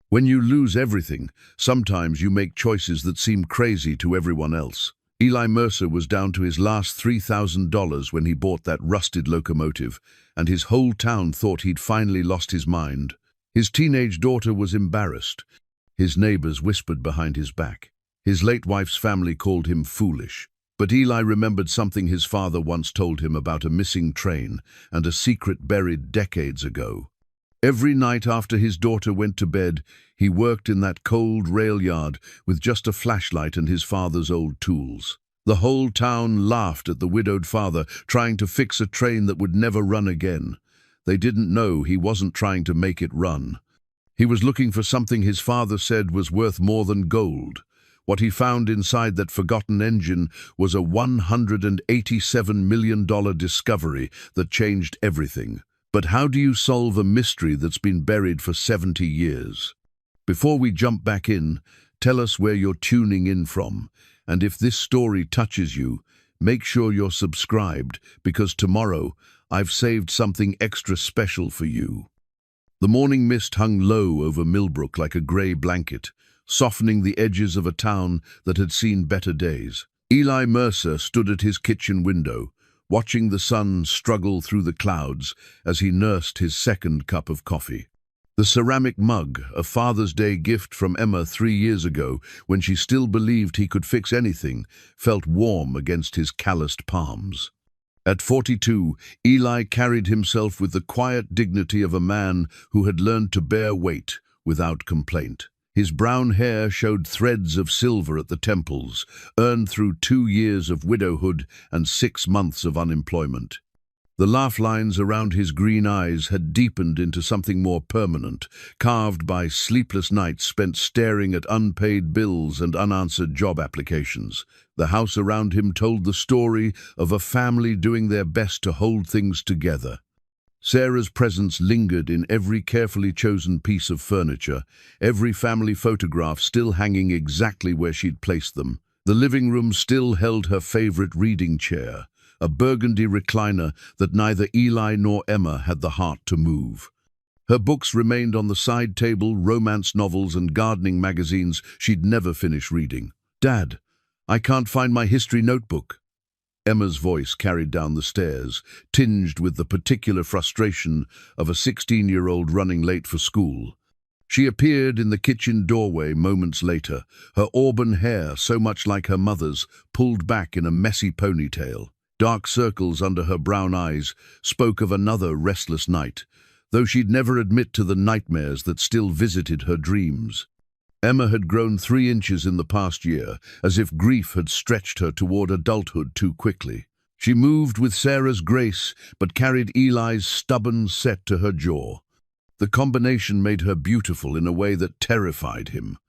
When you lose everything, sometimes you make choices that seem crazy to everyone else. Eli Mercer was down to his last $3,000 when he bought that rusted locomotive, and his whole town thought he'd finally lost his mind. His teenage daughter was embarrassed. His neighbors whispered behind his back. His late wife's family called him foolish. But Eli remembered something his father once told him about a missing train and a secret buried decades ago. Every night after his daughter went to bed, he worked in that cold rail yard with just a flashlight and his father's old tools. The whole town laughed at the widowed father trying to fix a train that would never run again. They didn't know he wasn't trying to make it run. He was looking for something his father said was worth more than gold. What he found inside that forgotten engine was a $187 million discovery that changed everything. But how do you solve a mystery that's been buried for 70 years? Before we jump back in, tell us where you're tuning in from, and if this story touches you, make sure you're subscribed, because tomorrow I've saved something extra special for you. The morning mist hung low over Millbrook like a grey blanket, softening the edges of a town that had seen better days. Eli Mercer stood at his kitchen window, watching the sun struggle through the clouds as he nursed his second cup of coffee. The ceramic mug, a Father's Day gift from Emma 3 years ago, when she still believed he could fix anything, felt warm against his calloused palms. At 42, Eli carried himself with the quiet dignity of a man who had learned to bear weight without complaint. His brown hair showed threads of silver at the temples, earned through 2 years of widowhood and 6 months of unemployment. The laugh lines around his green eyes had deepened into something more permanent, carved by sleepless nights spent staring at unpaid bills and unanswered job applications. The house around him told the story of a family doing their best to hold things together. Sarah's presence lingered in every carefully chosen piece of furniture, every family photograph still hanging exactly where she'd placed them. The living room still held her favorite reading chair, a burgundy recliner that neither Eli nor Emma had the heart to move. Her books remained on the side table, romance novels and gardening magazines she'd never finish reading. "Dad, I can't find my history notebook." Emma's voice carried down the stairs, tinged with the particular frustration of a 16-year-old running late for school. She appeared in the kitchen doorway moments later, her auburn hair, so much like her mother's, pulled back in a messy ponytail. Dark circles under her brown eyes spoke of another restless night, though she'd never admit to the nightmares that still visited her dreams. Emma had grown 3 inches in the past year, as if grief had stretched her toward adulthood too quickly. She moved with Sarah's grace, but carried Eli's stubborn set to her jaw. The combination made her beautiful in a way that terrified him,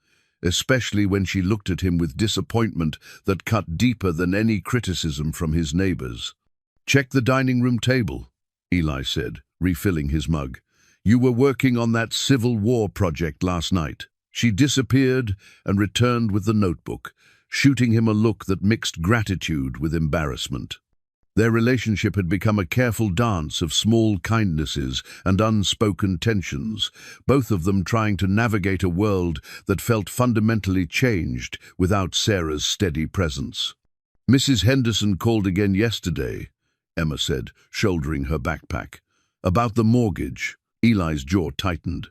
especially when she looked at him with disappointment that cut deeper than any criticism from his neighbors. "Check the dining room table," Eli said, refilling his mug. "You were working on that Civil War project last night." She disappeared and returned with the notebook, shooting him a look that mixed gratitude with embarrassment. Their relationship had become a careful dance of small kindnesses and unspoken tensions, both of them trying to navigate a world that felt fundamentally changed without Sarah's steady presence. "Mrs. Henderson called again yesterday," Emma said, shouldering her backpack. "About the mortgage." Eli's jaw tightened.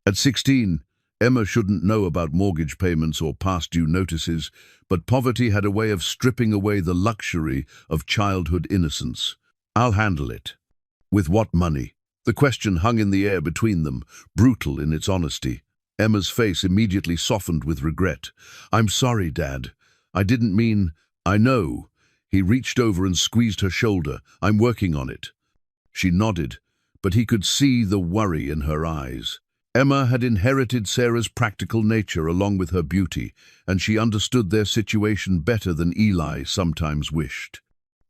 At 16, Emma shouldn't know about mortgage payments or past due notices, but poverty had a way of stripping away the luxury of childhood innocence. "I'll handle it." "With what money?" The question hung in the air between them, brutal in its honesty. Emma's face immediately softened with regret. "I'm sorry, Dad. I didn't mean—" "I know." He reached over and squeezed her shoulder. "I'm working on it." She nodded, but he could see the worry in her eyes. Emma had inherited Sarah's practical nature along with her beauty, and she understood their situation better than Eli sometimes wished.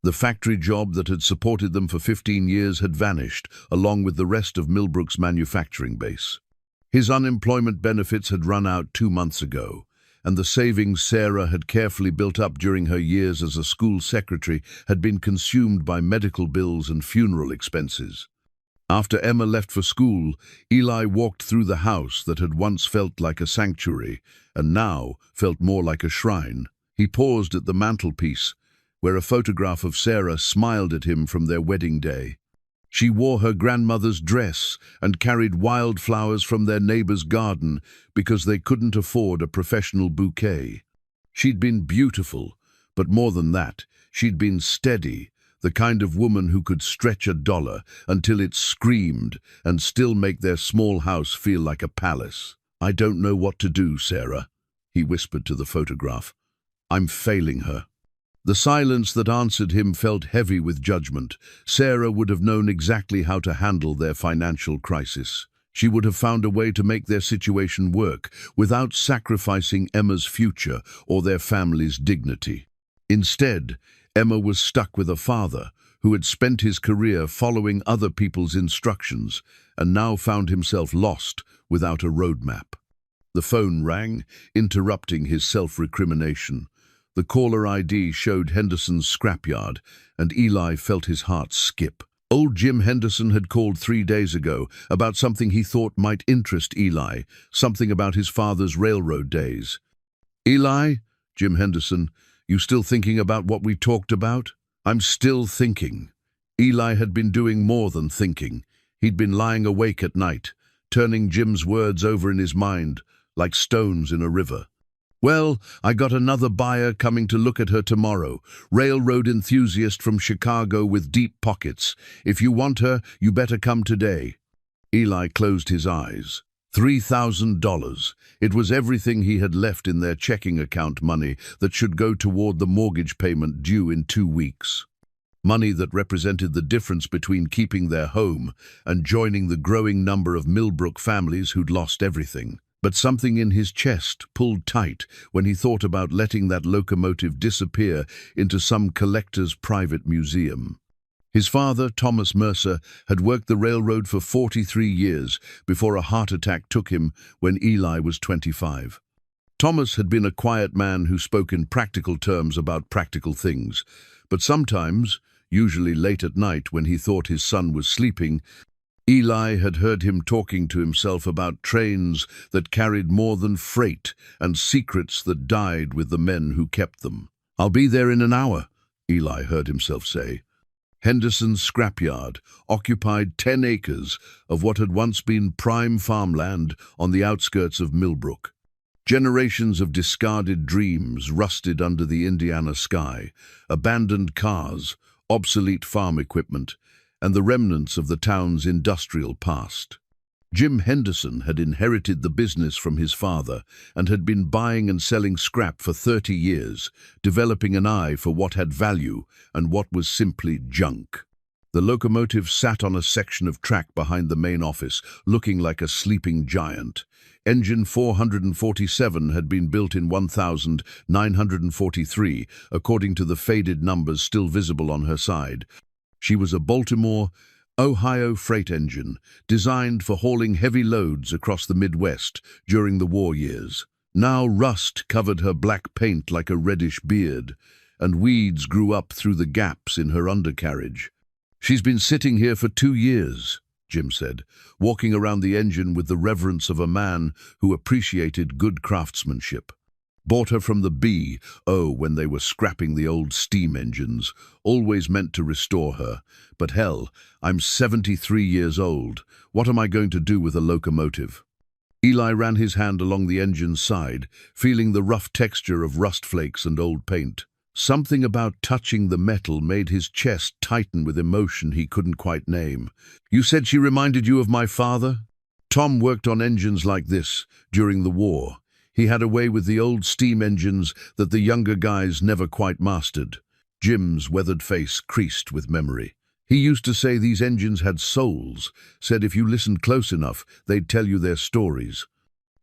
The factory job that had supported them for 15 years had vanished, along with the rest of Millbrook's manufacturing base. His unemployment benefits had run out 2 months ago, and the savings Sarah had carefully built up during her years as a school secretary had been consumed by medical bills and funeral expenses. After Emma left for school, Eli walked through the house that had once felt like a sanctuary and now felt more like a shrine. He paused at the mantelpiece, where a photograph of Sarah smiled at him from their wedding day. She wore her grandmother's dress and carried wildflowers from their neighbor's garden because they couldn't afford a professional bouquet. She'd been beautiful, but more than that, she'd been steady, the kind of woman who could stretch $1 until it screamed and still make their small house feel like a palace. "I don't know what to do, Sarah," he whispered to the photograph. "I'm failing her." The silence that answered him felt heavy with judgment. Sarah would have known exactly how to handle their financial crisis. She would have found a way to make their situation work without sacrificing Emma's future or their family's dignity. Instead, Emma was stuck with a father who had spent his career following other people's instructions and now found himself lost without a roadmap. The phone rang, interrupting his self-recrimination. The caller ID showed Henderson's scrapyard, and Eli felt his heart skip. Old Jim Henderson had called 3 days ago about something he thought might interest Eli, something about his father's railroad days. "Eli," Jim Henderson, "you still thinking about what we talked about?" "I'm still thinking." Eli had been doing more than thinking. He'd been lying awake at night, turning Jim's words over in his mind, like stones in a river. "Well, I got another buyer coming to look at her tomorrow. Railroad enthusiast from Chicago with deep pockets. If you want her, you better come today." Eli closed his eyes. $3,000. It was everything he had left in their checking account, money that should go toward the mortgage payment due in 2 weeks. Money that represented the difference between keeping their home and joining the growing number of Millbrook families who'd lost everything. But something in his chest pulled tight when he thought about letting that locomotive disappear into some collector's private museum. His father, Thomas Mercer, had worked the railroad for 43 years before a heart attack took him when Eli was 25. Thomas had been a quiet man who spoke in practical terms about practical things, but sometimes, usually late at night when he thought his son was sleeping, Eli had heard him talking to himself about trains that carried more than freight and secrets that died with the men who kept them. "I'll be there in an hour," Eli heard himself say. Henderson's scrapyard occupied 10 acres of what had once been prime farmland on the outskirts of Millbrook. Generations of discarded dreams rusted under the Indiana sky, abandoned cars, obsolete farm equipment, and the remnants of the town's industrial past. Jim Henderson had inherited the business from his father and had been buying and selling scrap for 30 years, developing an eye for what had value and what was simply junk. The locomotive sat on a section of track behind the main office, looking like a sleeping giant. Engine 447 had been built in 1943, according to the faded numbers still visible on her side. She was a Baltimore, Ohio freight engine, designed for hauling heavy loads across the Midwest during the war years. Now rust covered her black paint like a reddish beard, and weeds grew up through the gaps in her undercarriage. "She's been sitting here for 2 years, Jim said, walking around the engine with the reverence of a man who appreciated good craftsmanship. "Bought her from the B.O. when they were scrapping the old steam engines, always meant to restore her. But hell, I'm 73 years old. What am I going to do with a locomotive?" Eli ran his hand along the engine's side, feeling the rough texture of rust flakes and old paint. Something about touching the metal made his chest tighten with emotion he couldn't quite name. "You said she reminded you of my father?" Tom worked on engines like this during the war. He had a way with the old steam engines that the younger guys never quite mastered. Jim's weathered face creased with memory. He used to say these engines had souls, said if you listened close enough, they'd tell you their stories.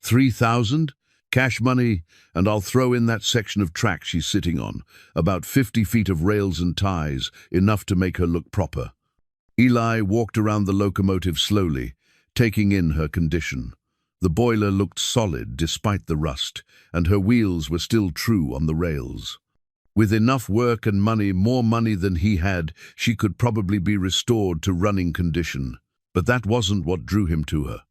3,000? Cash money, and I'll throw in that section of track she's sitting on, about 50 feet of rails and ties, enough to make her look proper. Eli walked around the locomotive slowly, taking in her condition. The boiler looked solid despite the rust, and her wheels were still true on the rails. With enough work and money, more money than he had, she could probably be restored to running condition. But that wasn't what drew him to her.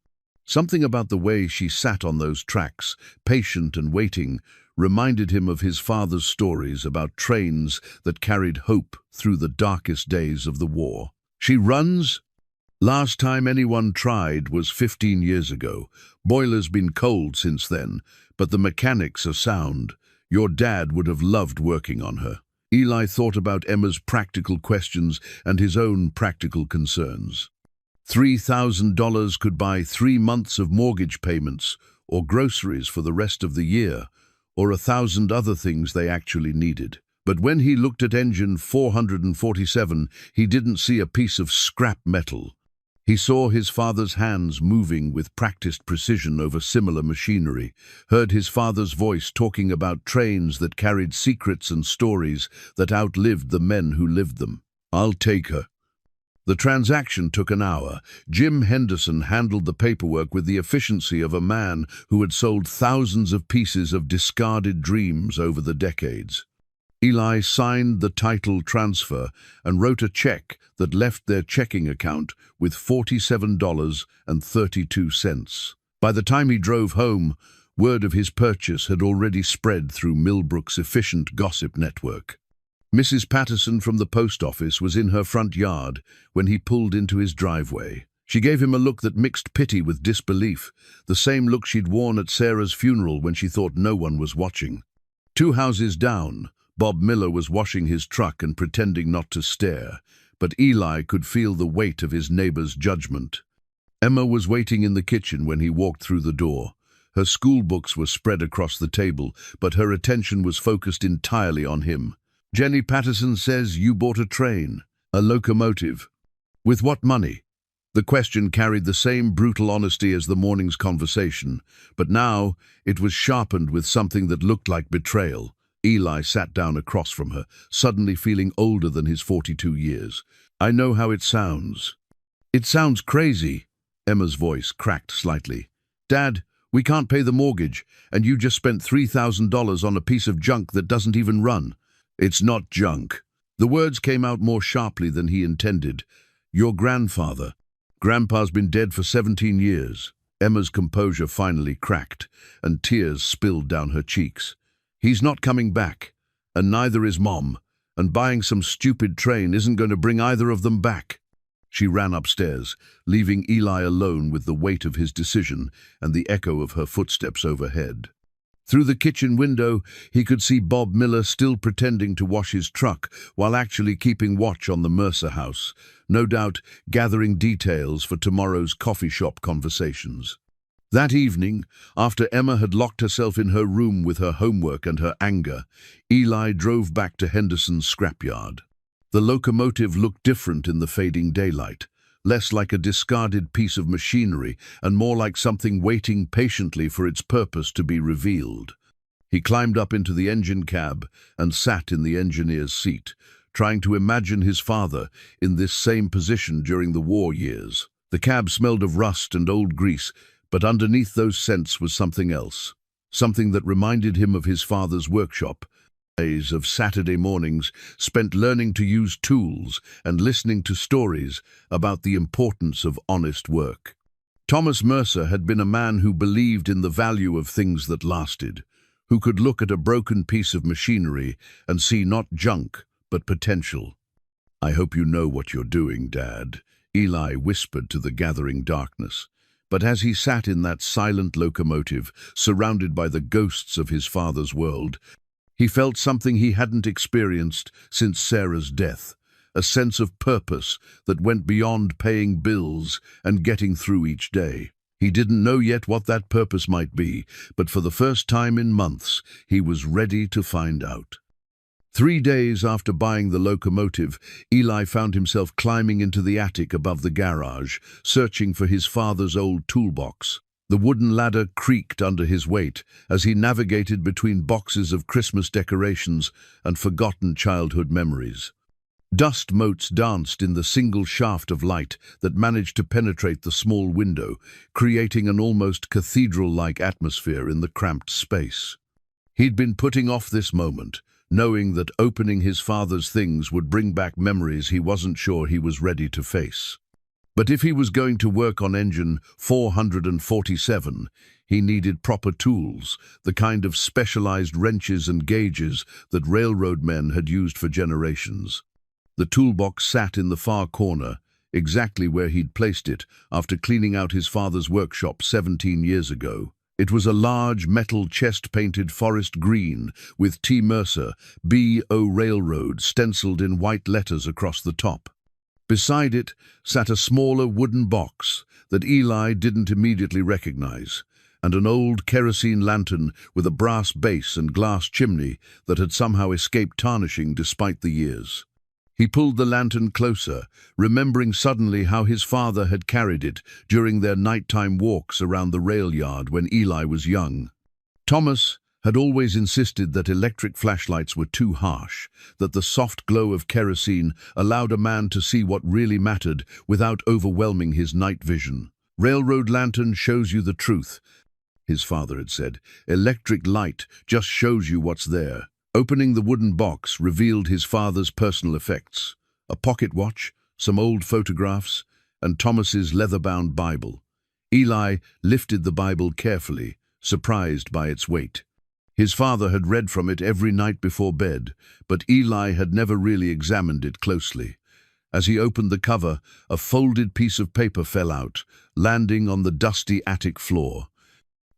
Something about the way she sat on those tracks, patient and waiting, reminded him of his father's stories about trains that carried hope through the darkest days of the war. She runs? Last time anyone tried was 15 years ago. Boiler's been cold since then, but the mechanics are sound. Your dad would have loved working on her. Eli thought about Emma's practical questions and his own practical concerns. $3,000 could buy 3 months of mortgage payments or groceries for the rest of the year, or 1,000 other things they actually needed. But when he looked at engine 447, he didn't see a piece of scrap metal. He saw his father's hands moving with practiced precision over similar machinery, heard his father's voice talking about trains that carried secrets and stories that outlived the men who lived them. "I'll take her." The transaction took an hour. Jim Henderson handled the paperwork with the efficiency of a man who had sold thousands of pieces of discarded dreams over the decades. Eli signed the title transfer and wrote a check that left their checking account with $47.32. By the time he drove home, word of his purchase had already spread through Millbrook's efficient gossip network. Mrs. Patterson from the post office was in her front yard when he pulled into his driveway. She gave him a look that mixed pity with disbelief, the same look she'd worn at Sarah's funeral when she thought no one was watching. 2 houses down, Bob Miller was washing his truck and pretending not to stare, but Eli could feel the weight of his neighbor's judgment. Emma was waiting in the kitchen when he walked through the door. Her school books were spread across the table, but her attention was focused entirely on him. "Jenny Patterson says you bought a train, a locomotive. With what money?" The question carried the same brutal honesty as the morning's conversation, but now it was sharpened with something that looked like betrayal. Eli sat down across from her, suddenly feeling older than his 42 years. "I know how it sounds." "It sounds crazy." Emma's voice cracked slightly. "Dad, we can't pay the mortgage, and you just spent $3,000 on a piece of junk that doesn't even run." "It's not junk." The words came out more sharply than he intended. "Your grandfather. Grandpa's been dead for 17 years. Emma's composure finally cracked, and tears spilled down her cheeks. "He's not coming back, and neither is Mom, and buying some stupid train isn't going to bring either of them back." She ran upstairs, leaving Eli alone with the weight of his decision and the echo of her footsteps overhead. Through the kitchen window, he could see Bob Miller still pretending to wash his truck while actually keeping watch on the Mercer house, no doubt gathering details for tomorrow's coffee shop conversations. That evening, after Emma had locked herself in her room with her homework and her anger, Eli drove back to Henderson's scrapyard. The locomotive looked different in the fading daylight, less like a discarded piece of machinery and more like something waiting patiently for its purpose to be revealed. He climbed up into the engine cab and sat in the engineer's seat, trying to imagine his father in this same position during the war years. The cab smelled of rust and old grease, but underneath those scents was something else, something that reminded him of his father's workshop. Days of Saturday mornings spent learning to use tools and listening to stories about the importance of honest work. Thomas Mercer had been a man who believed in the value of things that lasted, who could look at a broken piece of machinery and see not junk, but potential. "I hope you know what you're doing, Dad," Eli whispered to the gathering darkness. But as he sat in that silent locomotive, surrounded by the ghosts of his father's world, he felt something he hadn't experienced since Sarah's death, a sense of purpose that went beyond paying bills and getting through each day. He didn't know yet what that purpose might be, but for the first time in months, he was ready to find out. 3 days after buying the locomotive, Eli found himself climbing into the attic above the garage, searching for his father's old toolbox. The wooden ladder creaked under his weight as he navigated between boxes of Christmas decorations and forgotten childhood memories. Dust motes danced in the single shaft of light that managed to penetrate the small window, creating an almost cathedral-like atmosphere in the cramped space. He'd been putting off this moment, knowing that opening his father's things would bring back memories he wasn't sure he was ready to face. But if he was going to work on engine 447, he needed proper tools, the kind of specialized wrenches and gauges that railroad men had used for generations. The toolbox sat in the far corner, exactly where he'd placed it after cleaning out his father's workshop 17 years ago. It was a large metal chest-painted forest green with T. Mercer, B.O. Railroad stenciled in white letters across the top. Beside it sat a smaller wooden box that Eli didn't immediately recognize, and an old kerosene lantern with a brass base and glass chimney that had somehow escaped tarnishing despite the years. He pulled the lantern closer, remembering suddenly how his father had carried it during their nighttime walks around the rail yard when Eli was young. Thomas had always insisted that electric flashlights were too harsh, that the soft glow of kerosene allowed a man to see what really mattered without overwhelming his night vision. "Railroad lantern shows you the truth," his father had said. "Electric light just shows you what's there." Opening the wooden box revealed his father's personal effects: a pocket watch, some old photographs, and Thomas's leather-bound Bible. Eli lifted the Bible carefully, surprised by its weight. His father had read from it every night before bed, but Eli had never really examined it closely. As he opened the cover, a folded piece of paper fell out, landing on the dusty attic floor.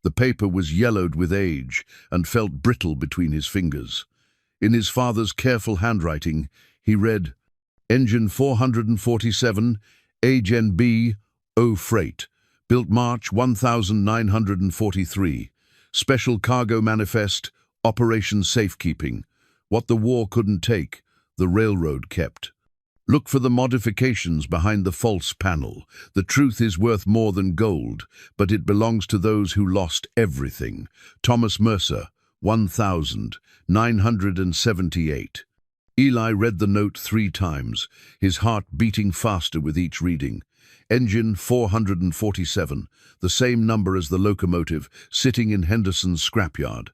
The paper was yellowed with age and felt brittle between his fingers. In his father's careful handwriting, he read, "Engine 447, AGEN-B, O Freight, built March 1943. Special cargo manifest, Operation Safekeeping. What the war couldn't take, the railroad kept. Look for the modifications behind the false panel. The truth is worth more than gold, but it belongs to those who lost everything. Thomas Mercer, 1978. Eli read the note 3 times, his heart beating faster with each reading. Engine 447, the same number as the locomotive, sitting in Henderson's scrapyard.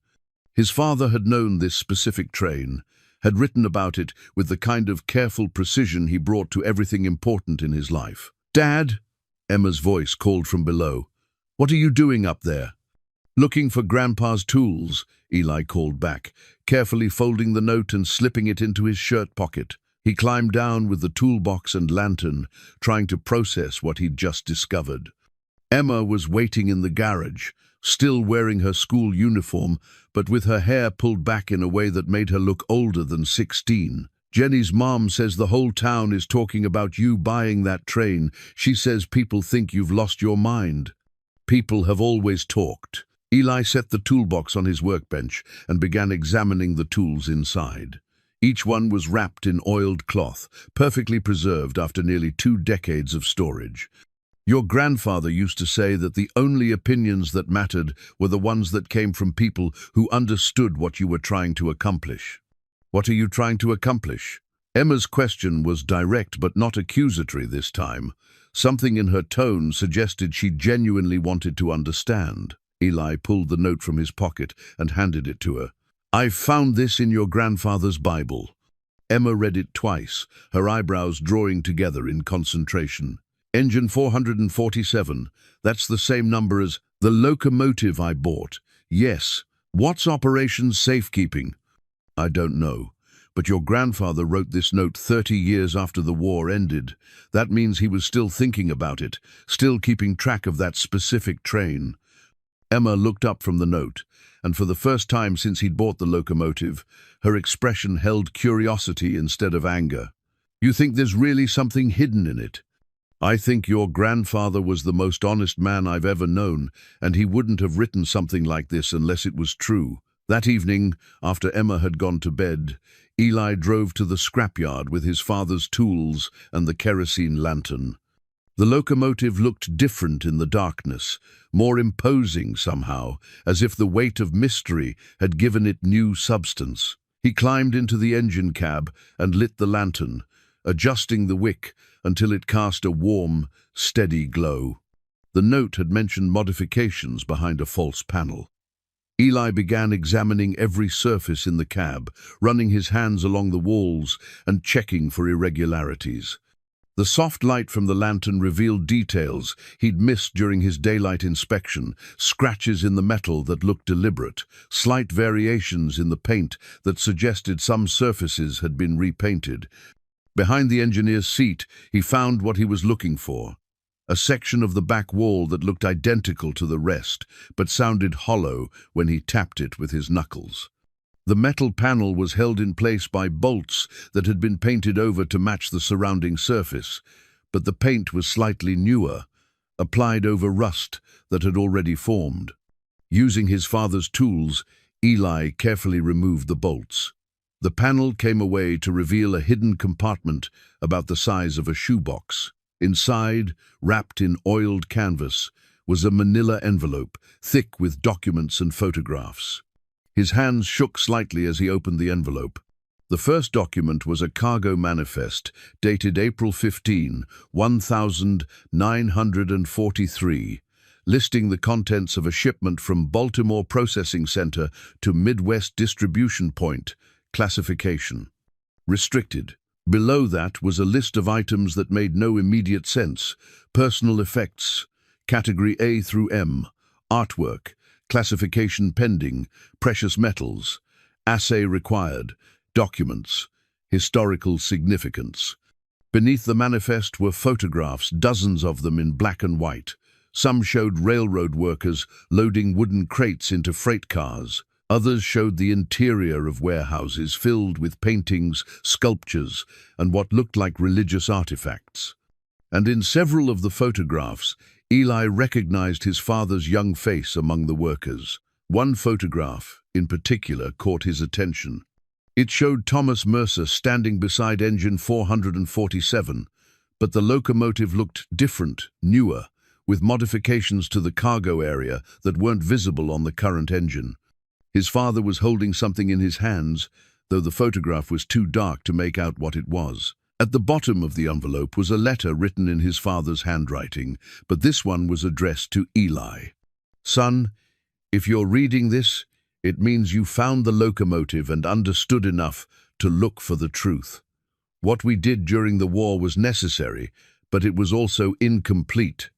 His father had known this specific train, had written about it with the kind of careful precision he brought to everything important in his life. "Dad," Emma's voice called from below. "What are you doing up there?" "Looking for Grandpa's tools," Eli called back, carefully folding the note and slipping it into his shirt pocket. He climbed down with the toolbox and lantern, trying to process what he'd just discovered. Emma was waiting in the garage, still wearing her school uniform, but with her hair pulled back in a way that made her look older than 16. "Jenny's mom says the whole town is talking about you buying that train. She says people think you've lost your mind." "People have always talked." Eli set the toolbox on his workbench and began examining the tools inside. Each one was wrapped in oiled cloth, perfectly preserved after nearly 2 decades of storage. "Your grandfather used to say that the only opinions that mattered were the ones that came from people who understood what you were trying to accomplish." "What are you trying to accomplish?" Emma's question was direct but not accusatory this time. Something in her tone suggested she genuinely wanted to understand. Eli pulled the note from his pocket and handed it to her. "I've found this in your grandfather's Bible." Emma read it twice, her eyebrows drawing together in concentration. "Engine 447, that's the same number as the locomotive I bought." "Yes. What's Operation Safekeeping?" "I don't know. But your grandfather wrote this note 30 years after the war ended. That means he was still thinking about it, still keeping track of that specific train." Emma looked up from the note, and for the first time since he'd bought the locomotive, her expression held curiosity instead of anger. "You think there's really something hidden in it?" "I think your grandfather was the most honest man I've ever known, and he wouldn't have written something like this unless it was true." That evening, after Emma had gone to bed, Eli drove to the scrapyard with his father's tools and the kerosene lantern. The locomotive looked different in the darkness, more imposing somehow, as if the weight of mystery had given it new substance. He climbed into the engine cab and lit the lantern, adjusting the wick until it cast a warm, steady glow. The note had mentioned modifications behind a false panel. Eli began examining every surface in the cab, running his hands along the walls and checking for irregularities. The soft light from the lantern revealed details he'd missed during his daylight inspection, scratches in the metal that looked deliberate, slight variations in the paint that suggested some surfaces had been repainted. Behind the engineer's seat, he found what he was looking for. A section of the back wall that looked identical to the rest, but sounded hollow when he tapped it with his knuckles. The metal panel was held in place by bolts that had been painted over to match the surrounding surface, but the paint was slightly newer, applied over rust that had already formed. Using his father's tools, Eli carefully removed the bolts. The panel came away to reveal a hidden compartment about the size of a shoebox. Inside, wrapped in oiled canvas, was a manila envelope, thick with documents and photographs. His hands shook slightly as he opened the envelope. The first document was a cargo manifest, dated April 15, 1943, listing the contents of a shipment from Baltimore Processing Center to Midwest Distribution Point, classification restricted. Below that was a list of items that made no immediate sense: personal effects, category A through M, artwork, classification pending, precious metals, assay required, documents, historical significance. Beneath the manifest were photographs, dozens of them in black and white. Some showed railroad workers loading wooden crates into freight cars. Others showed the interior of warehouses filled with paintings, sculptures, and what looked like religious artifacts. And in several of the photographs, Eli recognized his father's young face among the workers. One photograph, in particular, caught his attention. It showed Thomas Mercer standing beside engine 447, but the locomotive looked different, newer, with modifications to the cargo area that weren't visible on the current engine. His father was holding something in his hands, though the photograph was too dark to make out what it was. At the bottom of the envelope was a letter written in his father's handwriting, but this one was addressed to Eli. "Son, if you're reading this, it means you found the locomotive and understood enough to look for the truth. What we did during the war was necessary, but it was also incomplete.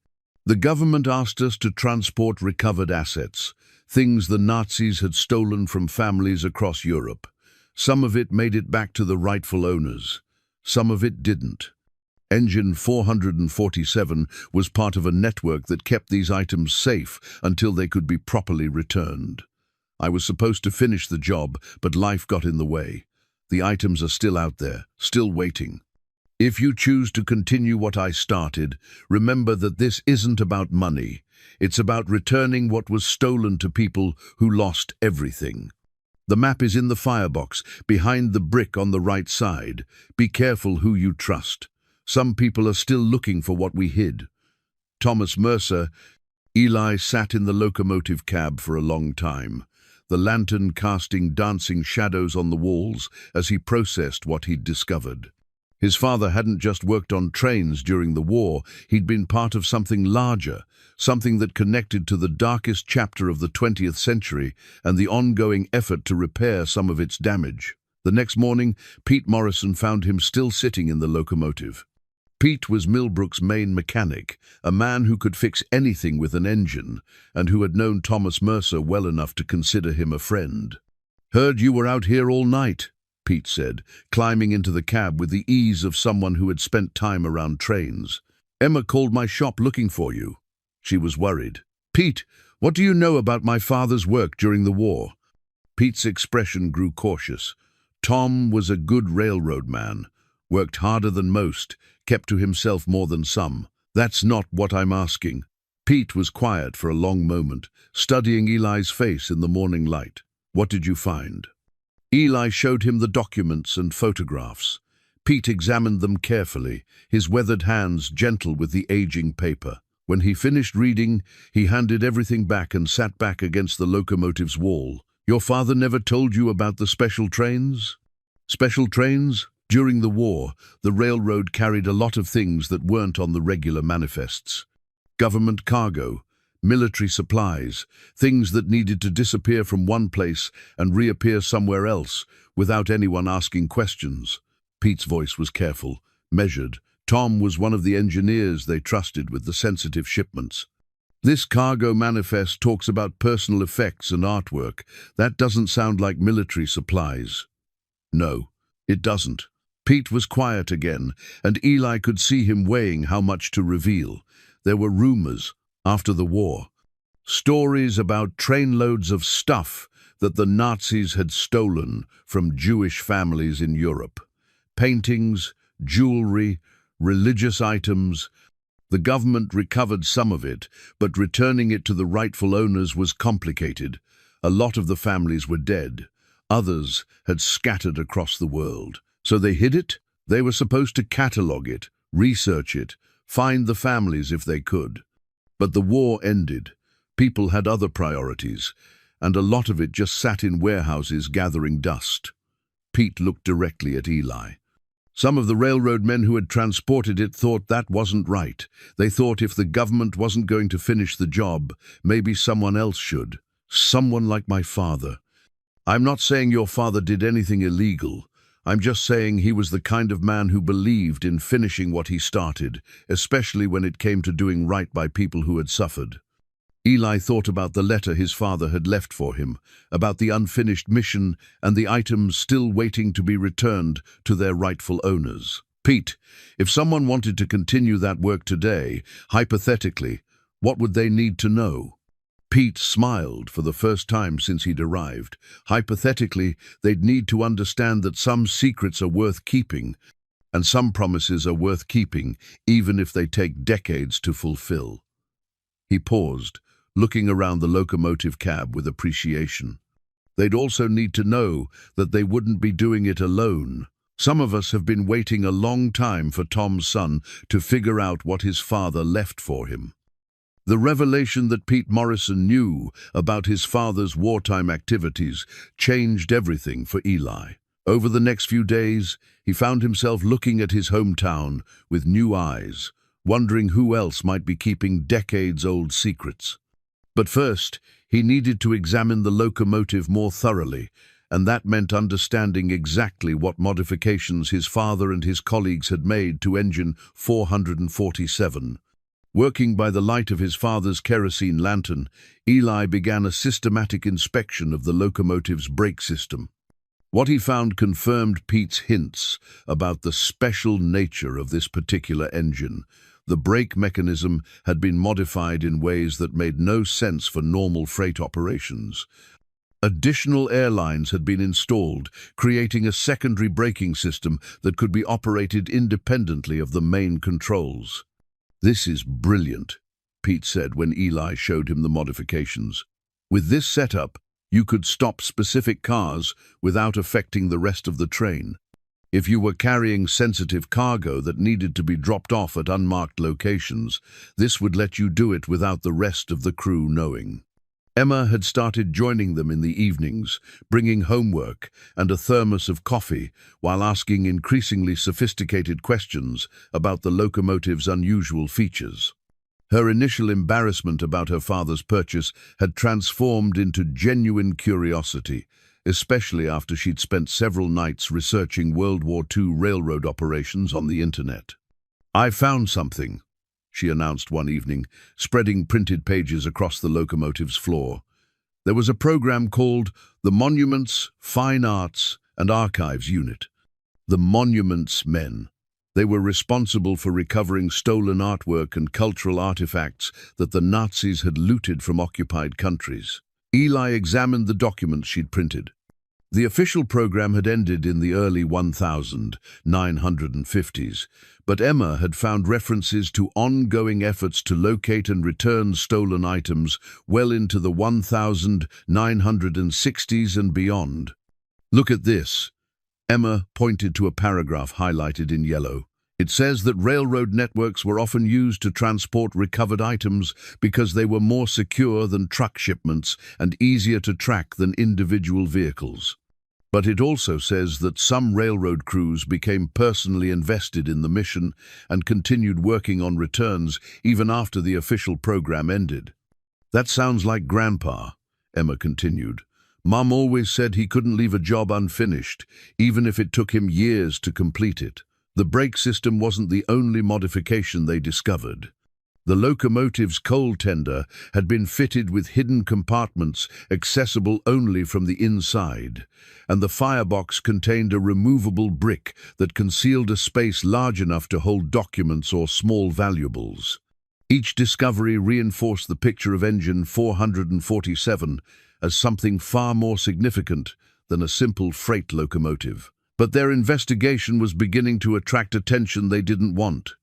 The government asked us to transport recovered assets, things the Nazis had stolen from families across Europe. Some of it made it back to the rightful owners. Some of it didn't. Engine 447 was part of a network that kept these items safe until they could be properly returned. I was supposed to finish the job, but life got in the way. The items are still out there, still waiting. If you choose to continue what I started, remember that this isn't about money. It's about returning what was stolen to people who lost everything. The map is in the firebox, behind the brick on the right side. Be careful who you trust. Some people are still looking for what we hid." Thomas Mercer. Eli sat in the locomotive cab for a long time, the lantern casting dancing shadows on the walls as he processed what he'd discovered. His father hadn't just worked on trains during the war, he'd been part of something larger, something that connected to the darkest chapter of the 20th century and the ongoing effort to repair some of its damage. The next morning, Pete Morrison found him still sitting in the locomotive. Pete was Millbrook's main mechanic, a man who could fix anything with an engine, and who had known Thomas Mercer well enough to consider him a friend. "Heard you were out here all night," Pete said, climbing into the cab with the ease of someone who had spent time around trains. "Emma called my shop looking for you." She was worried. "Pete, what do you know about my father's work during the war?" Pete's expression grew cautious. Tom was a good railroad man, worked harder than most, kept to himself more than some. "That's not what I'm asking." Pete was quiet for a long moment, studying Eli's face in the morning light. "What did you find?" Eli showed him the documents and photographs. Pete examined them carefully, his weathered hands gentle with the aging paper. When he finished reading, he handed everything back and sat back against the locomotive's wall. "Your father never told you about the special trains?" "Special trains?" During the war, the railroad carried a lot of things that weren't on the regular manifests. Government cargo, military supplies, things that needed to disappear from one place and reappear somewhere else without anyone asking questions. Pete's voice was careful, measured. Tom was one of the engineers they trusted with the sensitive shipments. This cargo manifest talks about personal effects and artwork. That doesn't sound like military supplies. No, it doesn't. Pete was quiet again, and Eli could see him weighing how much to reveal. There were rumors, after the war. Stories about trainloads of stuff that the Nazis had stolen from Jewish families in Europe. Paintings, jewelry, religious items. The government recovered some of it, but returning it to the rightful owners was complicated. A lot of the families were dead. Others had scattered across the world. So they hid it? They were supposed to catalog it, research it, find the families if they could. But the war ended. People had other priorities, and a lot of it just sat in warehouses gathering dust. Pete looked directly at Eli. Some of the railroad men who had transported it thought that wasn't right. They thought if the government wasn't going to finish the job, maybe someone else should. Someone like my father. I'm not saying your father did anything illegal. I'm just saying he was the kind of man who believed in finishing what he started, especially when it came to doing right by people who had suffered. Eli thought about the letter his father had left for him, about the unfinished mission and the items still waiting to be returned to their rightful owners. Pete, if someone wanted to continue that work today, hypothetically, what would they need to know? Pete smiled for the first time since he'd arrived. Hypothetically, they'd need to understand that some secrets are worth keeping, and some promises are worth keeping, even if they take decades to fulfill. He paused, looking around the locomotive cab with appreciation. They'd also need to know that they wouldn't be doing it alone. Some of us have been waiting a long time for Tom's son to figure out what his father left for him. The revelation that Pete Morrison knew about his father's wartime activities changed everything for Eli. Over the next few days, he found himself looking at his hometown with new eyes, wondering who else might be keeping decades-old secrets. But first, he needed to examine the locomotive more thoroughly, and that meant understanding exactly what modifications his father and his colleagues had made to engine 447. Working by the light of his father's kerosene lantern, Eli began a systematic inspection of the locomotive's brake system. What he found confirmed Pete's hints about the special nature of this particular engine. The brake mechanism had been modified in ways that made no sense for normal freight operations. Additional airlines had been installed, creating a secondary braking system that could be operated independently of the main controls. "This is brilliant," Pete said when Eli showed him the modifications. "With this setup, you could stop specific cars without affecting the rest of the train. If you were carrying sensitive cargo that needed to be dropped off at unmarked locations, this would let you do it without the rest of the crew knowing." Emma had started joining them in the evenings, bringing homework and a thermos of coffee while asking increasingly sophisticated questions about the locomotive's unusual features. Her initial embarrassment about her father's purchase had transformed into genuine curiosity, especially after she'd spent several nights researching World War II railroad operations on the internet. "I found something," she announced one evening, spreading printed pages across the locomotive's floor. There was a program called the Monuments, Fine Arts and Archives Unit. The Monuments Men. They were responsible for recovering stolen artwork and cultural artifacts that the Nazis had looted from occupied countries. Eli examined the documents she'd printed. The official program had ended in the early 1950s, but Emma had found references to ongoing efforts to locate and return stolen items well into the 1960s and beyond. "Look at this." Emma pointed to a paragraph highlighted in yellow. "It says that railroad networks were often used to transport recovered items because they were more secure than truck shipments and easier to track than individual vehicles. But it also says that some railroad crews became personally invested in the mission and continued working on returns even after the official program ended." "That sounds like Grandpa," Emma continued. "Mom always said he couldn't leave a job unfinished, even if it took him years to complete it." The brake system wasn't the only modification they discovered. The locomotive's coal tender had been fitted with hidden compartments accessible only from the inside, and the firebox contained a removable brick that concealed a space large enough to hold documents or small valuables. Each discovery reinforced the picture of Engine 447 as something far more significant than a simple freight locomotive. But their investigation was beginning to attract attention they didn't want.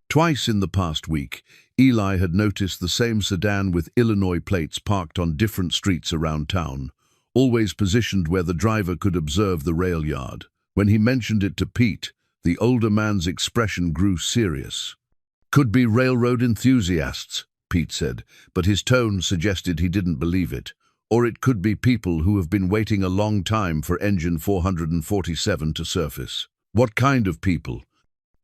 Twice in the past week, Eli had noticed the same sedan with Illinois plates parked on different streets around town, always positioned where the driver could observe the rail yard. When he mentioned it to Pete, the older man's expression grew serious. "Could be railroad enthusiasts," Pete said, but his tone suggested he didn't believe it. Or it could be people who have been waiting a long time for Engine 447 to surface. What kind of people?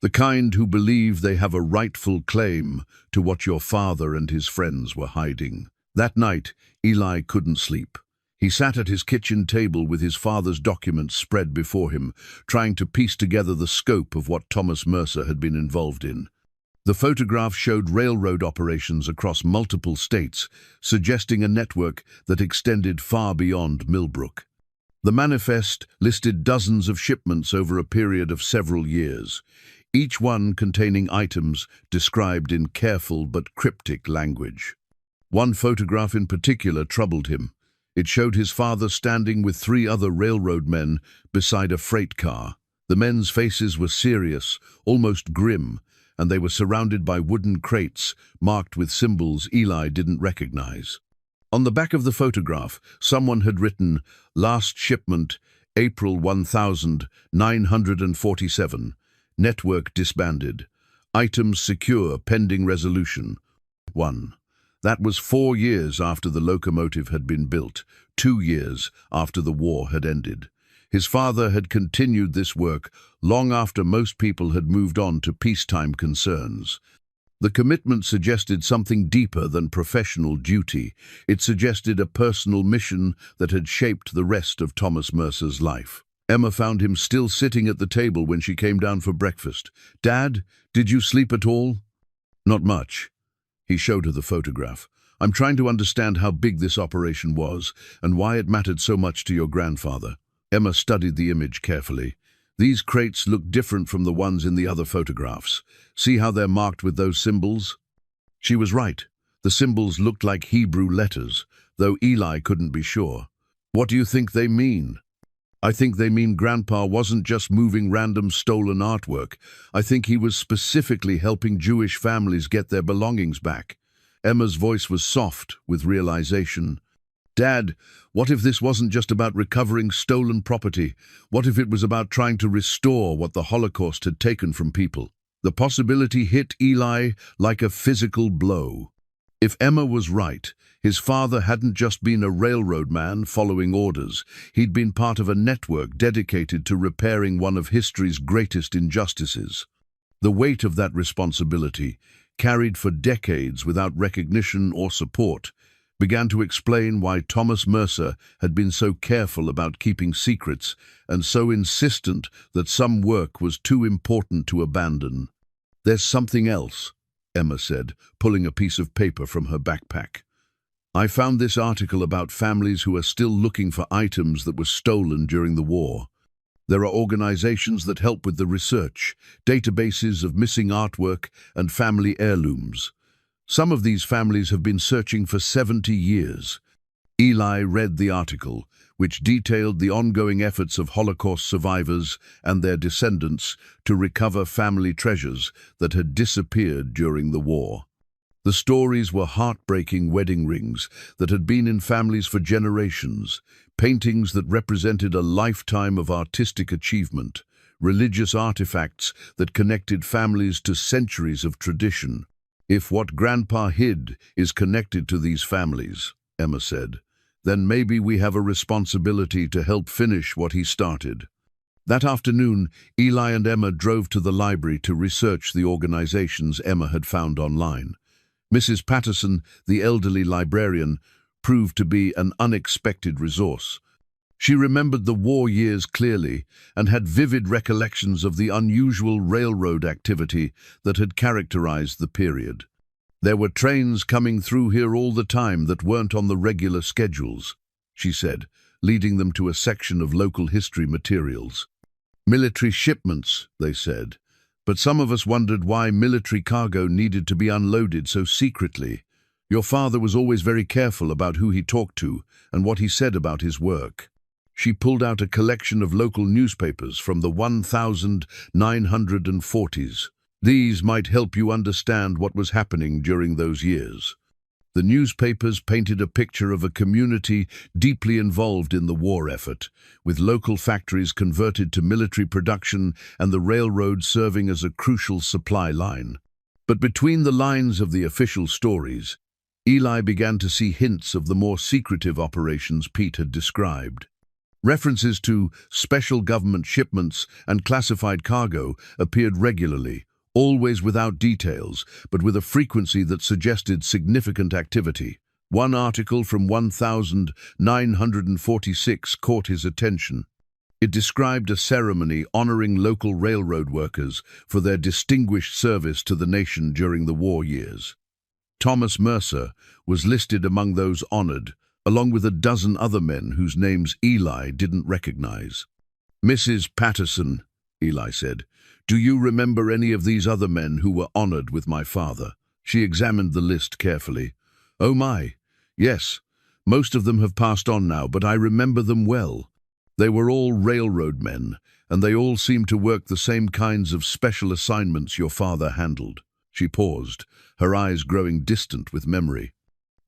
The kind who believe they have a rightful claim to what your father and his friends were hiding. That night, Eli couldn't sleep. He sat at his kitchen table with his father's documents spread before him, trying to piece together the scope of what Thomas Mercer had been involved in. The photograph showed railroad operations across multiple states, suggesting a network that extended far beyond Millbrook. The manifest listed dozens of shipments over a period of several years, each one containing items described in careful but cryptic language. One photograph in particular troubled him. It showed his father standing with 3 other railroad men beside a freight car. The men's faces were serious, almost grim, and they were surrounded by wooden crates marked with symbols Eli didn't recognize. On the back of the photograph, someone had written, "Last shipment, April 1947. Network disbanded. Items secure pending resolution." 1. That was 4 years after the locomotive had been built, 2 years after the war had ended. His father had continued this work long after most people had moved on to peacetime concerns. The commitment suggested something deeper than professional duty. It suggested a personal mission that had shaped the rest of Thomas Mercer's life. Emma found him still sitting at the table when she came down for breakfast. "Dad, did you sleep at all?" "Not much." He showed her the photograph. "I'm trying to understand how big this operation was and why it mattered so much to your grandfather." Emma studied the image carefully. "These crates look different from the ones in the other photographs. See how they're marked with those symbols?" She was right. The symbols looked like Hebrew letters, though Eli couldn't be sure. "What do you think they mean?" "I think they mean Grandpa wasn't just moving random stolen artwork. I think he was specifically helping Jewish families get their belongings back." Emma's voice was soft with realization. "Dad, what if this wasn't just about recovering stolen property? What if it was about trying to restore what the Holocaust had taken from people?" The possibility hit Eli like a physical blow. If Emma was right, his father hadn't just been a railroad man following orders. He'd been part of a network dedicated to repairing one of history's greatest injustices. The weight of that responsibility, carried for decades without recognition or support, began to explain why Thomas Mercer had been so careful about keeping secrets and so insistent that some work was too important to abandon. "There's something else," Emma said, pulling a piece of paper from her backpack. "I found this article about families who are still looking for items that were stolen during the war. There are organizations that help with the research, databases of missing artwork and family heirlooms. Some of these families have been searching for 70 years. Eli read the article, which detailed the ongoing efforts of Holocaust survivors and their descendants to recover family treasures that had disappeared during the war. The stories were heartbreaking wedding rings that had been in families for generations, paintings that represented a lifetime of artistic achievement, religious artifacts that connected families to centuries of tradition. "If what Grandpa hid is connected to these families," Emma said, "then maybe we have a responsibility to help finish what he started." That afternoon, Eli and Emma drove to the library to research the organizations Emma had found online. Mrs. Patterson, the elderly librarian, proved to be an unexpected resource. She remembered the war years clearly and had vivid recollections of the unusual railroad activity that had characterized the period. There were trains coming through here all the time that weren't on the regular schedules, she said, leading them to a section of local history materials. Military shipments, they said, but some of us wondered why military cargo needed to be unloaded so secretly. Your father was always very careful about who he talked to and what he said about his work. She pulled out a collection of local newspapers from the 1940s. These might help you understand what was happening during those years. The newspapers painted a picture of a community deeply involved in the war effort, with local factories converted to military production and the railroad serving as a crucial supply line. But between the lines of the official stories, Eli began to see hints of the more secretive operations Pete had described. References to special government shipments and classified cargo appeared regularly, always without details, but with a frequency that suggested significant activity. One article from 1946 caught his attention. It described a ceremony honoring local railroad workers for their distinguished service to the nation during the war years. Thomas Mercer was listed among those honored, along with a dozen other men whose names Eli didn't recognize. "Mrs. Patterson," Eli said, "do you remember any of these other men who were honored with my father?" She examined the list carefully. "Oh my, yes. Most of them have passed on now, but I remember them well. They were all railroad men, and they all seemed to work the same kinds of special assignments your father handled." She paused, her eyes growing distant with memory.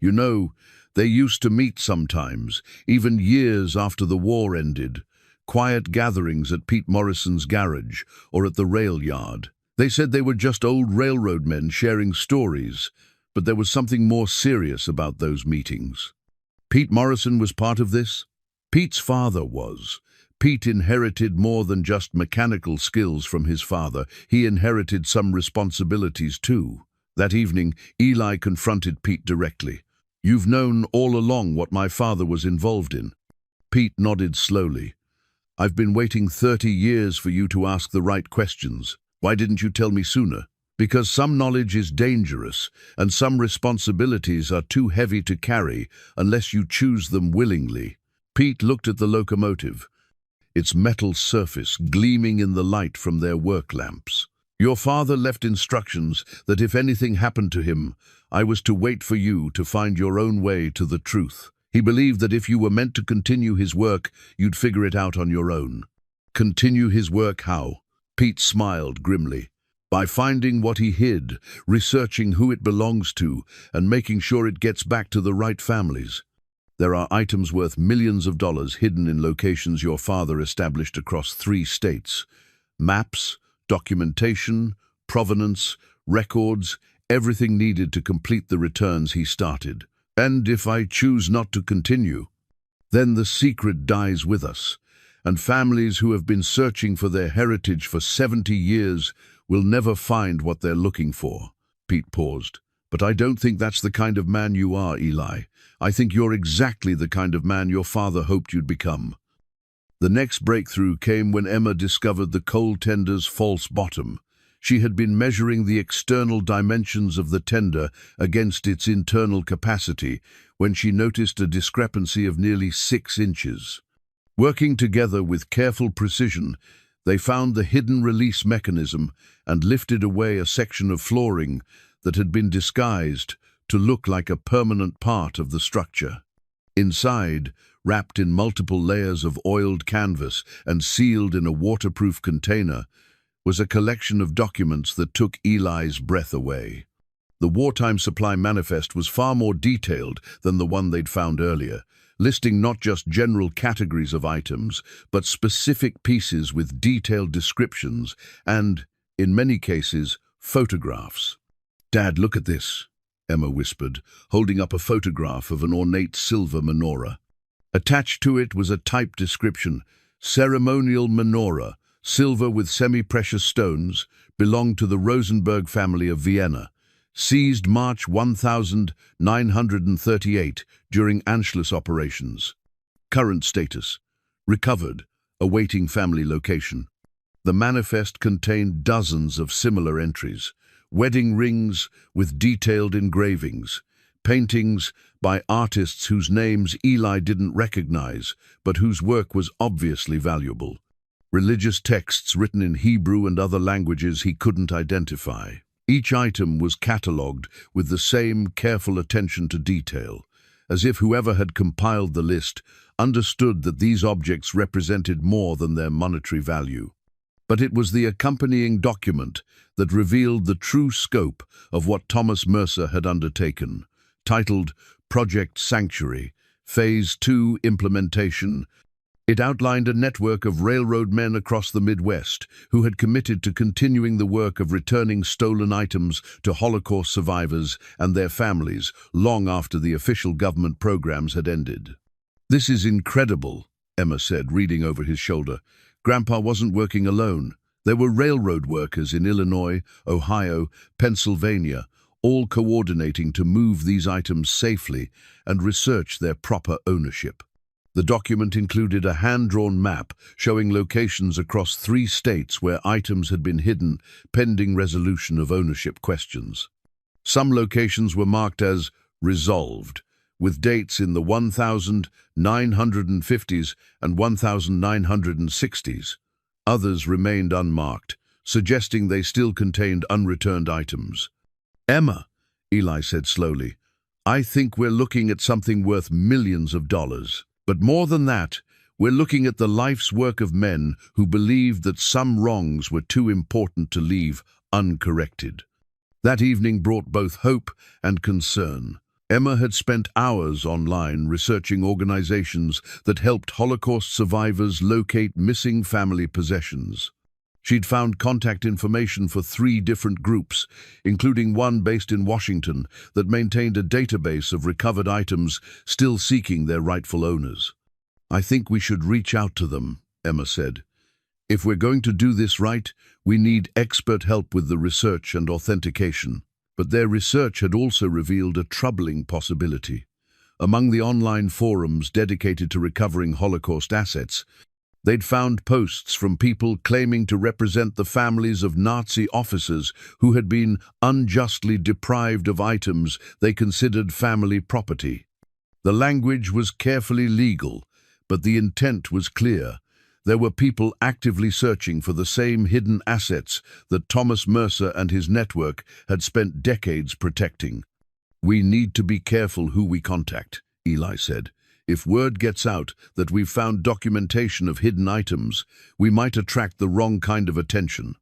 "You know, they used to meet sometimes, even years after the war ended. Quiet gatherings at Pete Morrison's garage or at the rail yard. They said they were just old railroad men sharing stories, but there was something more serious about those meetings." Pete Morrison was part of this? Pete's father was. Pete inherited more than just mechanical skills from his father. He inherited some responsibilities too. That evening, Eli confronted Pete directly. "You've known all along what my father was involved in." Pete nodded slowly. "I've been waiting 30 years for you to ask the right questions. Why didn't you tell me sooner?" "Because some knowledge is dangerous, and some responsibilities are too heavy to carry unless you choose them willingly." Pete looked at the locomotive, its metal surface gleaming in the light from their work lamps. "Your father left instructions that if anything happened to him, I was to wait for you to find your own way to the truth. He believed that if you were meant to continue his work, you'd figure it out on your own." "Continue his work how?" Pete smiled grimly. "By finding what he hid, researching who it belongs to, and making sure it gets back to the right families. There are items worth millions of dollars hidden in locations your father established across 3 states. Maps, documentation, provenance, records, everything needed to complete the returns he started. And if I choose not to continue, then the secret dies with us, and families who have been searching for their heritage for 70 years will never find what they're looking for." Pete paused. "But I don't think that's the kind of man you are, Eli. I think you're exactly the kind of man your father hoped you'd become." The next breakthrough came when Emma discovered the coal tender's false bottom. She had been measuring the external dimensions of the tender against its internal capacity when she noticed a discrepancy of nearly 6 inches. Working together with careful precision, they found the hidden release mechanism and lifted away a section of flooring that had been disguised to look like a permanent part of the structure. Inside, wrapped in multiple layers of oiled canvas and sealed in a waterproof container, was a collection of documents that took Eli's breath away. The wartime supply manifest was far more detailed than the one they'd found earlier, listing not just general categories of items, but specific pieces with detailed descriptions and, in many cases, photographs. "Dad, look at this," Emma whispered, holding up a photograph of an ornate silver menorah. Attached to it was a typed description: "Ceremonial menorah, silver with semi-precious stones, belonged to the Rosenberg family of Vienna. Seized March 1938 during Anschluss operations. Current status: Recovered, awaiting family location. The manifest contained dozens of similar entries, wedding rings with detailed engravings, paintings by artists whose names Eli didn't recognize, but whose work was obviously valuable, religious texts written in Hebrew and other languages he couldn't identify. Each item was catalogued with the same careful attention to detail, as if whoever had compiled the list understood that these objects represented more than their monetary value. But it was the accompanying document that revealed the true scope of what Thomas Mercer had undertaken, titled Project Sanctuary, Phase 2 Implementation. It outlined a network of railroad men across the Midwest who had committed to continuing the work of returning stolen items to Holocaust survivors and their families long after the official government programs had ended. "This is incredible," Emma said, reading over his shoulder. Grandpa wasn't working alone. There were railroad workers in Illinois, Ohio, Pennsylvania, all coordinating to move these items safely and research their proper ownership. The document included a hand-drawn map showing locations across 3 states where items had been hidden pending resolution of ownership questions. Some locations were marked as resolved, with dates in the 1950s and 1960s. Others remained unmarked, suggesting they still contained unreturned items. "Emma," Eli said slowly, "I think we're looking at something worth millions of dollars. But more than that, we're looking at the life's work of men who believed that some wrongs were too important to leave uncorrected." That evening brought both hope and concern. Emma had spent hours online researching organizations that helped Holocaust survivors locate missing family possessions. She'd found contact information for 3 different groups, including one based in Washington that maintained a database of recovered items still seeking their rightful owners. "I think we should reach out to them," Emma said. "If we're going to do this right, we need expert help with the research and authentication." But their research had also revealed a troubling possibility. Among the online forums dedicated to recovering Holocaust assets, they'd found posts from people claiming to represent the families of Nazi officers who had been unjustly deprived of items they considered family property. The language was carefully legal, but the intent was clear. There were people actively searching for the same hidden assets that Thomas Mercer and his network had spent decades protecting. "We need to be careful who we contact," Eli said. "If word gets out that we've found documentation of hidden items, we might attract the wrong kind of attention."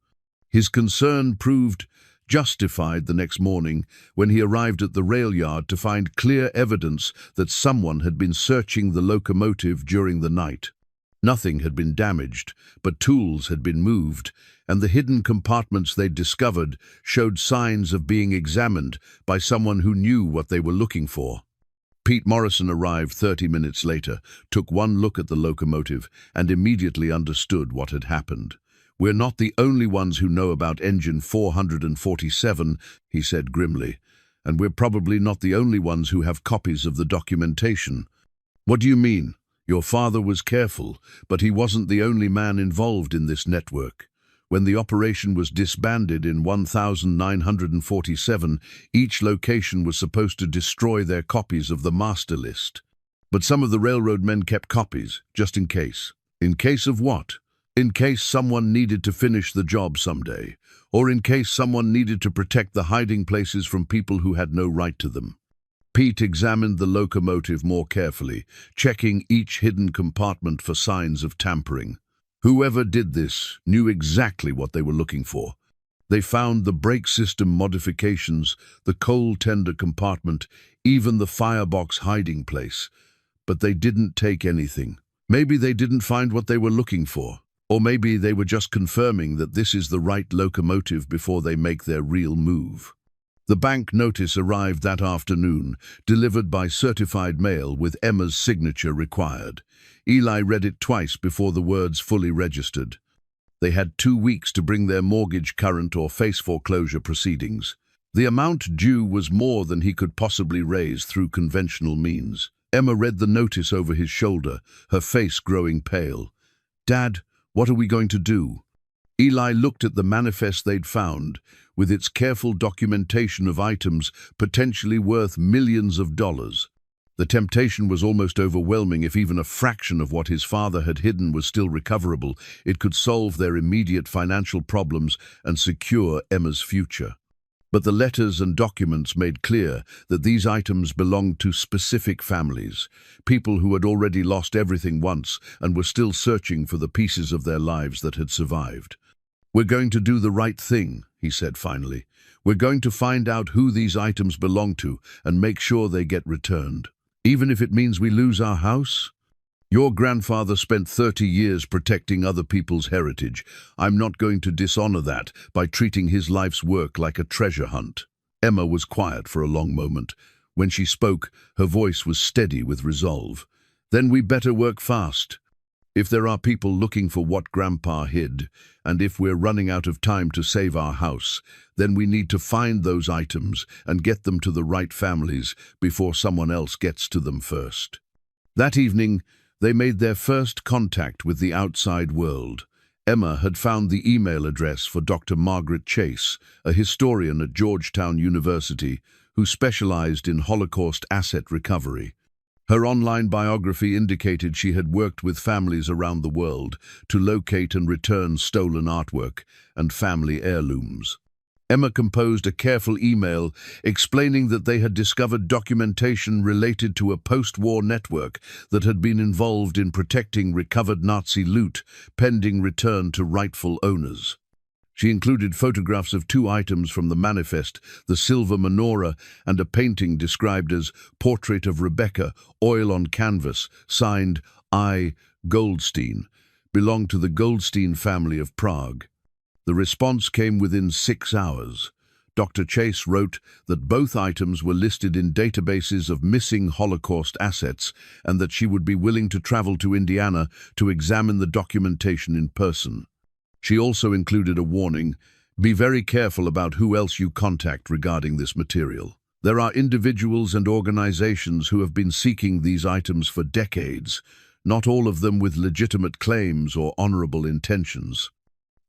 His concern proved justified the next morning when he arrived at the rail yard to find clear evidence that someone had been searching the locomotive during the night. Nothing had been damaged, but tools had been moved, and the hidden compartments they'd discovered showed signs of being examined by someone who knew what they were looking for. Pete Morrison arrived 30 minutes later, took one look at the locomotive, and immediately understood what had happened. "We're not the only ones who know about engine 447, he said grimly, "and we're probably not the only ones who have copies of the documentation." "What do you mean?" "Your father was careful, but he wasn't the only man involved in this network. When the operation was disbanded in 1947, each location was supposed to destroy their copies of the master list. But some of the railroad men kept copies, just in case." "In case of what?" "In case someone needed to finish the job someday, or in case someone needed to protect the hiding places from people who had no right to them." Pete examined the locomotive more carefully, checking each hidden compartment for signs of tampering. Whoever did this knew exactly what they were looking for. They found the brake system modifications, the coal tender compartment, even the firebox hiding place. But they didn't take anything. Maybe they didn't find what they were looking for. Or maybe they were just confirming that this is the right locomotive before they make their real move. The bank notice arrived that afternoon, delivered by certified mail with Emma's signature required. Eli read it twice before the words fully registered. They had 2 weeks to bring their mortgage current or face foreclosure proceedings. The amount due was more than he could possibly raise through conventional means. Emma read the notice over his shoulder, her face growing pale. "Dad, what are we going to do?" Eli looked at the manifest they'd found, with its careful documentation of items potentially worth millions of dollars. The temptation was almost overwhelming. If even a fraction of what his father had hidden was still recoverable, it could solve their immediate financial problems and secure Emma's future. But the letters and documents made clear that these items belonged to specific families, people who had already lost everything once and were still searching for the pieces of their lives that had survived. "We're going to do the right thing," he said finally. "We're going to find out who these items belong to and make sure they get returned. Even if it means we lose our house? Your grandfather spent 30 years protecting other people's heritage. I'm not going to dishonor that by treating his life's work like a treasure hunt." Emma was quiet for a long moment. When she spoke, her voice was steady with resolve. "Then we better work fast. If there are people looking for what Grandpa hid, and if we're running out of time to save our house, then we need to find those items and get them to the right families before someone else gets to them first." That evening, they made their first contact with the outside world. Emma had found the email address for Dr. Margaret Chase, a historian at Georgetown University who specialized in Holocaust asset recovery. Her online biography indicated she had worked with families around the world to locate and return stolen artwork and family heirlooms. Emma composed a careful email explaining that they had discovered documentation related to a post-war network that had been involved in protecting recovered Nazi loot pending return to rightful owners. She included photographs of two items from the manifest, the silver menorah and a painting described as Portrait of Rebecca, oil on canvas, signed I. Goldstein, belonged to the Goldstein family of Prague. The response came within 6 hours. Dr. Chase wrote that both items were listed in databases of missing Holocaust assets and that she would be willing to travel to Indiana to examine the documentation in person. She also included a warning: "Be very careful about who else you contact regarding this material. There are individuals and organizations who have been seeking these items for decades, not all of them with legitimate claims or honorable intentions."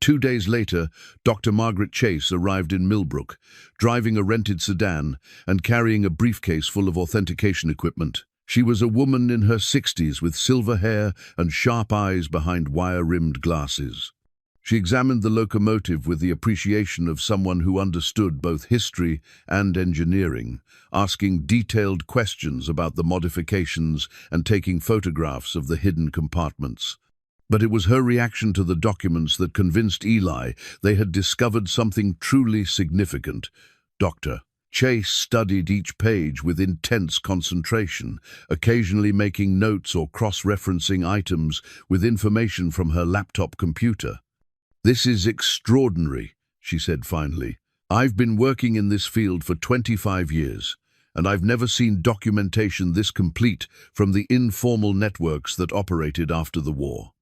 2 days later, Dr. Margaret Chase arrived in Millbrook, driving a rented sedan and carrying a briefcase full of authentication equipment. She was a woman in her 60s with silver hair and sharp eyes behind wire-rimmed glasses. She examined the locomotive with the appreciation of someone who understood both history and engineering, asking detailed questions about the modifications and taking photographs of the hidden compartments. But it was her reaction to the documents that convinced Eli they had discovered something truly significant. Dr. Chase studied each page with intense concentration, occasionally making notes or cross-referencing items with information from her laptop computer. "This is extraordinary," she said finally. "I've been working in this field for 25 years, and I've never seen documentation this complete from the informal networks that operated after the war.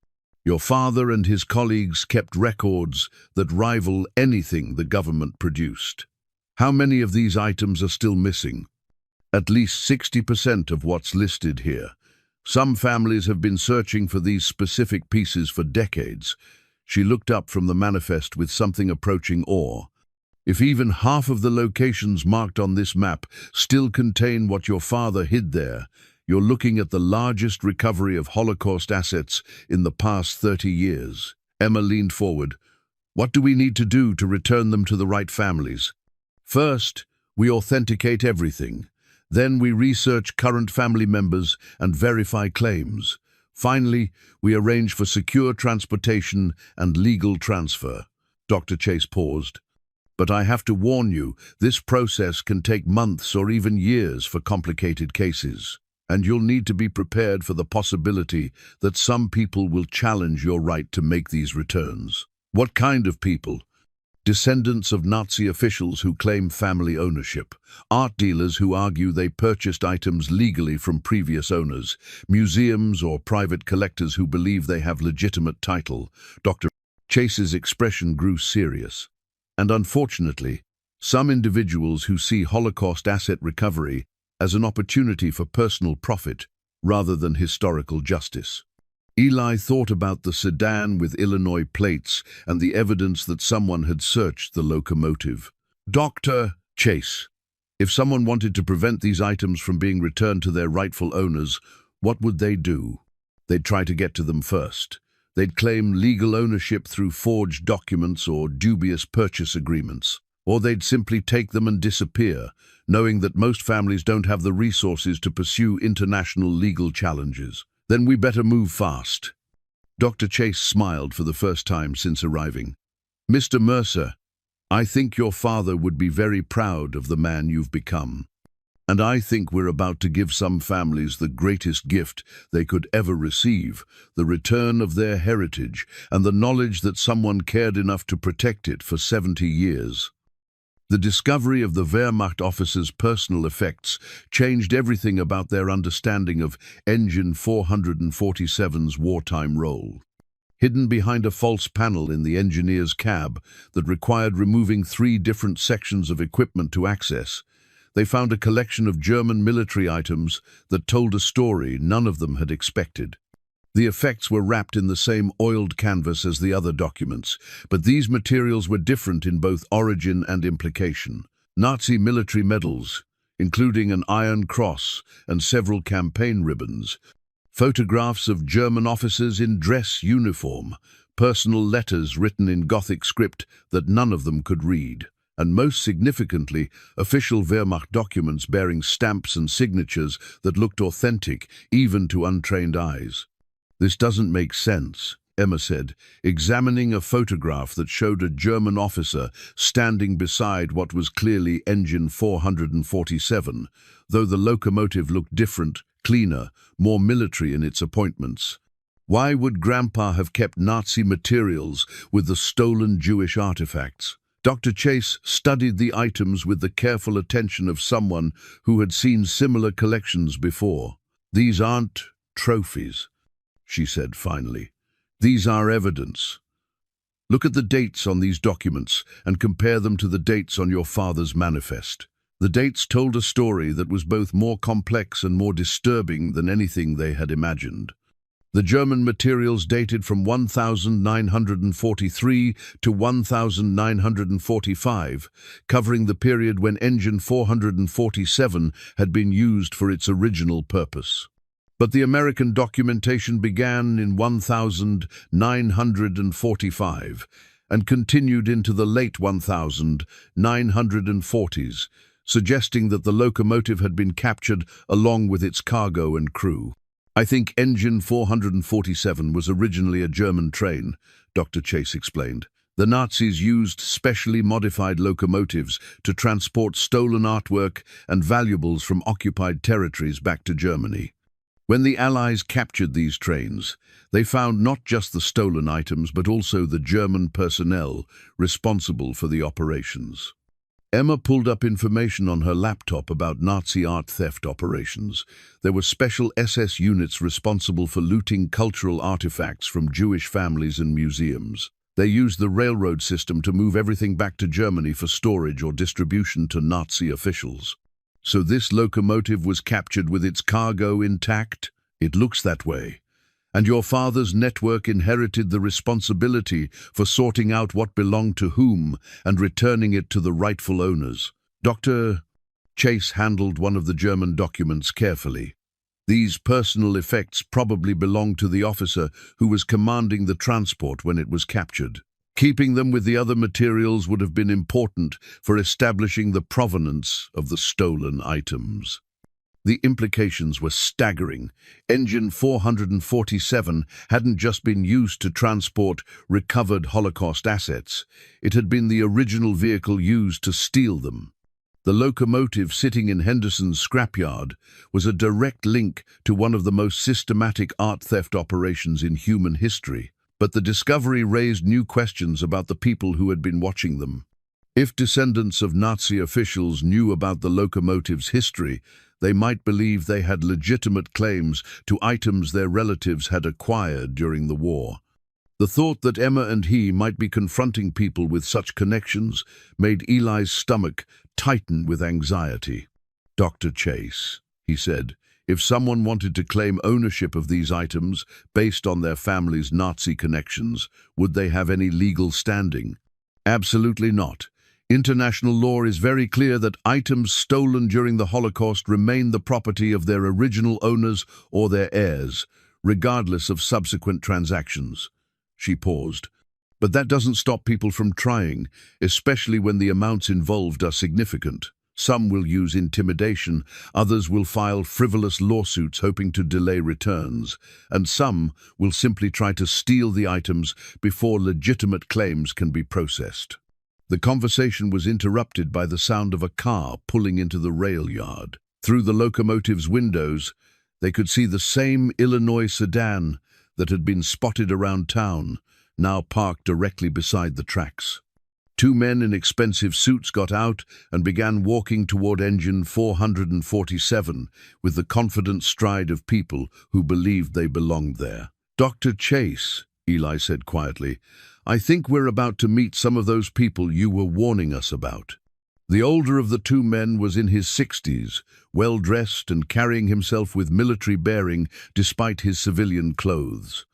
Your father and his colleagues kept records that rival anything the government produced. How many of these items are still missing?" "At least 60% of what's listed here. Some families have been searching for these specific pieces for decades." She looked up from the manifest with something approaching awe. "If even half of the locations marked on this map still contain what your father hid there, you're looking at the largest recovery of Holocaust assets in the past 30 years. Emma leaned forward. "What do we need to do to return them to the right families?" "First, we authenticate everything. Then we research current family members and verify claims. Finally, we arrange for secure transportation and legal transfer." Dr. Chase paused. "But I have to warn you, this process can take months or even years for complicated cases. And you'll need to be prepared for the possibility that some people will challenge your right to make these returns." "What kind of people?" "Descendants of Nazi officials who claim family ownership, art dealers who argue they purchased items legally from previous owners, museums or private collectors who believe they have legitimate title." Dr. Chase's expression grew serious. "And unfortunately, some individuals who see Holocaust asset recovery as an opportunity for personal profit rather than historical justice. Eli thought about the sedan with Illinois plates and the evidence that someone had searched the locomotive. Dr. Chase, if someone wanted to prevent these items from being returned to their rightful owners, what would they do? They'd try to get to them first. They'd claim legal ownership through forged documents or dubious purchase agreements. Or they'd simply take them and disappear, knowing that most families don't have the resources to pursue international legal challenges. Then we better move fast. Dr. Chase smiled for the first time since arriving. Mr. Mercer, I think your father would be very proud of the man you've become. And I think we're about to give some families the greatest gift they could ever receive, the return of their heritage and the knowledge that someone cared enough to protect it for 70 years. The discovery of the Wehrmacht officers' personal effects changed everything about their understanding of Engine 447's wartime role. Hidden behind a false panel in the engineer's cab that required removing 3 different sections of equipment to access, they found a collection of German military items that told a story none of them had expected. The effects were wrapped in the same oiled canvas as the other documents, but these materials were different in both origin and implication. Nazi military medals, including an Iron Cross and several campaign ribbons, photographs of German officers in dress uniform, personal letters written in Gothic script that none of them could read, and most significantly, official Wehrmacht documents bearing stamps and signatures that looked authentic even to untrained eyes. This doesn't make sense, Emma said, examining a photograph that showed a German officer standing beside what was clearly Engine 447, though the locomotive looked different, cleaner, more military in its appointments. Why would Grandpa have kept Nazi materials with the stolen Jewish artifacts? Dr. Chase studied the items with the careful attention of someone who had seen similar collections before. These aren't trophies, she said finally. These are evidence. Look at the dates on these documents and compare them to the dates on your father's manifest. The dates told a story that was both more complex and more disturbing than anything they had imagined. The German materials dated from 1943 to 1945, covering the period when Engine 447 had been used for its original purpose. But the American documentation began in 1945 and continued into the late 1940s, suggesting that the locomotive had been captured along with its cargo and crew. I think Engine 447 was originally a German train, Dr. Chase explained. The Nazis used specially modified locomotives to transport stolen artwork and valuables from occupied territories back to Germany. When the Allies captured these trains, they found not just the stolen items but also the German personnel responsible for the operations. Emma pulled up information on her laptop about Nazi art theft operations. There were special SS units responsible for looting cultural artifacts from Jewish families and museums. They used the railroad system to move everything back to Germany for storage or distribution to Nazi officials. So this locomotive was captured with its cargo intact? It looks that way. And your father's network inherited the responsibility for sorting out what belonged to whom and returning it to the rightful owners. Dr. Chase handled one of the German documents carefully. These personal effects probably belonged to the officer who was commanding the transport when it was captured. Keeping them with the other materials would have been important for establishing the provenance of the stolen items. The implications were staggering. Engine 447 hadn't just been used to transport recovered Holocaust assets. It had been the original vehicle used to steal them. The locomotive sitting in Henderson's scrapyard was a direct link to one of the most systematic art theft operations in human history. But the discovery raised new questions about the people who had been watching them. If descendants of Nazi officials knew about the locomotive's history, they might believe they had legitimate claims to items their relatives had acquired during the war. The thought that Emma and he might be confronting people with such connections made Eli's stomach tighten with anxiety. Dr. Chase, he said, if someone wanted to claim ownership of these items based on their family's Nazi connections, would they have any legal standing? Absolutely not. International law is very clear that items stolen during the Holocaust remain the property of their original owners or their heirs, regardless of subsequent transactions. She paused. But that doesn't stop people from trying, especially when the amounts involved are significant. Some will use intimidation, others will file frivolous lawsuits hoping to delay returns, and some will simply try to steal the items before legitimate claims can be processed. The conversation was interrupted by the sound of a car pulling into the rail yard. Through the locomotive's windows, they could see the same Illinois sedan that had been spotted around town, now parked directly beside the tracks. Two men in expensive suits got out and began walking toward engine 447 with the confident stride of people who believed they belonged there. "Dr. Chase," Eli said quietly, "I think we're about to meet some of those people you were warning us about." The older of the two men was in his 60s, well-dressed and carrying himself with military bearing despite his civilian clothes.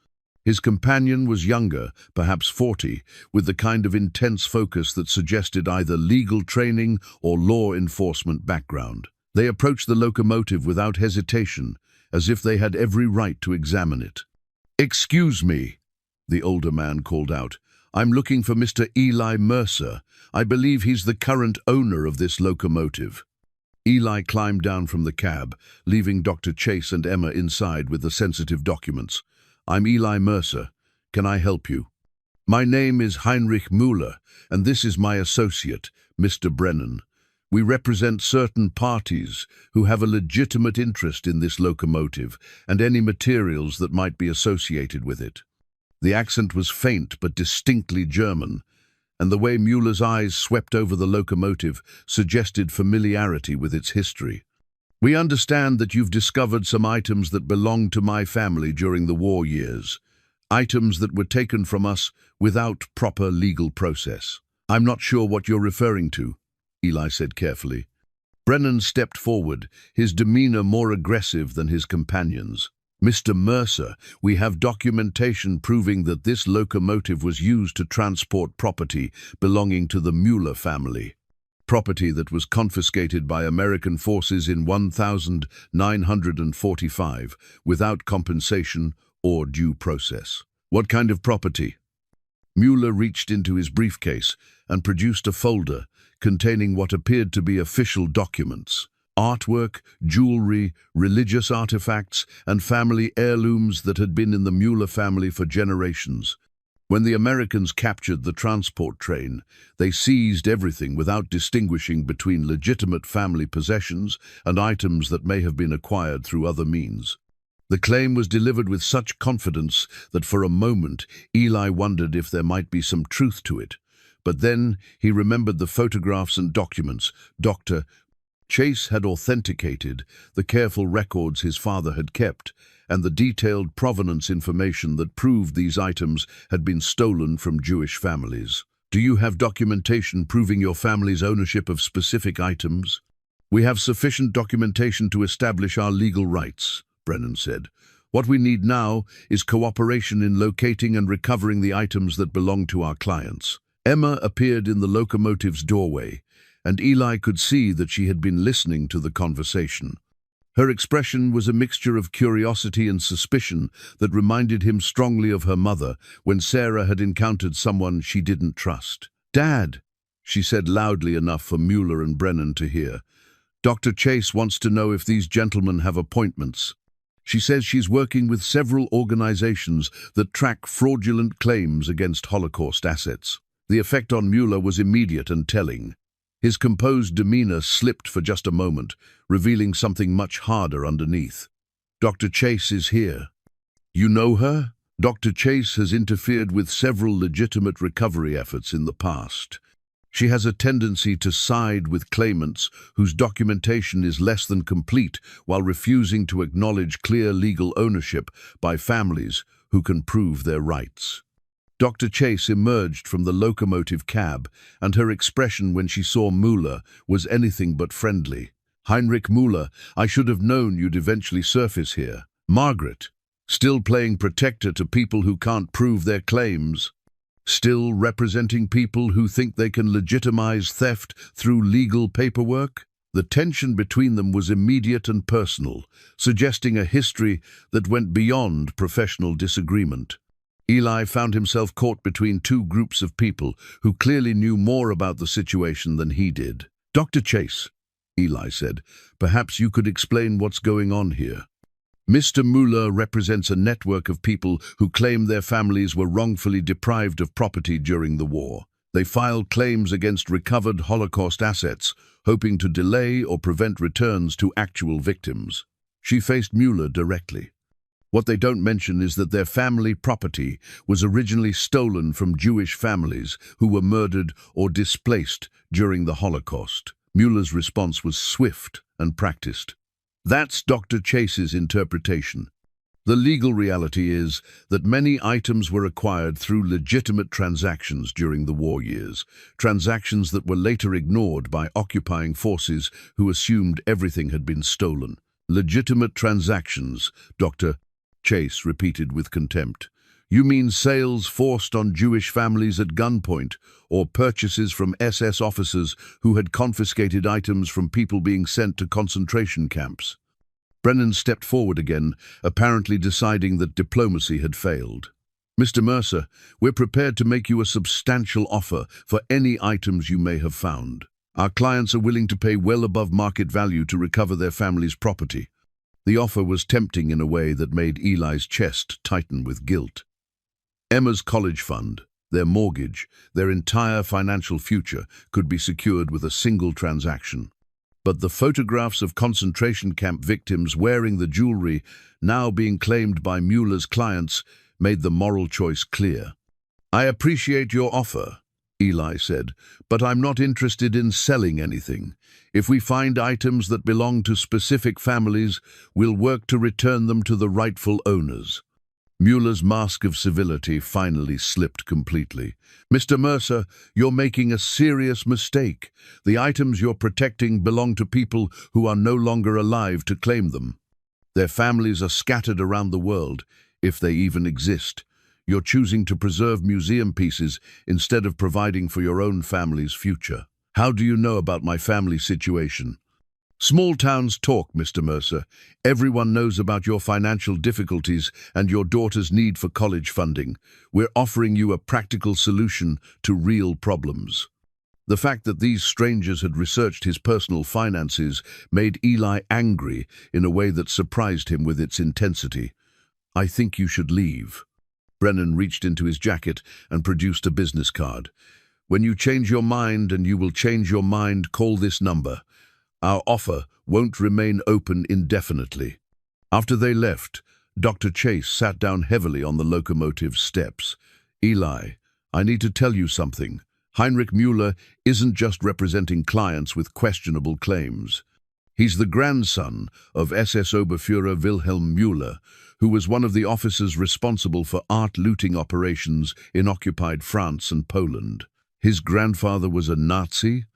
His companion was younger, perhaps 40, with the kind of intense focus that suggested either legal training or law enforcement background. They approached the locomotive without hesitation, as if they had every right to examine it. "Excuse me," the older man called out. "I'm looking for Mr. Eli Mercer. I believe he's the current owner of this locomotive." Eli climbed down from the cab, leaving Dr. Chase and Emma inside with the sensitive documents. "I'm Eli Mercer. Can I help you?" "My name is Heinrich Müller, and this is my associate, Mr. Brennan. We represent certain parties who have a legitimate interest in this locomotive and any materials that might be associated with it." The accent was faint but distinctly German, and the way Müller's eyes swept over the locomotive suggested familiarity with its history. "We understand that you've discovered some items that belonged to my family during the war years, items that were taken from us without proper legal process." "I'm not sure what you're referring to," Eli said carefully. Brennan stepped forward, his demeanor more aggressive than his companion's. "Mr. Mercer, we have documentation proving that this locomotive was used to transport property belonging to the Müller family. Property that was confiscated by American forces in 1945 without compensation or due process." "What kind of property?" Müller reached into his briefcase and produced a folder containing what appeared to be official documents. Artwork, jewelry, religious artifacts, and family heirlooms that had been in the Müller family for generations. When the Americans captured the transport train, they seized everything without distinguishing between legitimate family possessions and items that may have been acquired through other means. The claim was delivered with such confidence that for a moment Eli wondered if there might be some truth to it. But then he remembered the photographs and documents Dr. Chase had authenticated, the careful records his father had kept, and the detailed provenance information that proved these items had been stolen from Jewish families. "Do you have documentation proving your family's ownership of specific items?" "We have sufficient documentation to establish our legal rights," Brennan said. "What we need now is cooperation in locating and recovering the items that belong to our clients." Emma appeared in the locomotive's doorway, and Eli could see that she had been listening to the conversation. Her expression was a mixture of curiosity and suspicion that reminded him strongly of her mother when Sarah had encountered someone she didn't trust. "Dad," she said loudly enough for Müller and Brennan to hear, "Dr. Chase wants to know if these gentlemen have appointments. She says she's working with several organizations that track fraudulent claims against Holocaust assets." The effect on Müller was immediate and telling. His composed demeanor slipped for just a moment, revealing something much harder underneath. "Dr. Chase is here." "You know her?" "Dr. Chase has interfered with several legitimate recovery efforts in the past. She has a tendency to side with claimants whose documentation is less than complete while refusing to acknowledge clear legal ownership by families who can prove their rights." Dr. Chase emerged from the locomotive cab, and her expression when she saw Müller was anything but friendly. Heinrich Müller, I should have known you'd eventually surface here. Margaret, still playing protector to people who can't prove their claims. Still representing people who think they can legitimize theft through legal paperwork? The tension between them was immediate and personal, suggesting a history that went beyond professional disagreement. Eli found himself caught between two groups of people who clearly knew more about the situation than he did. "Dr. Chase," Eli said, "perhaps you could explain what's going on here." Mr. Müller represents a network of people who claim their families were wrongfully deprived of property during the war. They filed claims against recovered Holocaust assets, hoping to delay or prevent returns to actual victims. She faced Müller directly. What they don't mention is that their family property was originally stolen from Jewish families who were murdered or displaced during the Holocaust. Müller's response was swift and practiced. That's Dr. Chase's interpretation. The legal reality is that many items were acquired through legitimate transactions during the war years, transactions that were later ignored by occupying forces who assumed everything had been stolen. Legitimate transactions, Dr. Chase repeated with contempt. You mean sales forced on Jewish families at gunpoint, or purchases from SS officers who had confiscated items from people being sent to concentration camps? Brennan stepped forward again, apparently deciding that diplomacy had failed. "Mr. Mercer, we're prepared to make you a substantial offer for any items you may have found. Our clients are willing to pay well above market value to recover their family's property." The offer was tempting in a way that made Eli's chest tighten with guilt. Emma's college fund, their mortgage, their entire financial future could be secured with a single transaction. But the photographs of concentration camp victims wearing the jewelry, now being claimed by Müller's clients, made the moral choice clear. "I appreciate your offer," Eli said, "but I'm not interested in selling anything. If we find items that belong to specific families, we'll work to return them to the rightful owners." Müller's mask of civility finally slipped completely. "Mr. Mercer, you're making a serious mistake. The items you're protecting belong to people who are no longer alive to claim them. Their families are scattered around the world, if they even exist. You're choosing to preserve museum pieces instead of providing for your own family's future. How do you know about my family situation?" "Small towns talk, Mr. Mercer. Everyone knows about your financial difficulties and your daughter's need for college funding. We're offering you a practical solution to real problems." The fact that these strangers had researched his personal finances made Eli angry in a way that surprised him with its intensity. "I think you should leave." Brennan reached into his jacket and produced a business card. "When you change your mind, and you will change your mind, call this number. Our offer won't remain open indefinitely." After they left, Dr. Chase sat down heavily on the locomotive steps. "Eli, I need to tell you something. Heinrich Müller isn't just representing clients with questionable claims. He's the grandson of SS Oberfuhrer Wilhelm Müller, who was one of the officers responsible for art looting operations in occupied France and Poland. His grandfather was a Nazi?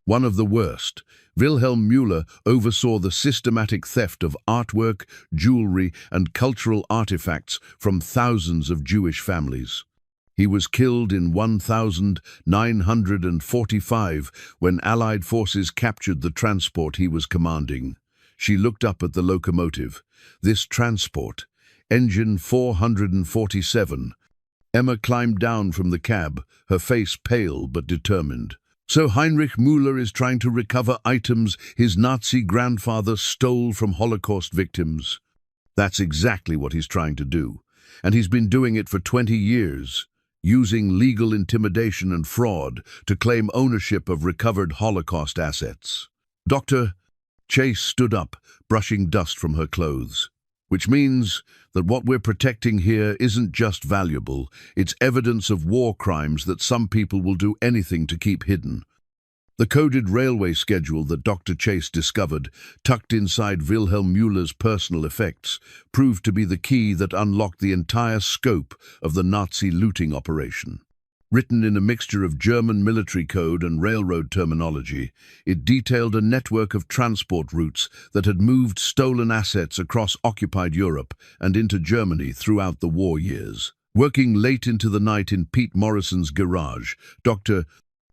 One of the worst. Wilhelm Müller oversaw the systematic theft of artwork, jewelry, and cultural artifacts from thousands of Jewish families. He was killed in 1945 when Allied forces captured the transport he was commanding. She looked up at the locomotive. This transport, engine 447. Emma climbed down from the cab, her face pale but determined. "So Heinrich Müller is trying to recover items his Nazi grandfather stole from Holocaust victims." "That's exactly what he's trying to do. And he's been doing it for 20 years, using legal intimidation and fraud to claim ownership of recovered Holocaust assets." Dr. Chase stood up, brushing dust from her clothes. "Which means that what we're protecting here isn't just valuable, it's evidence of war crimes that some people will do anything to keep hidden." The coded railway schedule that Dr. Chase discovered, tucked inside Wilhelm Müller's personal effects, proved to be the key that unlocked the entire scope of the Nazi looting operation. Written in a mixture of German military code and railroad terminology, it detailed a network of transport routes that had moved stolen assets across occupied Europe and into Germany throughout the war years. Working late into the night in Pete Morrison's garage, Dr.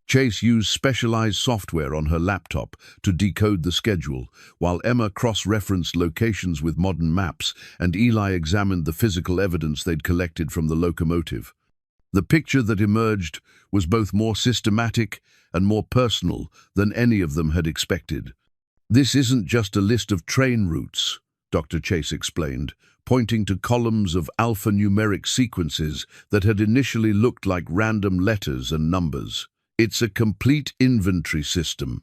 Chase used specialized software on her laptop to decode the schedule, while Emma cross-referenced locations with modern maps and Eli examined the physical evidence they'd collected from the locomotive. The picture that emerged was both more systematic and more personal than any of them had expected. "This isn't just a list of train routes," Dr. Chase explained, pointing to columns of alphanumeric sequences that had initially looked like random letters and numbers. "It's a complete inventory system.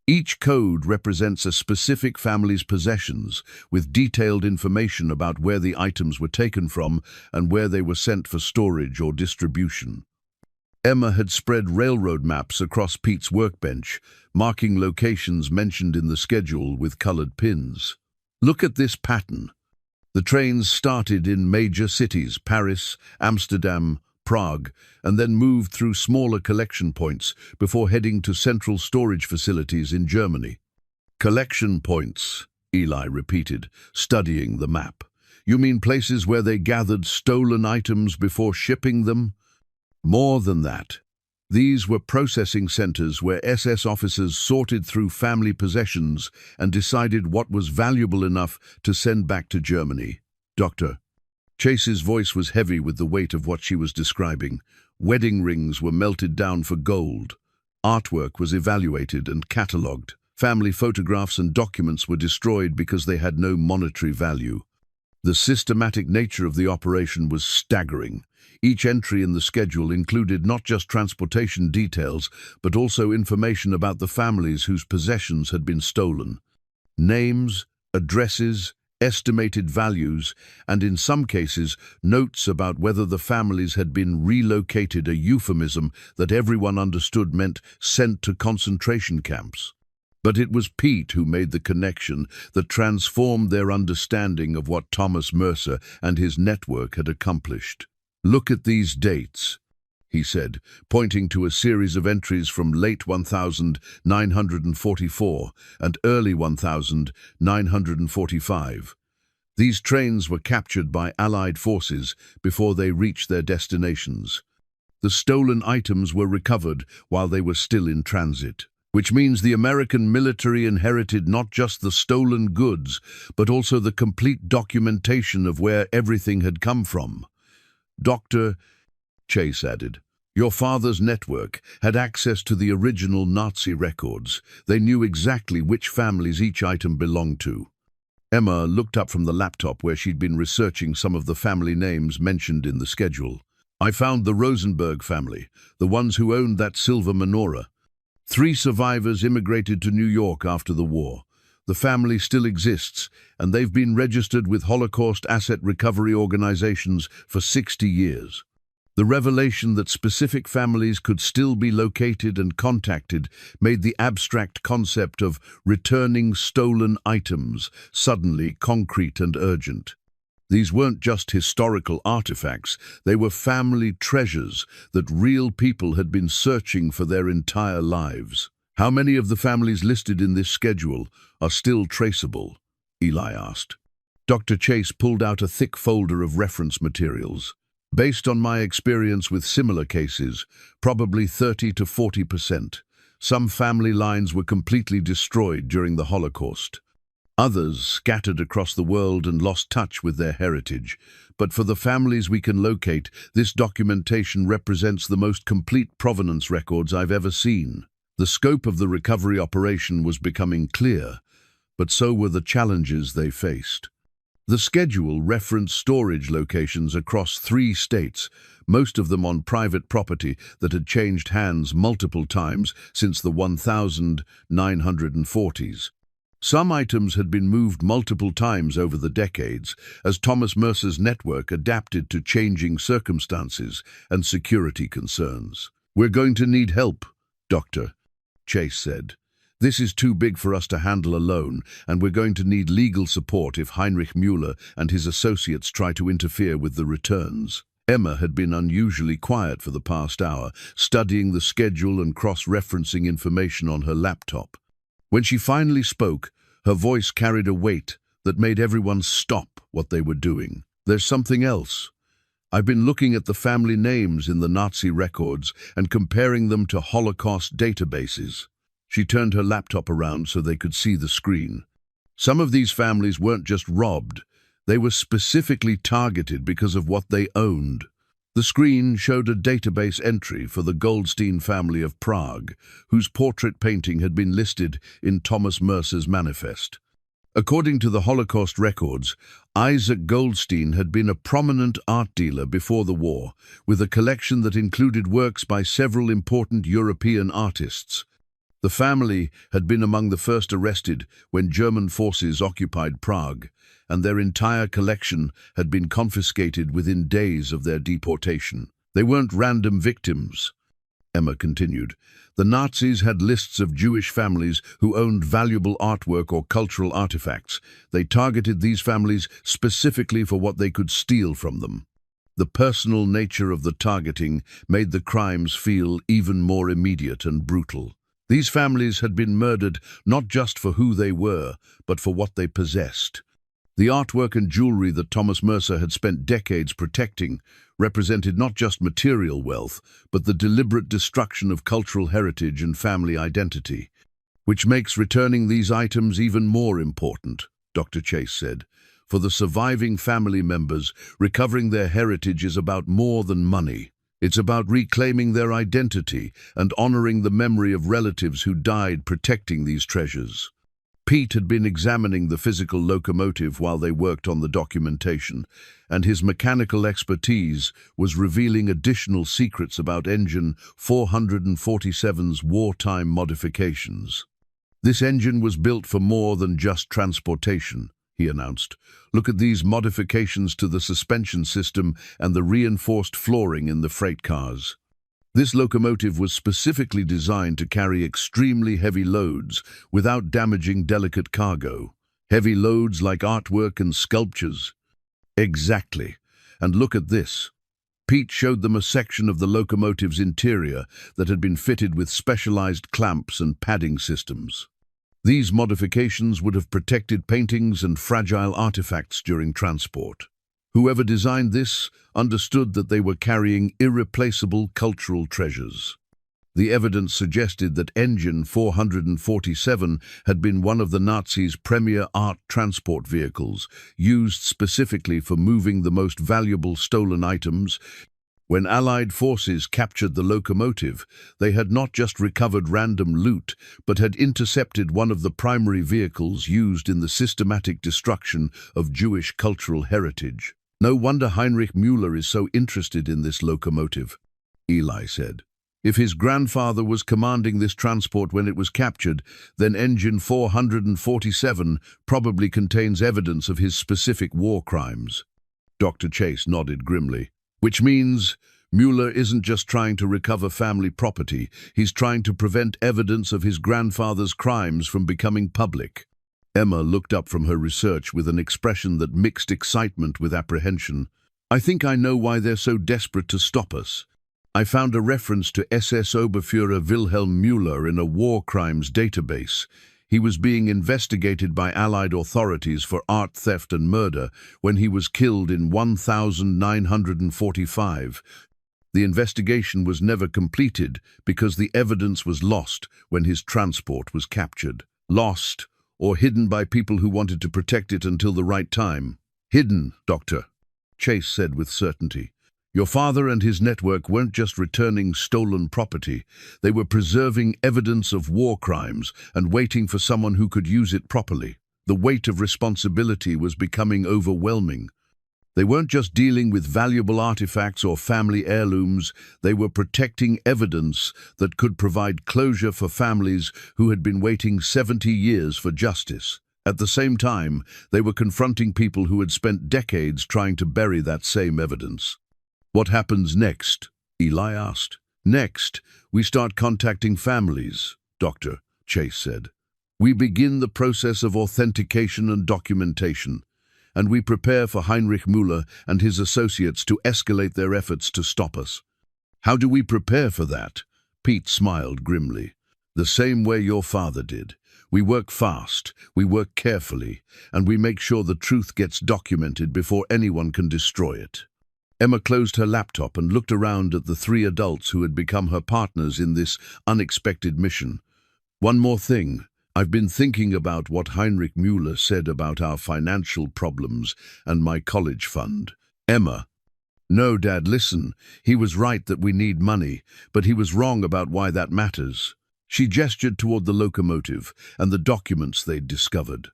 Each code represents a specific family's possessions, with detailed information about where the items were taken from and where they were sent for storage or distribution." Emma had spread railroad maps across Pete's workbench, marking locations mentioned in the schedule with colored pins. "Look at this pattern. The trains started in major cities, Paris, Amsterdam, Prague, and then moved through smaller collection points before heading to central storage facilities in Germany." "Collection points," Eli repeated, studying the map. "You mean places where they gathered stolen items before shipping them?" "More than that. These were processing centers where SS officers sorted through family possessions and decided what was valuable enough to send back to Germany." Dr. Chase's voice was heavy with the weight of what she was describing. Wedding rings were melted down for gold. Artwork was evaluated and catalogued. Family photographs and documents were destroyed because they had no monetary value. The systematic nature of the operation was staggering. Each entry in the schedule included not just transportation details, but also information about the families whose possessions had been stolen. Names, addresses, estimated values, and in some cases, notes about whether the families had been relocated, a euphemism that everyone understood meant sent to concentration camps. But it was Pete who made the connection that transformed their understanding of what Thomas Mercer and his network had accomplished. "Look at these dates," he said, pointing to a series of entries from late 1944 and early 1945. These trains were captured by Allied forces before they reached their destinations. The stolen items were recovered while they were still in transit, which means the American military inherited not just the stolen goods, but also the complete documentation of where everything had come from. Dr. Chase added, "Your father's network had access to the original Nazi records. They knew exactly which families each item belonged to." Emma looked up from the laptop where she'd been researching some of the family names mentioned in the schedule. "I found the Rosenberg family, the ones who owned that silver menorah. 3 survivors immigrated to New York after the war. The family still exists, and they've been registered with Holocaust asset recovery organizations for 60 years. The revelation that specific families could still be located and contacted made the abstract concept of returning stolen items suddenly concrete and urgent. These weren't just historical artifacts, they were family treasures that real people had been searching for their entire lives. "How many of the families listed in this schedule are still traceable?" Eli asked. Dr. Chase pulled out a thick folder of reference materials. "Based on my experience with similar cases, probably 30 to 40%. Some family lines were completely destroyed during the Holocaust. Others scattered across the world and lost touch with their heritage. But for the families we can locate, this documentation represents the most complete provenance records I've ever seen." The scope of the recovery operation was becoming clear, but so were the challenges they faced. The schedule referenced storage locations across 3 states, most of them on private property that had changed hands multiple times since the 1940s. Some items had been moved multiple times over the decades as Thomas Mercer's network adapted to changing circumstances and security concerns. "We're going to need help," Dr. Chase said. "This is too big for us to handle alone, and we're going to need legal support if Heinrich Müller and his associates try to interfere with the returns." Emma had been unusually quiet for the past hour, studying the schedule and cross-referencing information on her laptop. When she finally spoke, her voice carried a weight that made everyone stop what they were doing. "There's something else. I've been looking at the family names in the Nazi records and comparing them to Holocaust databases." She turned her laptop around so they could see the screen. Some of these families weren't just robbed, they were specifically targeted because of what they owned. The screen showed a database entry for the Goldstein family of Prague, whose portrait painting had been listed in Thomas Mercer's manifest. According to the Holocaust records, Isaac Goldstein had been a prominent art dealer before the war, with a collection that included works by several important European artists. The family had been among the first arrested when German forces occupied Prague, and their entire collection had been confiscated within days of their deportation. They weren't random victims, Emma continued. The Nazis had lists of Jewish families who owned valuable artwork or cultural artifacts. They targeted these families specifically for what they could steal from them. The personal nature of the targeting made the crimes feel even more immediate and brutal. These families had been murdered not just for who they were, but for what they possessed. The artwork and jewelry that Thomas Mercer had spent decades protecting represented not just material wealth, but the deliberate destruction of cultural heritage and family identity, which makes returning these items even more important, Dr. Chase said. For the surviving family members, recovering their heritage is about more than money. It's about reclaiming their identity and honoring the memory of relatives who died protecting these treasures. Pete had been examining the physical locomotive while they worked on the documentation, and his mechanical expertise was revealing additional secrets about engine 447's wartime modifications. "This engine was built for more than just transportation," he announced. "Look at these modifications to the suspension system and the reinforced flooring in the freight cars. This locomotive was specifically designed to carry extremely heavy loads without damaging delicate cargo. Heavy loads like artwork and sculptures." "Exactly. And look at this." Pete showed them a section of the locomotive's interior that had been fitted with specialized clamps and padding systems. These modifications would have protected paintings and fragile artifacts during transport. Whoever designed this understood that they were carrying irreplaceable cultural treasures. The evidence suggested that Engine 447 had been one of the Nazis' premier art transport vehicles, used specifically for moving the most valuable stolen items. When Allied forces captured the locomotive, they had not just recovered random loot, but had intercepted one of the primary vehicles used in the systematic destruction of Jewish cultural heritage. "No wonder Heinrich Müller is so interested in this locomotive," Eli said. "If his grandfather was commanding this transport when it was captured, then Engine 447 probably contains evidence of his specific war crimes." Dr. Chase nodded grimly. "Which means Müller isn't just trying to recover family property, he's trying to prevent evidence of his grandfather's crimes from becoming public." Emma looked up from her research with an expression that mixed excitement with apprehension. "I think I know why they're so desperate to stop us. I found a reference to SS Oberfuhrer Wilhelm Müller in a war crimes database. He was being investigated by Allied authorities for art theft and murder when he was killed in 1945. The investigation was never completed because the evidence was lost when his transport was captured. Lost, or hidden by people who wanted to protect it until the right time." "Hidden, Doctor," Chase said with certainty. "Your father and his network weren't just returning stolen property, they were preserving evidence of war crimes and waiting for someone who could use it properly. The weight of responsibility was becoming overwhelming. They weren't just dealing with valuable artifacts or family heirlooms, they were protecting evidence that could provide closure for families who had been waiting 70 years for justice. At the same time, they were confronting people who had spent decades trying to bury that same evidence." "What happens next?" Eli asked. "Next, we start contacting families," Dr. Chase said. "We begin the process of authentication and documentation. and we prepare for Heinrich Müller and his associates to escalate their efforts to stop us. How do we prepare for that? Pete smiled grimly. The same way your father did. We work fast, we work carefully, and we make sure the truth gets documented before anyone can destroy it. Emma closed her laptop and looked around at the three adults who had become her partners in this unexpected mission. One more thing. I've been thinking about what Heinrich Müller said about our financial problems and my college fund. Emma. No, Dad, listen. He was right that we need money, but he was wrong about why that matters. She gestured toward the locomotive and the documents they'd discovered.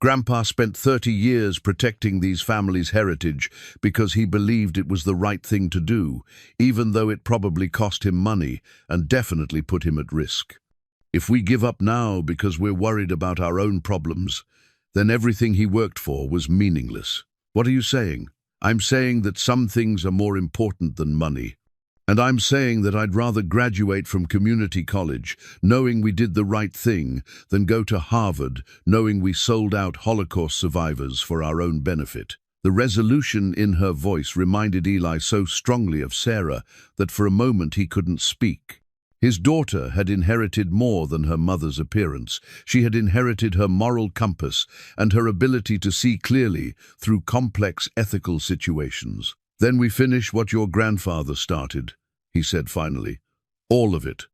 Grandpa spent 30 years protecting these families' heritage because he believed it was the right thing to do, even though it probably cost him money and definitely put him at risk. If we give up now because we're worried about our own problems, then everything he worked for was meaningless. What are you saying? I'm saying that some things are more important than money. And I'm saying that I'd rather graduate from community college, knowing we did the right thing, than go to Harvard, knowing we sold out Holocaust survivors for our own benefit. The resolution in her voice reminded Eli so strongly of Sarah that for a moment he couldn't speak. His daughter had inherited more than her mother's appearance. She had inherited her moral compass and her ability to see clearly through complex ethical situations. Then we finish what your grandfather started, he said finally. All of it.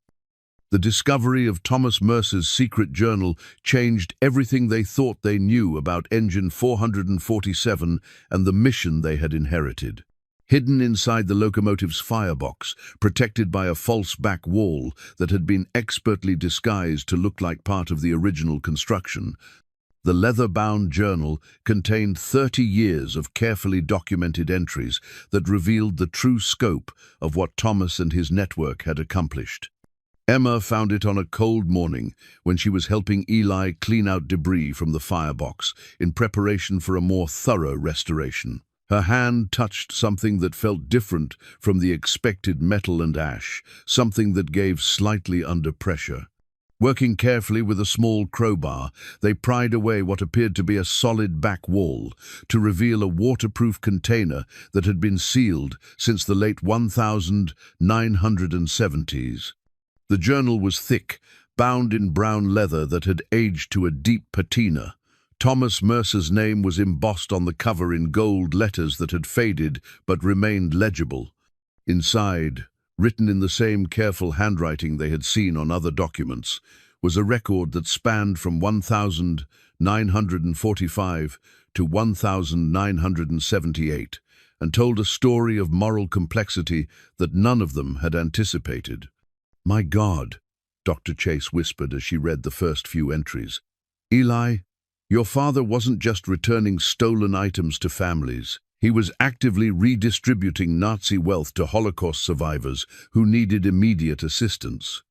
The discovery of Thomas Mercer's secret journal changed everything they thought they knew about Engine 447 and the mission they had inherited. Hidden inside the locomotive's firebox, protected by a false back wall that had been expertly disguised to look like part of the original construction, the leather-bound journal contained 30 years of carefully documented entries that revealed the true scope of what Thomas and his network had accomplished. Emma found it on a cold morning when she was helping Eli clean out debris from the firebox in preparation for a more thorough restoration. Her hand touched something that felt different from the expected metal and ash, something that gave slightly under pressure. Working carefully with a small crowbar, they pried away what appeared to be a solid back wall to reveal a waterproof container that had been sealed since the late 1970s. The journal was thick, bound in brown leather that had aged to a deep patina. Thomas Mercer's name was embossed on the cover in gold letters that had faded but remained legible. Inside, written in the same careful handwriting they had seen on other documents, was a record that spanned from 1945 to 1978 and told a story of moral complexity that none of them had anticipated. "My God," Dr. Chase whispered as she read the first few entries. "Eli, your father wasn't just returning stolen items to families. He was actively redistributing Nazi wealth to Holocaust survivors who needed immediate assistance."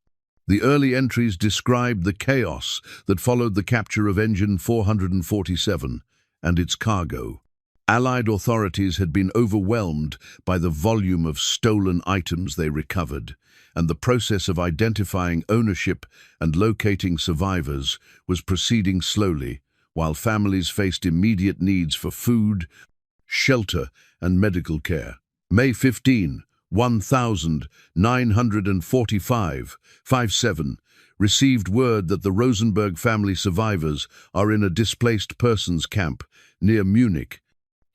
The early entries described the chaos that followed the capture of Engine 447 and its cargo. Allied authorities had been overwhelmed by the volume of stolen items they recovered, and the process of identifying ownership and locating survivors was proceeding slowly, while families faced immediate needs for food, shelter, and medical care. May 15, 1945, 57, received word that the Rosenberg family survivors are in a displaced persons camp near Munich.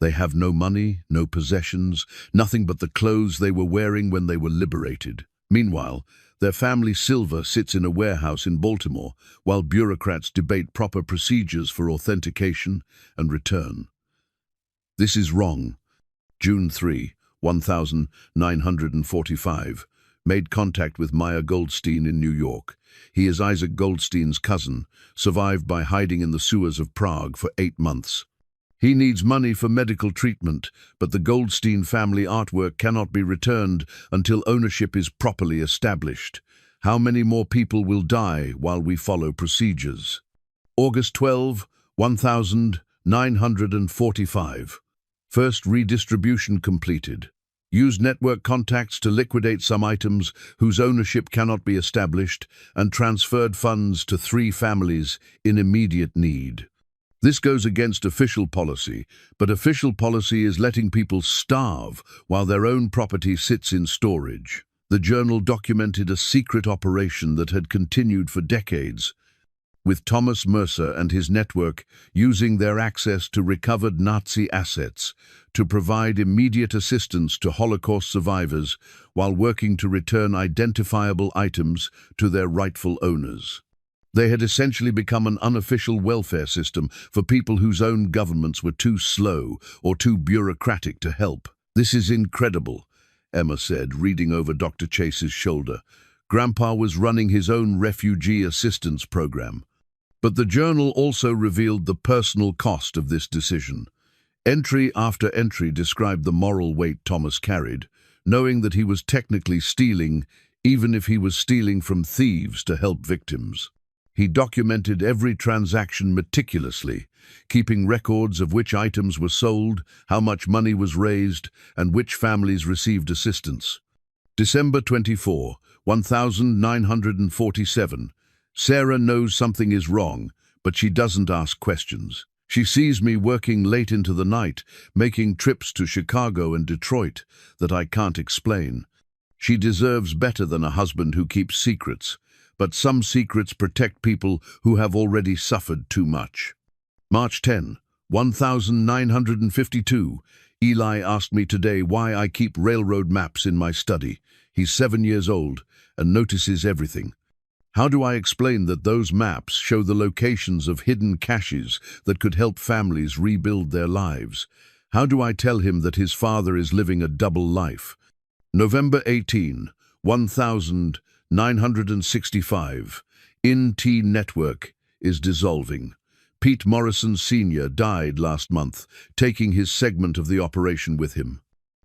They have no money, no possessions, nothing but the clothes they were wearing when they were liberated. Meanwhile, their family silver sits in a warehouse in Baltimore, while bureaucrats debate proper procedures for authentication and return. This is wrong. June 3, 1945. Made contact with Meyer Goldstein in New York. He is Isaac Goldstein's cousin, survived by hiding in the sewers of Prague for 8 months. He needs money for medical treatment, but the Goldstein family artwork cannot be returned until ownership is properly established. How many more people will die while we follow procedures? August 12, 1945. First redistribution completed. Use network contacts to liquidate some items whose ownership cannot be established and transferred funds to 3 families in immediate need. This goes against official policy, but official policy is letting people starve while their own property sits in storage. The journal documented a secret operation that had continued for decades, with Thomas Mercer and his network using their access to recovered Nazi assets to provide immediate assistance to Holocaust survivors while working to return identifiable items to their rightful owners. They had essentially become an unofficial welfare system for people whose own governments were too slow or too bureaucratic to help. "This is incredible," Emma said, reading over Dr. Chase's shoulder. Grandpa was running his own refugee assistance program. But the journal also revealed the personal cost of this decision. Entry after entry described the moral weight Thomas carried, knowing that he was technically stealing, even if he was stealing from thieves to help victims. He documented every transaction meticulously, keeping records of which items were sold, how much money was raised, and which families received assistance. December 24, 1947. Sarah knows something is wrong, but she doesn't ask questions. She sees me working late into the night, making trips to Chicago and Detroit that I can't explain. She deserves better than a husband who keeps secrets, but some secrets protect people who have already suffered too much. March 10, 1952. Eli asked me today why I keep railroad maps in my study. He's 7 years old and notices everything. How do I explain that those maps show the locations of hidden caches that could help families rebuild their lives? How do I tell him that his father is living a double life? November 18, 1965. NT Network is dissolving. Pete Morrison Sr. died last month, taking his segment of the operation with him.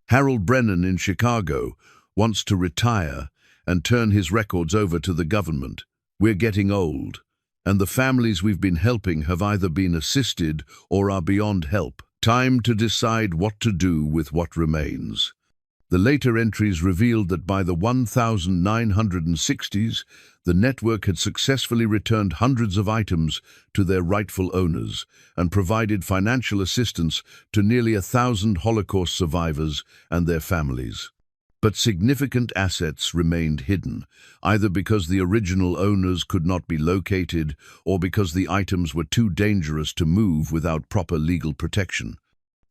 Harold Brennan in Chicago wants to retire and turn his records over to the government. We're getting old, and the families we've been helping have either been assisted or are beyond help. Time to decide what to do with what remains. The later entries revealed that by the 1960s, the network had successfully returned hundreds of items to their rightful owners and provided financial assistance to nearly 1,000 Holocaust survivors and their families. But significant assets remained hidden, either because the original owners could not be located or because the items were too dangerous to move without proper legal protection.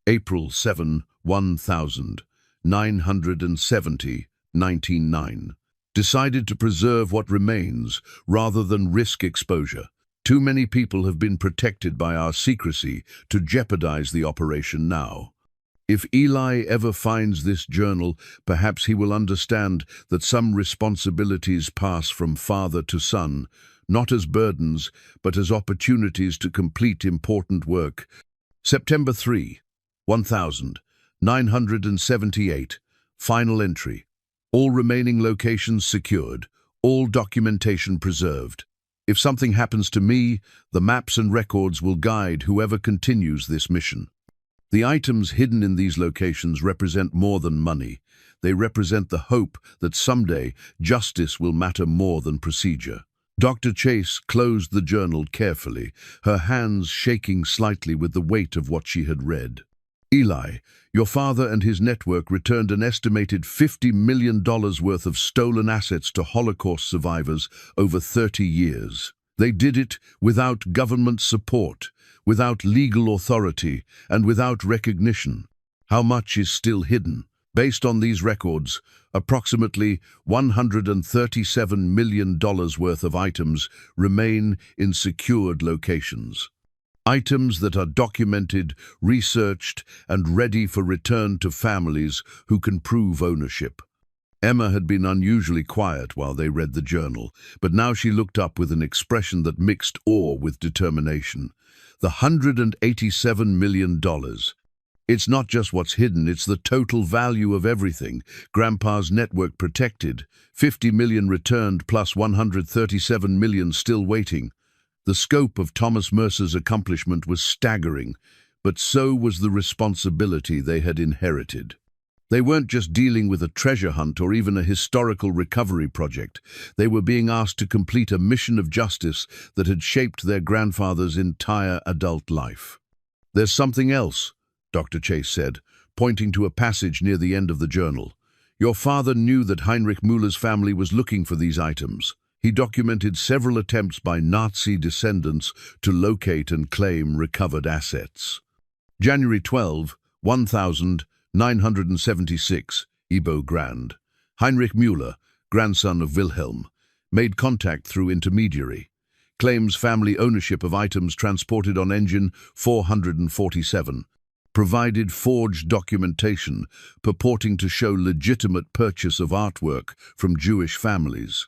April 7, 1970, 1909. Decided to preserve what remains rather than risk exposure. Too many people have been protected by our secrecy to jeopardize the operation now. If Eli ever finds this journal, perhaps he will understand that some responsibilities pass from father to son, not as burdens, but as opportunities to complete important work. September 3, 1978. Final entry. All remaining locations secured, all documentation preserved. If something happens to me, the maps and records will guide whoever continues this mission. The items hidden in these locations represent more than money. They represent the hope that someday justice will matter more than procedure. Dr. Chase closed the journal carefully, her hands shaking slightly with the weight of what she had read. Eli, your father and his network returned an estimated $50 million worth of stolen assets to Holocaust survivors over 30 years. They did it without government support, without legal authority, and without recognition. How much is still hidden? Based on these records, approximately $137 million worth of items remain in secured locations. Items that are documented, researched, and ready for return to families who can prove ownership. Emma had been unusually quiet while they read the journal, but now she looked up with an expression that mixed awe with determination. The $187 million. It's not just what's hidden, it's the total value of everything. Grandpa's network protected, 50 million returned plus 137 million still waiting. The scope of Thomas Mercer's accomplishment was staggering, but so was the responsibility they had inherited. They weren't just dealing with a treasure hunt or even a historical recovery project. They were being asked to complete a mission of justice that had shaped their grandfather's entire adult life. "There's something else," Dr. Chase said, pointing to a passage near the end of the journal. "Your father knew that Heinrich Müller's family was looking for these items. He documented several attempts by Nazi descendants to locate and claim recovered assets." January 12, 1976, Ibo Grand. Heinrich Müller, grandson of Wilhelm, made contact through intermediary. Claims family ownership of items transported on engine 447. Provided forged documentation purporting to show legitimate purchase of artwork from Jewish families.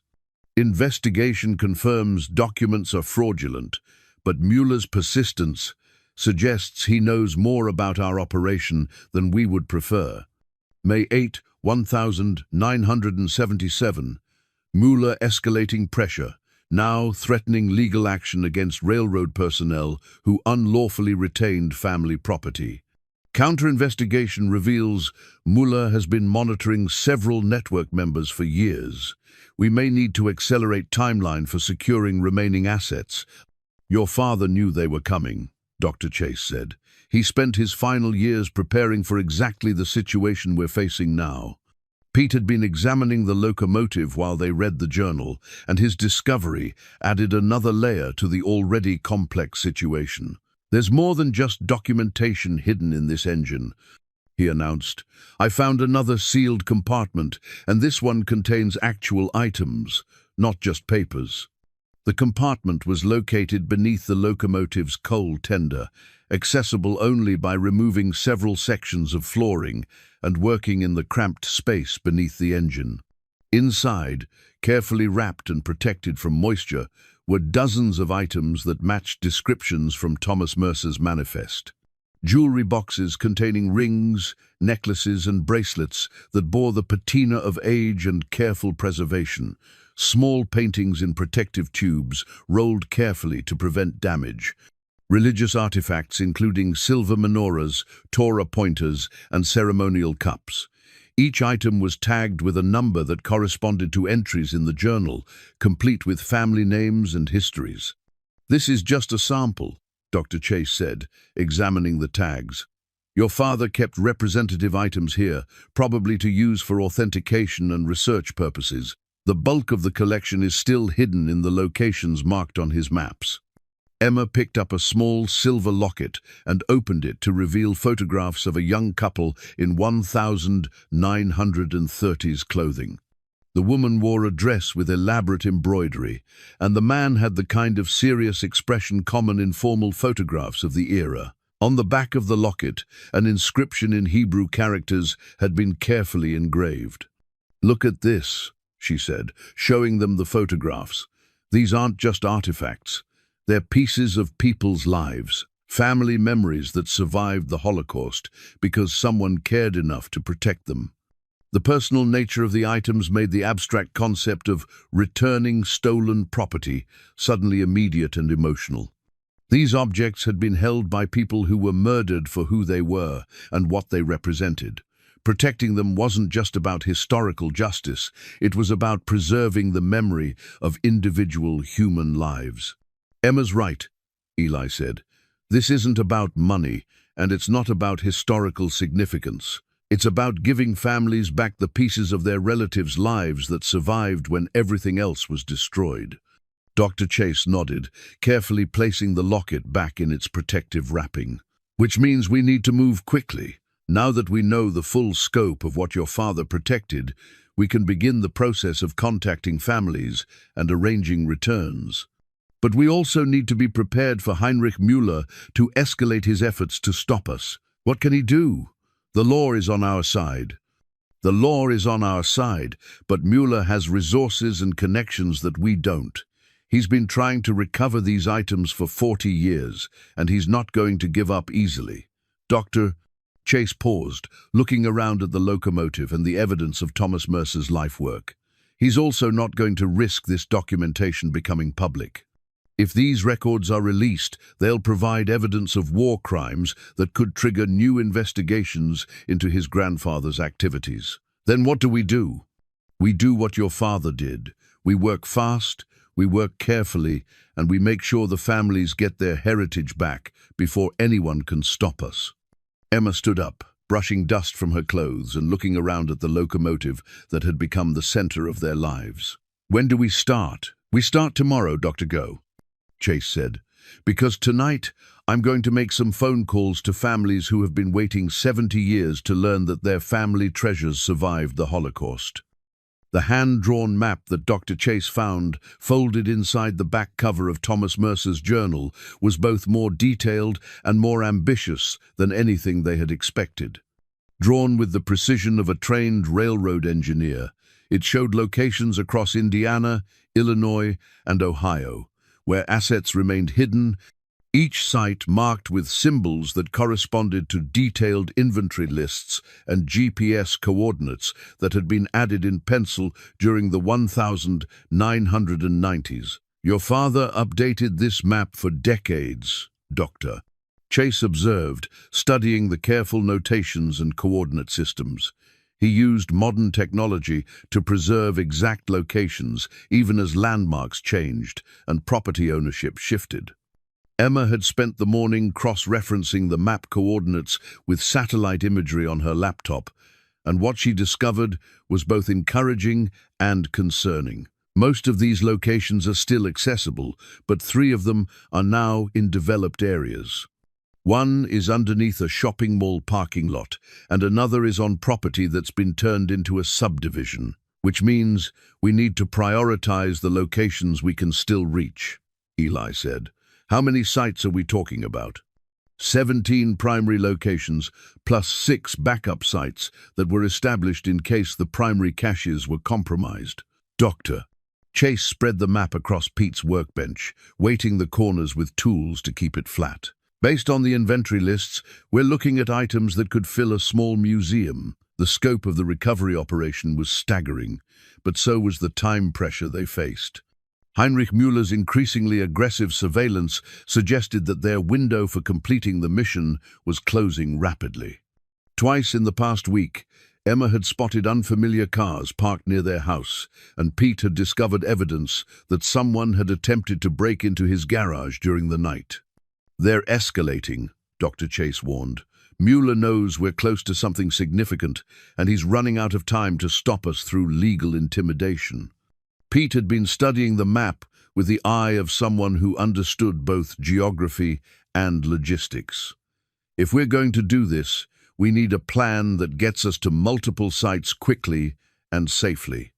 Investigation confirms documents are fraudulent, but Müller's persistence suggests he knows more about our operation than we would prefer. May 8, 1977. Müller escalating pressure, now threatening legal action against railroad personnel who unlawfully retained family property. Counter-investigation reveals Müller has been monitoring several network members for years. We may need to accelerate timeline for securing remaining assets. "Your father knew they were coming," Dr. Chase said. "He spent his final years preparing for exactly the situation we're facing now." Pete had been examining the locomotive while they read the journal, and his discovery added another layer to the already complex situation. "There's more than just documentation hidden in this engine," he announced. "I found another sealed compartment, and this one contains actual items, not just papers." The compartment was located beneath the locomotive's coal tender, accessible only by removing several sections of flooring and working in the cramped space beneath the engine. Inside, carefully wrapped and protected from moisture, were dozens of items that matched descriptions from Thomas Mercer's manifest. Jewelry boxes containing rings, necklaces and bracelets that bore the patina of age and careful preservation. Small paintings in protective tubes rolled carefully to prevent damage. Religious artifacts including silver menorahs, Torah pointers and ceremonial cups. Each item was tagged with a number that corresponded to entries in the journal, complete with family names and histories. "This is just a sample," Dr. Chase said, examining the tags. "Your father kept representative items here, probably to use for authentication and research purposes. The bulk of the collection is still hidden in the locations marked on his maps." Emma picked up a small silver locket and opened it to reveal photographs of a young couple in 1930s clothing. The woman wore a dress with elaborate embroidery, and the man had the kind of serious expression common in formal photographs of the era. On the back of the locket, an inscription in Hebrew characters had been carefully engraved. "Look at this," she said, showing them the photographs. "These aren't just artifacts. They're pieces of people's lives, family memories that survived the Holocaust because someone cared enough to protect them." The personal nature of the items made the abstract concept of returning stolen property suddenly immediate and emotional. These objects had been held by people who were murdered for who they were and what they represented. Protecting them wasn't just about historical justice, it was about preserving the memory of individual human lives. "Emma's right," Eli said. "This isn't about money, and it's not about historical significance. It's about giving families back the pieces of their relatives' lives that survived when everything else was destroyed." Dr. Chase nodded, carefully placing the locket back in its protective wrapping. "Which means we need to move quickly. Now that we know the full scope of what your father protected, we can begin the process of contacting families and arranging returns. But we also need to be prepared for Heinrich Müller to escalate his efforts to stop us. What can he do? The law is on our side." "The law is on our side, but Müller has resources and connections that we don't. He's been trying to recover these items for 40 years, and he's not going to give up easily." Dr. Chase paused, looking around at the locomotive and the evidence of Thomas Mercer's life work. "He's also not going to risk this documentation becoming public." If these records are released, they'll provide evidence of war crimes that could trigger new investigations into his grandfather's activities. Then what do? We do what your father did. We work fast, we work carefully, and we make sure the families get their heritage back before anyone can stop us. Emma stood up, brushing dust from her clothes and looking around at the locomotive that had become the center of their lives. When do we start? We start tomorrow, Dr. Go, Chase said, because tonight I'm going to make some phone calls to families who have been waiting 70 years to learn that their family treasures survived the Holocaust. The hand-drawn map that Dr. Chase found, folded inside the back cover of Thomas Mercer's journal, was both more detailed and more ambitious than anything they had expected. Drawn with the precision of a trained railroad engineer, it showed locations across Indiana, Illinois, and Ohio, where assets remained hidden, each site marked with symbols that corresponded to detailed inventory lists and GPS coordinates that had been added in pencil during the 1990s. Your father updated this map for decades, Doctor, Chase observed, studying the careful notations and coordinate systems. He used modern technology to preserve exact locations, even as landmarks changed and property ownership shifted. Emma had spent the morning cross-referencing the map coordinates with satellite imagery on her laptop, and what she discovered was both encouraging and concerning. Most of these locations are still accessible, but 3 of them are now in developed areas. One is underneath a shopping mall parking lot, and another is on property that's been turned into a subdivision, which means we need to prioritize the locations we can still reach, Eli said. How many sites are we talking about? 17 primary locations, plus 6 backup sites that were established in case the primary caches were compromised. Doctor, Chase spread the map across Pete's workbench, weighting the corners with tools to keep it flat. Based on the inventory lists, we're looking at items that could fill a small museum. The scope of the recovery operation was staggering, but so was the time pressure they faced. Heinrich Müller's increasingly aggressive surveillance suggested that their window for completing the mission was closing rapidly. Twice in the past week, Emma had spotted unfamiliar cars parked near their house, and Pete had discovered evidence that someone had attempted to break into his garage during the night. They're escalating, Dr. Chase warned. Müller knows we're close to something significant, and he's running out of time to stop us through legal intimidation. Pete had been studying the map with the eye of someone who understood both geography and logistics. If we're going to do this, we need a plan that gets us to multiple sites quickly and safely.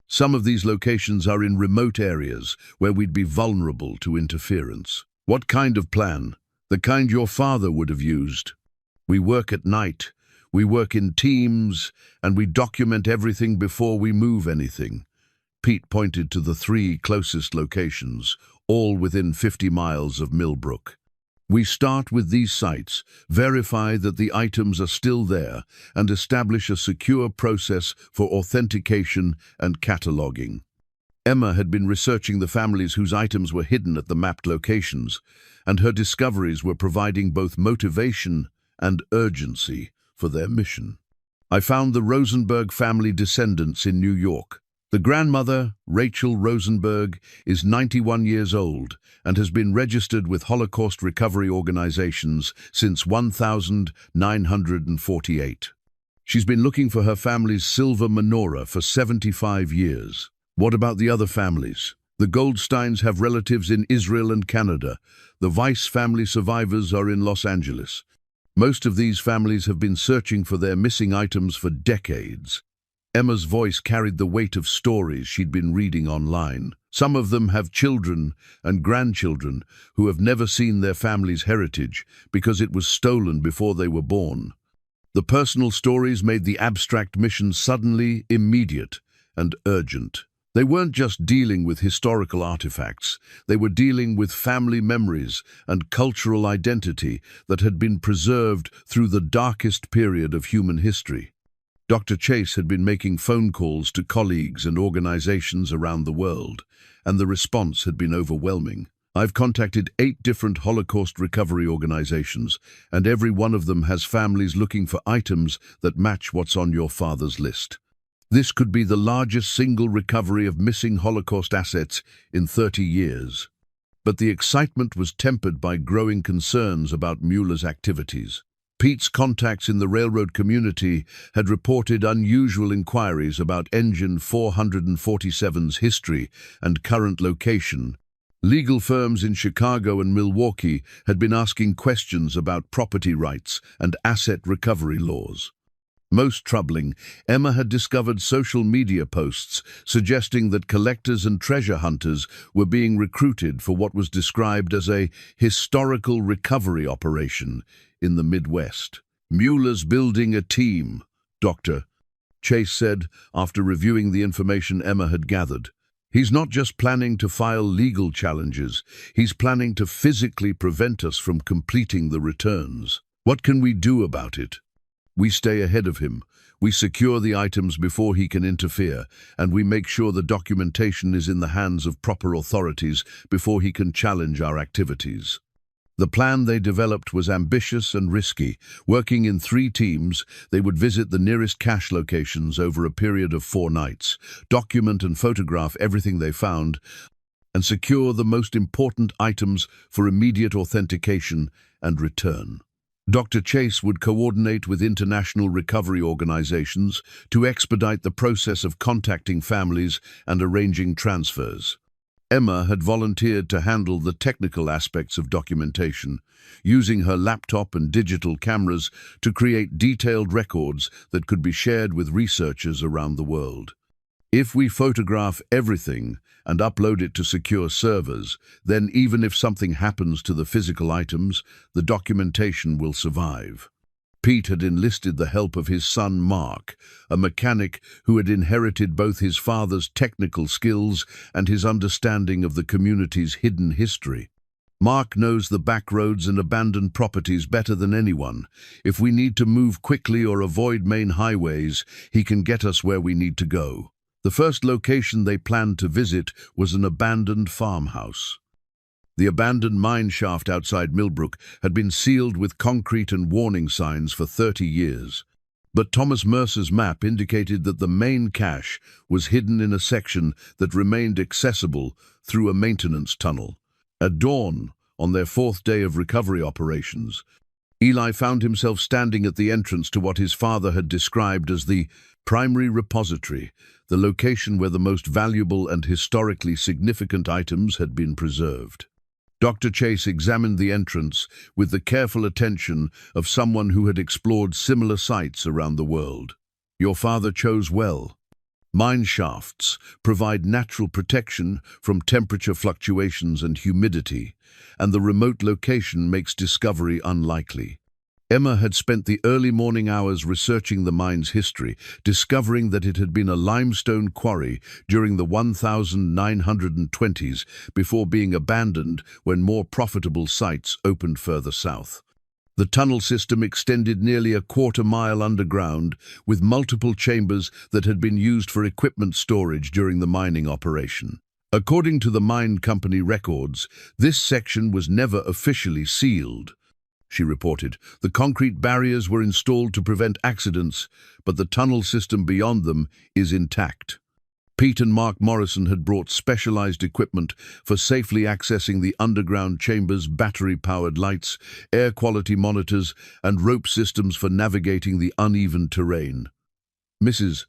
Some of these locations are in remote areas where we'd be vulnerable to interference. What kind of plan? The kind your father would have used. We work at night, we work in teams, and we document everything before we move anything. Pete pointed to the 3 closest locations, all within 50 miles of Millbrook. We start with these sites, verify that the items are still there, and establish a secure process for authentication and cataloging. Emma had been researching the families whose items were hidden at the mapped locations, and her discoveries were providing both motivation and urgency for their mission. I found the Rosenberg family descendants in New York. The grandmother, Rachel Rosenberg, is 91 years old and has been registered with Holocaust recovery organizations since 1948. She's been looking for her family's silver menorah for 75 years. What about the other families? The Goldsteins have relatives in Israel and Canada. The Weiss family survivors are in Los Angeles. Most of these families have been searching for their missing items for decades. Emma's voice carried the weight of stories she'd been reading online. Some of them have children and grandchildren who have never seen their family's heritage because it was stolen before they were born. The personal stories made the abstract mission suddenly immediate and urgent. They weren't just dealing with historical artifacts, they were dealing with family memories and cultural identity that had been preserved through the darkest period of human history. Dr. Chase had been making phone calls to colleagues and organizations around the world, and the response had been overwhelming. I've contacted 8 different Holocaust recovery organizations, and every one of them has families looking for items that match what's on your father's list. This could be the largest single recovery of missing Holocaust assets in 30 years. But the excitement was tempered by growing concerns about Mueller's activities. Pete's contacts in the railroad community had reported unusual inquiries about Engine 447's history and current location. Legal firms in Chicago and Milwaukee had been asking questions about property rights and asset recovery laws. Most troubling, Emma had discovered social media posts suggesting that collectors and treasure hunters were being recruited for what was described as a historical recovery operation in the Midwest. Mueller's building a team, Dr. Chase said after reviewing the information Emma had gathered. He's not just planning to file legal challenges, he's planning to physically prevent us from completing the returns. What can we do about it? We stay ahead of him. We secure the items before he can interfere, and we make sure the documentation is in the hands of proper authorities before he can challenge our activities. The plan they developed was ambitious and risky. Working in 3 teams, they would visit the nearest cache locations over a period of 4 nights, document and photograph everything they found, and secure the most important items for immediate authentication and return. Dr. Chase would coordinate with international recovery organizations to expedite the process of contacting families and arranging transfers. Emma had volunteered to handle the technical aspects of documentation, using her laptop and digital cameras to create detailed records that could be shared with researchers around the world. If we photograph everything and upload it to secure servers, then even if something happens to the physical items, the documentation will survive. Pete had enlisted the help of his son Mark, a mechanic who had inherited both his father's technical skills and his understanding of the community's hidden history. Mark knows the back roads and abandoned properties better than anyone. If we need to move quickly or avoid main highways, he can get us where we need to go. The first location they planned to visit was an abandoned farmhouse. The abandoned mine shaft outside Millbrook had been sealed with concrete and warning signs for 30 years. But Thomas Mercer's map indicated that the main cache was hidden in a section that remained accessible through a maintenance tunnel. At dawn, on their 4th day of recovery operations, Eli found himself standing at the entrance to what his father had described as the primary repository, the location where the most valuable and historically significant items had been preserved. Dr. Chase examined the entrance with the careful attention of someone who had explored similar sites around the world. Your father chose well. Mine shafts provide natural protection from temperature fluctuations and humidity, and the remote location makes discovery unlikely. Emma had spent the early morning hours researching the mine's history, discovering that it had been a limestone quarry during the 1920s before being abandoned when more profitable sites opened further south. The tunnel system extended nearly a quarter-mile underground, with multiple chambers that had been used for equipment storage during the mining operation. According to the mine company records, this section was never officially sealed. She reported, the concrete barriers were installed to prevent accidents, but the tunnel system beyond them is intact. Pete and Mark Morrison had brought specialized equipment for safely accessing the underground chambers, battery-powered lights, air quality monitors, and rope systems for navigating the uneven terrain. Mrs.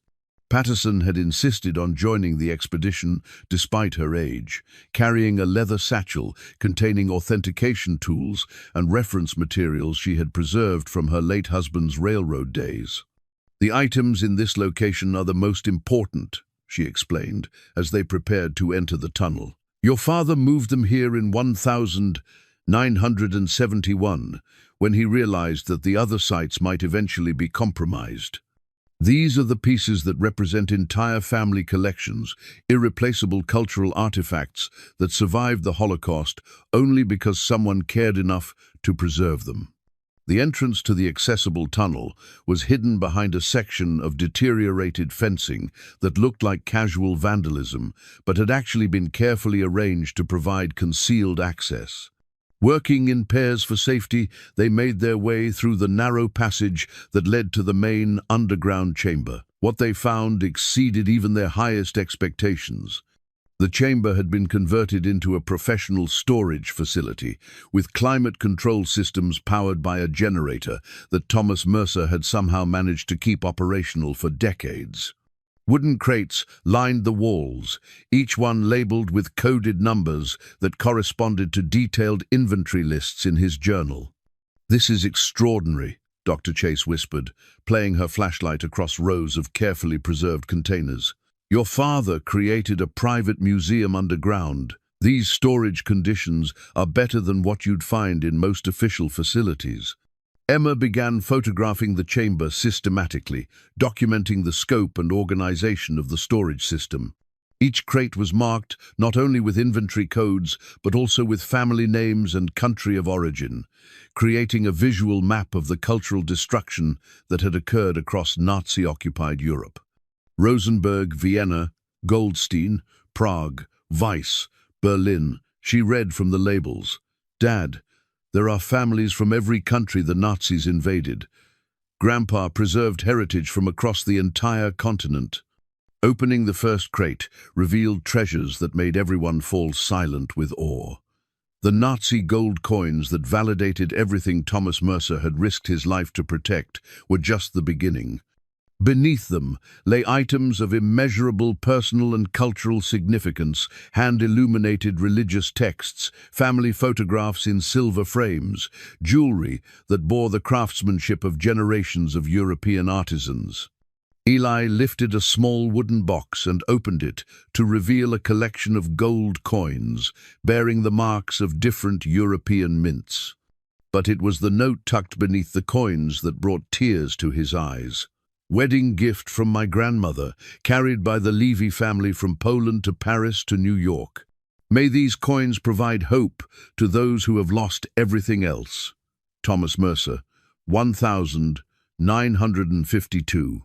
Patterson had insisted on joining the expedition despite her age, carrying a leather satchel containing authentication tools and reference materials she had preserved from her late husband's railroad days. The items in this location are the most important, she explained, as they prepared to enter the tunnel. Your father moved them here in 1971, when he realized that the other sites might eventually be compromised. These are the pieces that represent entire family collections, irreplaceable cultural artifacts that survived the Holocaust only because someone cared enough to preserve them. The entrance to the accessible tunnel was hidden behind a section of deteriorated fencing that looked like casual vandalism, but had actually been carefully arranged to provide concealed access. Working in pairs for safety, they made their way through the narrow passage that led to the main underground chamber. What they found exceeded even their highest expectations. The chamber had been converted into a professional storage facility, with climate control systems powered by a generator that Thomas Mercer had somehow managed to keep operational for decades. Wooden crates lined the walls, each one labeled with coded numbers that corresponded to detailed inventory lists in his journal. "This is extraordinary," Dr. Chase whispered, playing her flashlight across rows of carefully preserved containers. "Your father created a private museum underground. These storage conditions are better than what you'd find in most official facilities." Emma began photographing the chamber systematically, documenting the scope and organization of the storage system. Each crate was marked not only with inventory codes, but also with family names and country of origin, creating a visual map of the cultural destruction that had occurred across Nazi-occupied Europe. Rosenberg, Vienna, Goldstein, Prague, Weiss, Berlin. She read from the labels. "Dad, there are families from every country the Nazis invaded. Grandpa preserved heritage from across the entire continent." Opening the first crate revealed treasures that made everyone fall silent with awe. The Nazi gold coins that validated everything Thomas Mercer had risked his life to protect were just the beginning. Beneath them lay items of immeasurable personal and cultural significance, hand-illuminated religious texts, family photographs in silver frames, jewelry that bore the craftsmanship of generations of European artisans. Eli lifted a small wooden box and opened it to reveal a collection of gold coins bearing the marks of different European mints. But it was the note tucked beneath the coins that brought tears to his eyes. "Wedding gift from my grandmother, carried by the Levy family from Poland to Paris to New York. May these coins provide hope to those who have lost everything else." Thomas Mercer, 1952.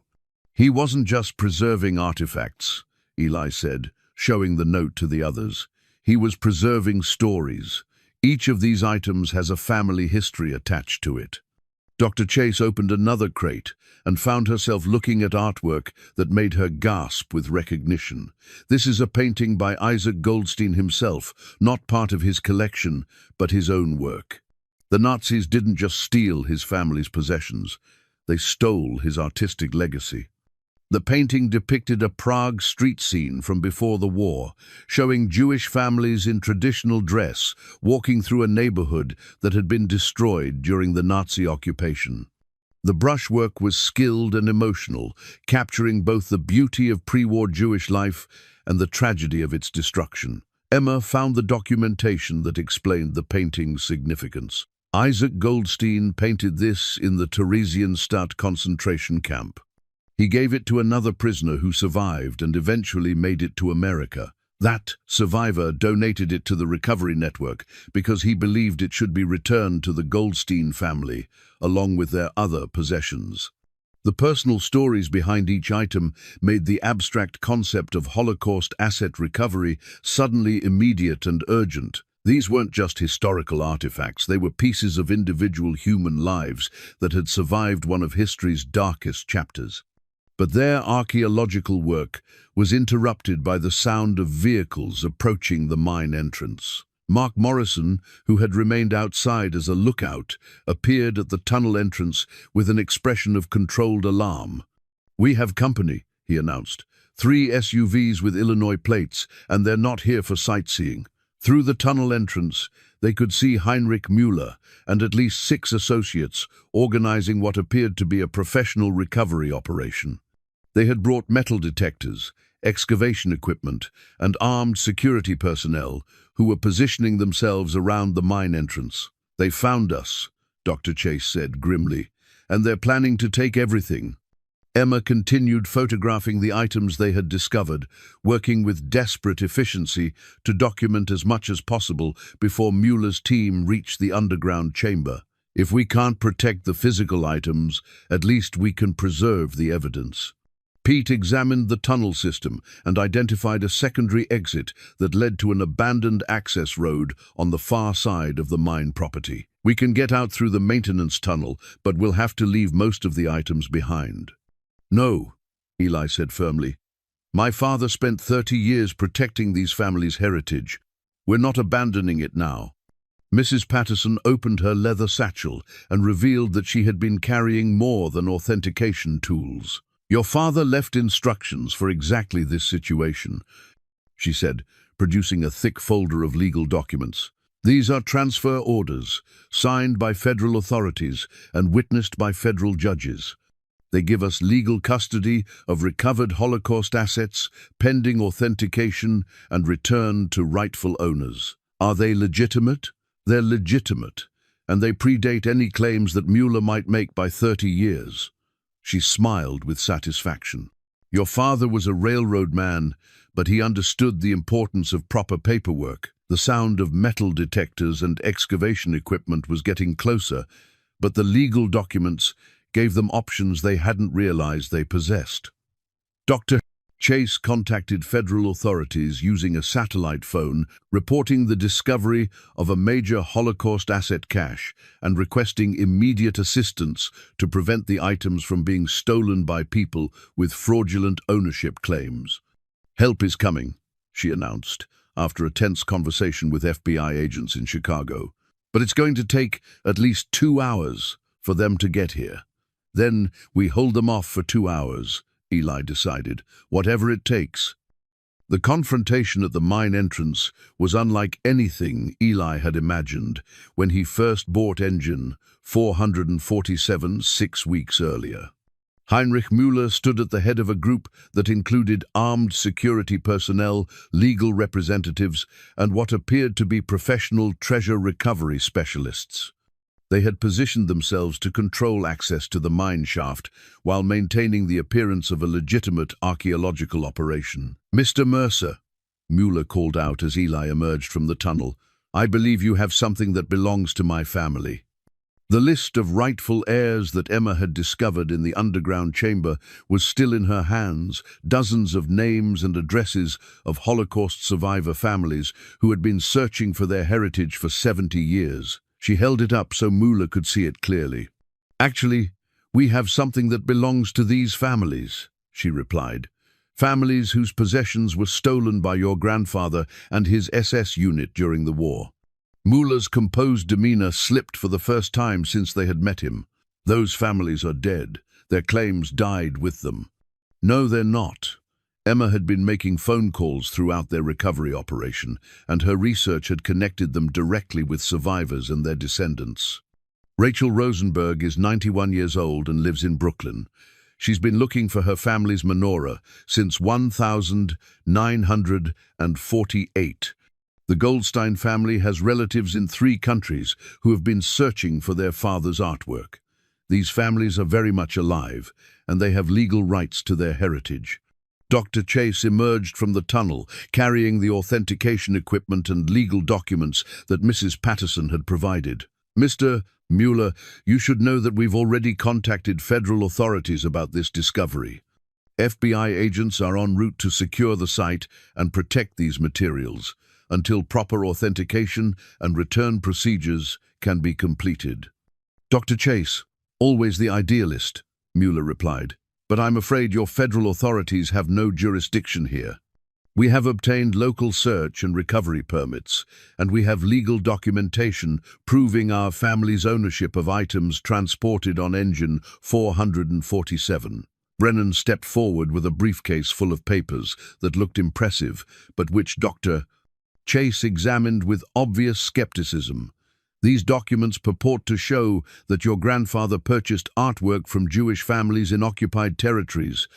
"He wasn't just preserving artifacts," Eli said, showing the note to the others. "He was preserving stories. Each of these items has a family history attached to it." Dr. Chase opened another crate and found herself looking at artwork that made her gasp with recognition. This is a painting by Isaac Goldstein himself, not part of his collection, but his own work. The Nazis didn't just steal his family's possessions, they stole his artistic legacy. The painting depicted a Prague street scene from before the war, showing Jewish families in traditional dress walking through a neighborhood that had been destroyed during the Nazi occupation. The brushwork was skilled and emotional, capturing both the beauty of pre-war Jewish life and the tragedy of its destruction. Emma found the documentation that explained the painting's significance. Isaac Goldstein painted this in the Theresienstadt concentration camp. He gave it to another prisoner who survived and eventually made it to America. That survivor donated it to the recovery network because he believed it should be returned to the Goldstein family, along with their other possessions. The personal stories behind each item made the abstract concept of Holocaust asset recovery suddenly immediate and urgent. These weren't just historical artifacts, they were pieces of individual human lives that had survived one of history's darkest chapters. But their archaeological work was interrupted by the sound of vehicles approaching the mine entrance. Mark Morrison, who had remained outside as a lookout, appeared at the tunnel entrance with an expression of controlled alarm. "We have company," he announced. "3 SUVs with Illinois plates, and they're not here for sightseeing." Through the tunnel entrance, they could see Heinrich Müller and at least 6 associates organizing what appeared to be a professional recovery operation. They had brought metal detectors, excavation equipment, and armed security personnel who were positioning themselves around the mine entrance. "They found us," Dr. Chase said grimly, "and they're planning to take everything." Emma continued photographing the items they had discovered, working with desperate efficiency to document as much as possible before Mueller's team reached the underground chamber. If we can't protect the physical items, at least we can preserve the evidence. Pete examined the tunnel system and identified a secondary exit that led to an abandoned access road on the far side of the mine property. We can get out through the maintenance tunnel, but we'll have to leave most of the items behind. No, Eli said firmly. My father spent 30 years protecting these families' heritage. We're not abandoning it now. Mrs. Patterson opened her leather satchel and revealed that she had been carrying more than authentication tools. Your father left instructions for exactly this situation, she said, producing a thick folder of legal documents. These are transfer orders, signed by federal authorities and witnessed by federal judges. They give us legal custody of recovered Holocaust assets, pending authentication and return to rightful owners. Are they legitimate? They're legitimate, and they predate any claims that Mueller might make by 30 years. She smiled with satisfaction. Your father was a railroad man, but he understood the importance of proper paperwork. The sound of metal detectors and excavation equipment was getting closer, but the legal documents gave them options they hadn't realized they possessed. Dr. Chase contacted federal authorities using a satellite phone, reporting the discovery of a major Holocaust asset cache and requesting immediate assistance to prevent the items from being stolen by people with fraudulent ownership claims. Help is coming, she announced, after a tense conversation with FBI agents in Chicago. But it's going to take at least 2 hours for them to get here. Then we hold them off for 2 hours, Eli decided, whatever it takes. The confrontation at the mine entrance was unlike anything Eli had imagined when he first bought Engine 447 6 weeks earlier. Heinrich Mueller stood at the head of a group that included armed security personnel, legal representatives, and what appeared to be professional treasure recovery specialists. They had positioned themselves to control access to the mine shaft while maintaining the appearance of a legitimate archaeological operation. Mr. Mercer, Mueller called out as Eli emerged from the tunnel, I believe you have something that belongs to my family. The list of rightful heirs that Emma had discovered in the underground chamber was still in her hands, dozens of names and addresses of Holocaust survivor families who had been searching for their heritage for 70 years. She held it up so Mueller could see it clearly. Actually, we have something that belongs to these families, she replied. Families whose possessions were stolen by your grandfather and his SS unit during the war. Mueller's composed demeanor slipped for the first time since they had met him. Those families are dead. Their claims died with them. No, they're not. Emma had been making phone calls throughout their recovery operation, and her research had connected them directly with survivors and their descendants. Rachel Rosenberg is 91 years old and lives in Brooklyn. She's been looking for her family's menorah since 1948. The Goldstein family has relatives in 3 countries who have been searching for their father's artwork. These families are very much alive, and they have legal rights to their heritage. Dr. Chase emerged from the tunnel, carrying the authentication equipment and legal documents that Mrs. Patterson had provided. Mr. Mueller, you should know that we've already contacted federal authorities about this discovery. FBI agents are en route to secure the site and protect these materials until proper authentication and return procedures can be completed. Dr. Chase, always the idealist, Mueller replied. But I'm afraid your federal authorities have no jurisdiction here. We have obtained local search and recovery permits, and we have legal documentation proving our family's ownership of items transported on Engine 447. Brennan stepped forward with a briefcase full of papers that looked impressive, but which Dr. Chase examined with obvious skepticism. These documents purport to show that your grandfather purchased artwork from Jewish families in occupied territories,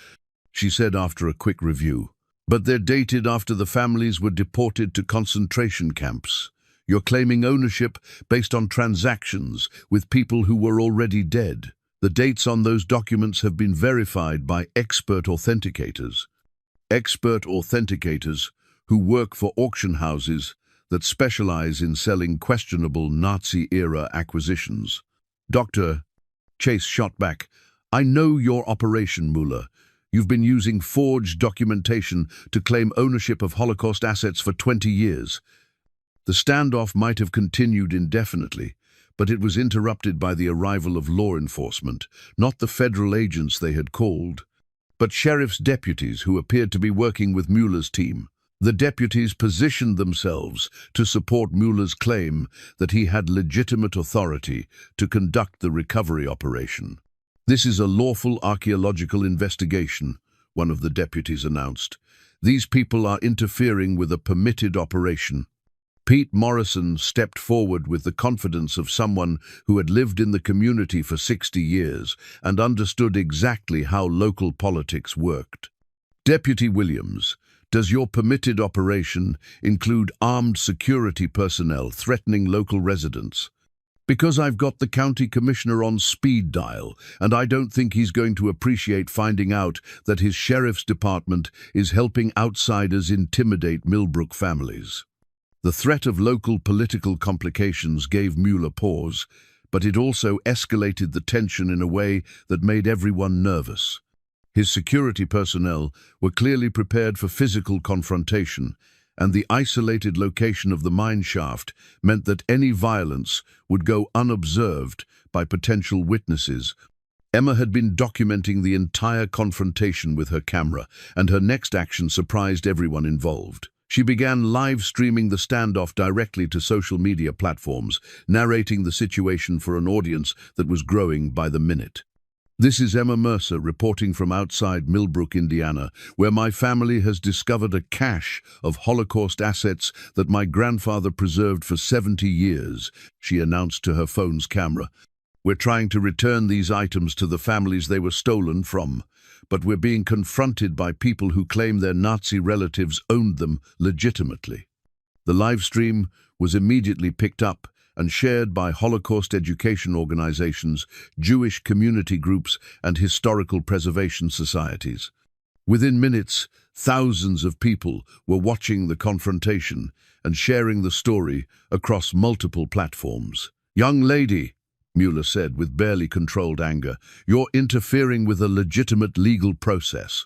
she said after a quick review. But they're dated after the families were deported to concentration camps. You're claiming ownership based on transactions with people who were already dead. The dates on those documents have been verified by expert authenticators. Expert authenticators who work for auction houses that specialize in selling questionable Nazi-era acquisitions. Dr. Chase shot back. I know your operation, Mueller. You've been using forged documentation to claim ownership of Holocaust assets for 20 years. The standoff might have continued indefinitely, but it was interrupted by the arrival of law enforcement, not the federal agents they had called, but sheriff's deputies who appeared to be working with Mueller's team. The deputies positioned themselves to support Mueller's claim that he had legitimate authority to conduct the recovery operation. This is a lawful archaeological investigation, one of the deputies announced. These people are interfering with a permitted operation. Pete Morrison stepped forward with the confidence of someone who had lived in the community for 60 years and understood exactly how local politics worked. Deputy Williams, does your permitted operation include armed security personnel threatening local residents? Because I've got the county commissioner on speed dial, and I don't think he's going to appreciate finding out that his sheriff's department is helping outsiders intimidate Millbrook families. The threat of local political complications gave Mueller pause, but it also escalated the tension in a way that made everyone nervous. His security personnel were clearly prepared for physical confrontation, and the isolated location of the mine shaft meant that any violence would go unobserved by potential witnesses. Emma had been documenting the entire confrontation with her camera, and her next action surprised everyone involved. She began live streaming the standoff directly to social media platforms, narrating the situation for an audience that was growing by the minute. This is Emma Mercer reporting from outside Millbrook, Indiana, where my family has discovered a cache of Holocaust assets that my grandfather preserved for 70 years, she announced to her phone's camera. We're trying to return these items to the families they were stolen from, but we're being confronted by people who claim their Nazi relatives owned them legitimately. The live stream was immediately picked up and shared by Holocaust education organizations, Jewish community groups, and historical preservation societies. Within minutes, thousands of people were watching the confrontation and sharing the story across multiple platforms. "Young lady," Mueller said with barely controlled anger, "you're interfering with a legitimate legal process."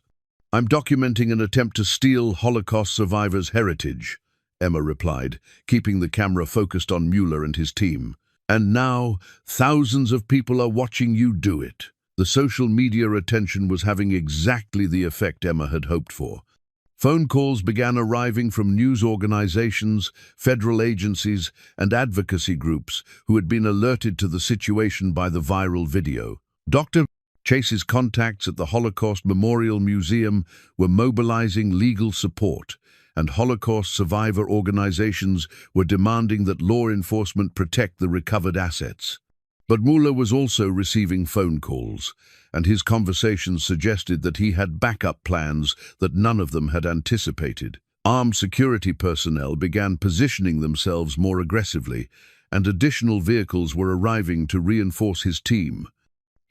"I'm documenting an attempt to steal Holocaust survivors' heritage," Emma replied, keeping the camera focused on Mueller and his team. "And now, thousands of people are watching you do it." The social media attention was having exactly the effect Emma had hoped for. Phone calls began arriving from news organizations, federal agencies, and advocacy groups who had been alerted to the situation by the viral video. Dr. Chase's contacts at the Holocaust Memorial Museum were mobilizing legal support, and Holocaust survivor organizations were demanding that law enforcement protect the recovered assets. But Mueller was also receiving phone calls, and his conversations suggested that he had backup plans that none of them had anticipated. Armed security personnel began positioning themselves more aggressively, and additional vehicles were arriving to reinforce his team.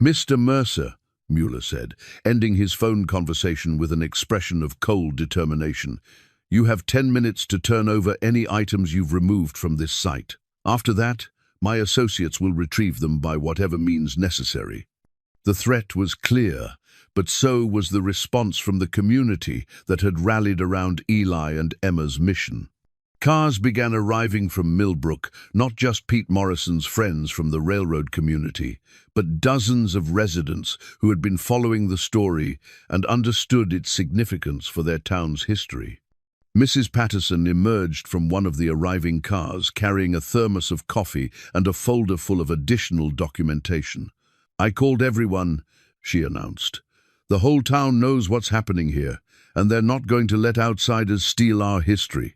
"Mr. Mercer," Mueller said, ending his phone conversation with an expression of cold determination, "you have 10 minutes to turn over any items you've removed from this site. After that, my associates will retrieve them by whatever means necessary." The threat was clear, but so was the response from the community that had rallied around Eli and Emma's mission. Cars began arriving from Millbrook, not just Pete Morrison's friends from the railroad community, but dozens of residents who had been following the story and understood its significance for their town's history. Mrs. Patterson emerged from one of the arriving cars carrying a thermos of coffee and a folder full of additional documentation. "I called everyone," she announced. "The whole town knows what's happening here, and they're not going to let outsiders steal our history."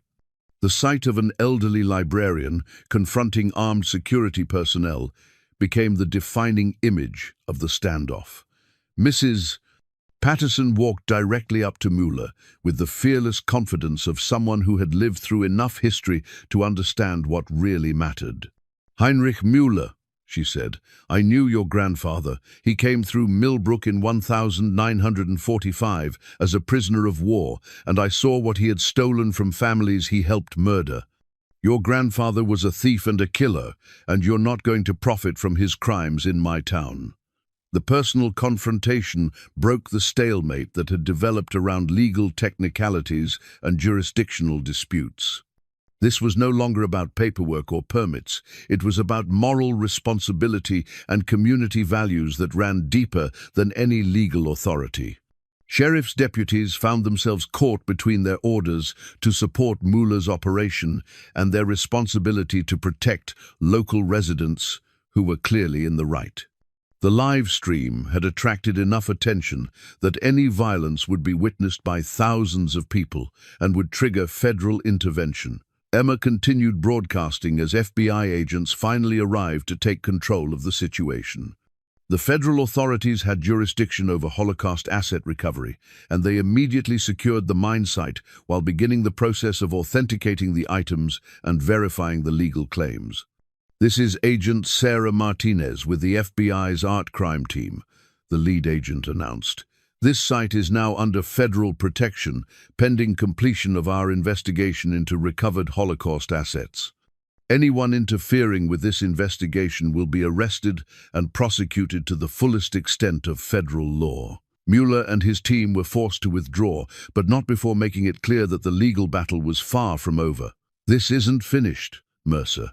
The sight of an elderly librarian confronting armed security personnel became the defining image of the standoff. Mrs. Patterson walked directly up to Mueller with the fearless confidence of someone who had lived through enough history to understand what really mattered. "Heinrich Mueller," she said, "I knew your grandfather. He came through Millbrook in 1945 as a prisoner of war, and I saw what he had stolen from families he helped murder. Your grandfather was a thief and a killer, and you're not going to profit from his crimes in my town." The personal confrontation broke the stalemate that had developed around legal technicalities and jurisdictional disputes. This was no longer about paperwork or permits. It was about moral responsibility and community values that ran deeper than any legal authority. Sheriff's deputies found themselves caught between their orders to support Mueller's operation and their responsibility to protect local residents who were clearly in the right. The live stream had attracted enough attention that any violence would be witnessed by thousands of people and would trigger federal intervention. Emma continued broadcasting as FBI agents finally arrived to take control of the situation. The federal authorities had jurisdiction over Holocaust asset recovery, and they immediately secured the mine site while beginning the process of authenticating the items and verifying the legal claims. "This is Agent Sarah Martinez with the FBI's art crime team," the lead agent announced. "This site is now under federal protection, pending completion of our investigation into recovered Holocaust assets. Anyone interfering with this investigation will be arrested and prosecuted to the fullest extent of federal law." Mueller and his team were forced to withdraw, but not before making it clear that the legal battle was far from over. "This isn't finished, Mercer,"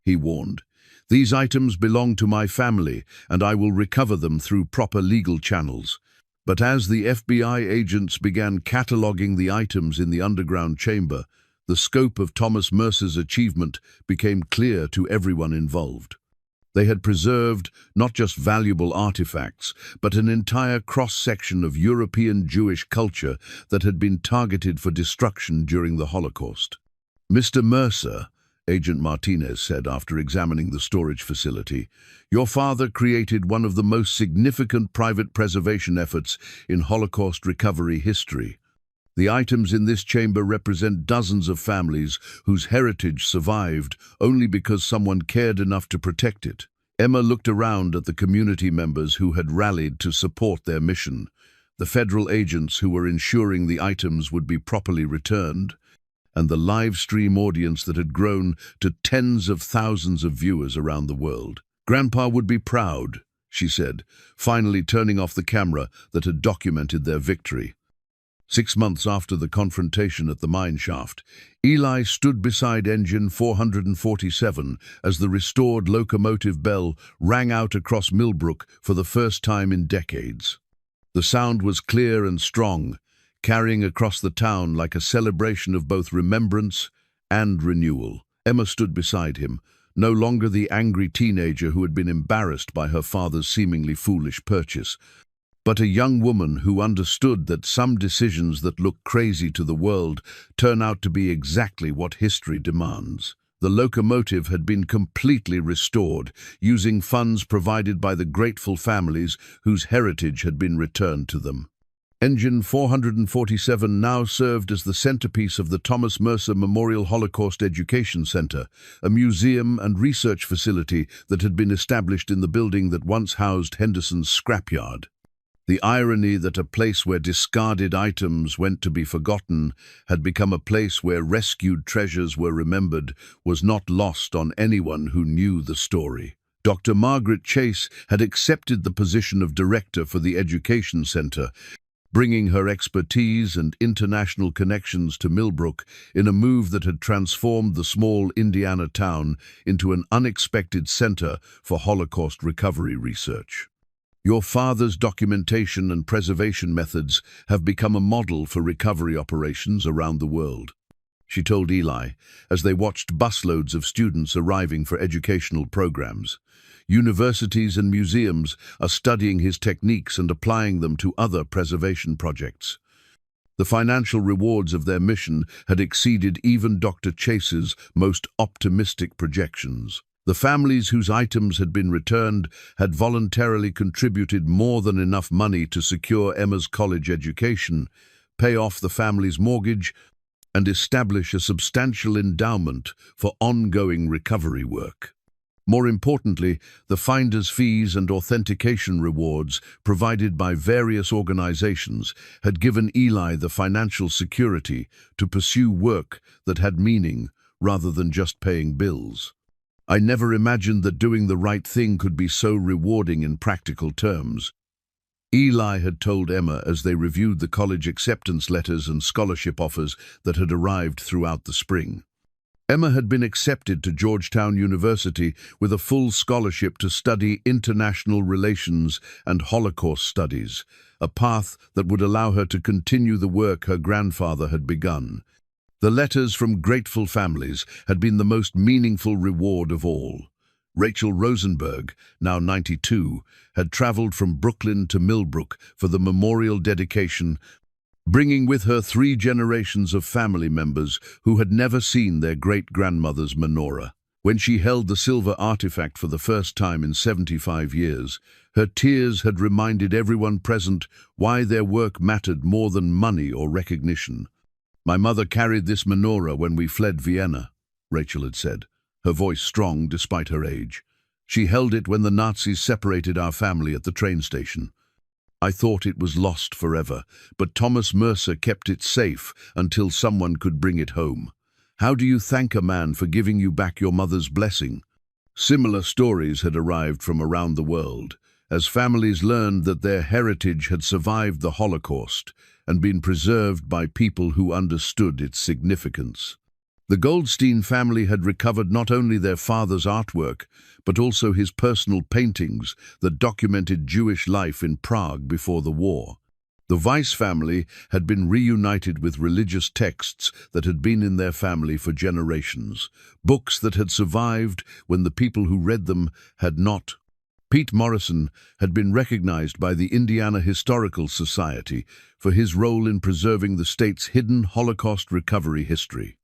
he warned. "These items belong to my family, and I will recover them through proper legal channels." But as the FBI agents began cataloging the items in the underground chamber, the scope of Thomas Mercer's achievement became clear to everyone involved. They had preserved not just valuable artifacts, but an entire cross-section of European Jewish culture that had been targeted for destruction during the Holocaust. "Mr. Mercer," Agent Martinez said after examining the storage facility, "your father created one of the most significant private preservation efforts in Holocaust recovery history. The items in this chamber represent dozens of families whose heritage survived only because someone cared enough to protect it." Emma looked around at the community members who had rallied to support their mission, the federal agents who were ensuring the items would be properly returned, and the live stream audience that had grown to tens of thousands of viewers around the world. "Grandpa would be proud," she said, finally turning off the camera that had documented their victory. 6 months after the confrontation at the mine shaft, Eli stood beside engine 447 as the restored locomotive bell rang out across Millbrook for the first time in decades. The sound was clear and strong, carrying across the town like a celebration of both remembrance and renewal. Emma stood beside him, no longer the angry teenager who had been embarrassed by her father's seemingly foolish purchase, but a young woman who understood that some decisions that look crazy to the world turn out to be exactly what history demands. The locomotive had been completely restored, using funds provided by the grateful families whose heritage had been returned to them. Engine 447 now served as the centerpiece of the Thomas Mercer Memorial Holocaust Education Center, a museum and research facility that had been established in the building that once housed Henderson's scrapyard. The irony that a place where discarded items went to be forgotten had become a place where rescued treasures were remembered was not lost on anyone who knew the story. Dr. Margaret Chase had accepted the position of director for the Education Center, bringing her expertise and international connections to Millbrook in a move that had transformed the small Indiana town into an unexpected center for Holocaust recovery research. "Your father's documentation and preservation methods have become a model for recovery operations around the world," she told Eli, as they watched busloads of students arriving for educational programs. "Universities and museums are studying his techniques and applying them to other preservation projects." The financial rewards of their mission had exceeded even Dr. Chase's most optimistic projections. The families whose items had been returned had voluntarily contributed more than enough money to secure Emma's college education, pay off the family's mortgage, and establish a substantial endowment for ongoing recovery work. More importantly, the finder's fees and authentication rewards provided by various organizations had given Eli the financial security to pursue work that had meaning rather than just paying bills. I never imagined that doing the right thing could be so rewarding in practical terms. Eli had told Emma as they reviewed the college acceptance letters and scholarship offers that had arrived throughout the spring. Emma had been accepted to Georgetown University with a full scholarship to study international relations and Holocaust studies, a path that would allow her to continue the work her grandfather had begun. The letters from grateful families had been the most meaningful reward of all. Rachel Rosenberg, now 92, had traveled from Brooklyn to Millbrook for the memorial dedication, bringing with her 3 generations of family members who had never seen their great-grandmother's menorah. When she held the silver artifact for the first time in 75 years, her tears had reminded everyone present why their work mattered more than money or recognition. "My mother carried this menorah when we fled Vienna," Rachel had said, her voice strong despite her age. "She held it when the Nazis separated our family at the train station. I thought it was lost forever, but Thomas Mercer kept it safe until someone could bring it home. How do you thank a man for giving you back your mother's blessing?" Similar stories had arrived from around the world, as families learned that their heritage had survived the Holocaust and been preserved by people who understood its significance. The Goldstein family had recovered not only their father's artwork, but also his personal paintings that documented Jewish life in Prague before the war. The Weiss family had been reunited with religious texts that had been in their family for generations, books that had survived when the people who read them had not. Pete Morrison had been recognized by the Indiana Historical Society for his role in preserving the state's hidden Holocaust recovery history.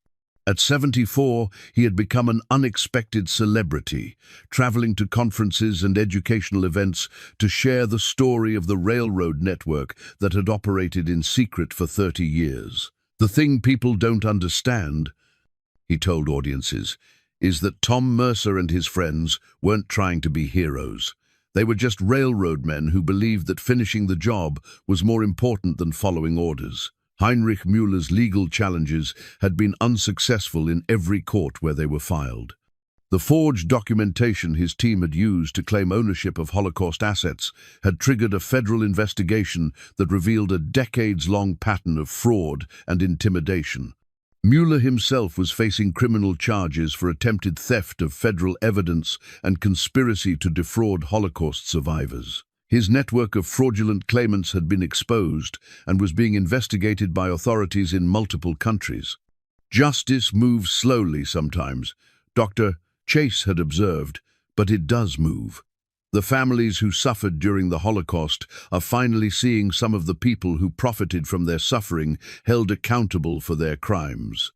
At 74, he had become an unexpected celebrity, traveling to conferences and educational events to share the story of the railroad network that had operated in secret for 30 years. "The thing people don't understand," he told audiences, "is that Tom Mercer and his friends weren't trying to be heroes. They were just railroad men who believed that finishing the job was more important than following orders." Heinrich Müller's legal challenges had been unsuccessful in every court where they were filed. The forged documentation his team had used to claim ownership of Holocaust assets had triggered a federal investigation that revealed a decades-long pattern of fraud and intimidation. Müller himself was facing criminal charges for attempted theft of federal evidence and conspiracy to defraud Holocaust survivors. His network of fraudulent claimants had been exposed and was being investigated by authorities in multiple countries. "Justice moves slowly sometimes," Dr. Chase had observed, "but it does move. The families who suffered during the Holocaust are finally seeing some of the people who profited from their suffering held accountable for their crimes."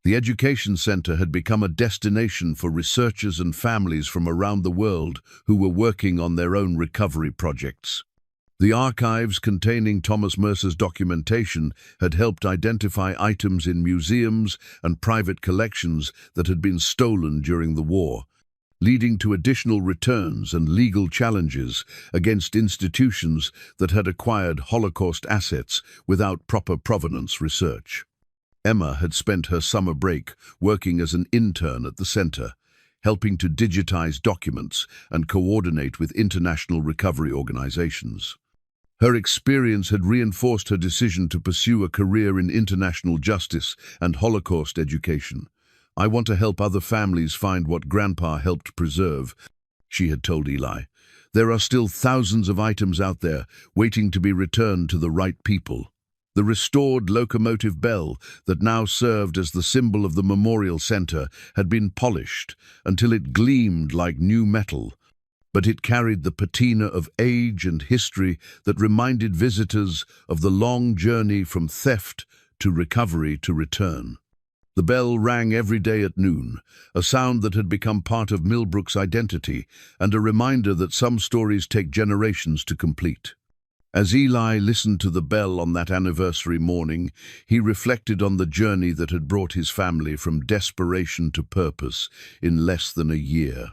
The education center had become a destination for researchers and families from around the world who were working on their own recovery projects. The archives containing Thomas Mercer's documentation had helped identify items in museums and private collections that had been stolen during the war, leading to additional returns and legal challenges against institutions that had acquired Holocaust assets without proper provenance research. Emma had spent her summer break working as an intern at the center, helping to digitize documents and coordinate with international recovery organizations. Her experience had reinforced her decision to pursue a career in international justice and Holocaust education. "I want to help other families find what Grandpa helped preserve," she had told Eli. "There are still thousands of items out there waiting to be returned to the right people." The restored locomotive bell that now served as the symbol of the memorial center had been polished until it gleamed like new metal, but it carried the patina of age and history that reminded visitors of the long journey from theft to recovery to return. The bell rang every day at noon, a sound that had become part of Millbrook's identity and a reminder that some stories take generations to complete. As Eli listened to the bell on that anniversary morning, he reflected on the journey that had brought his family from desperation to purpose in less than a year.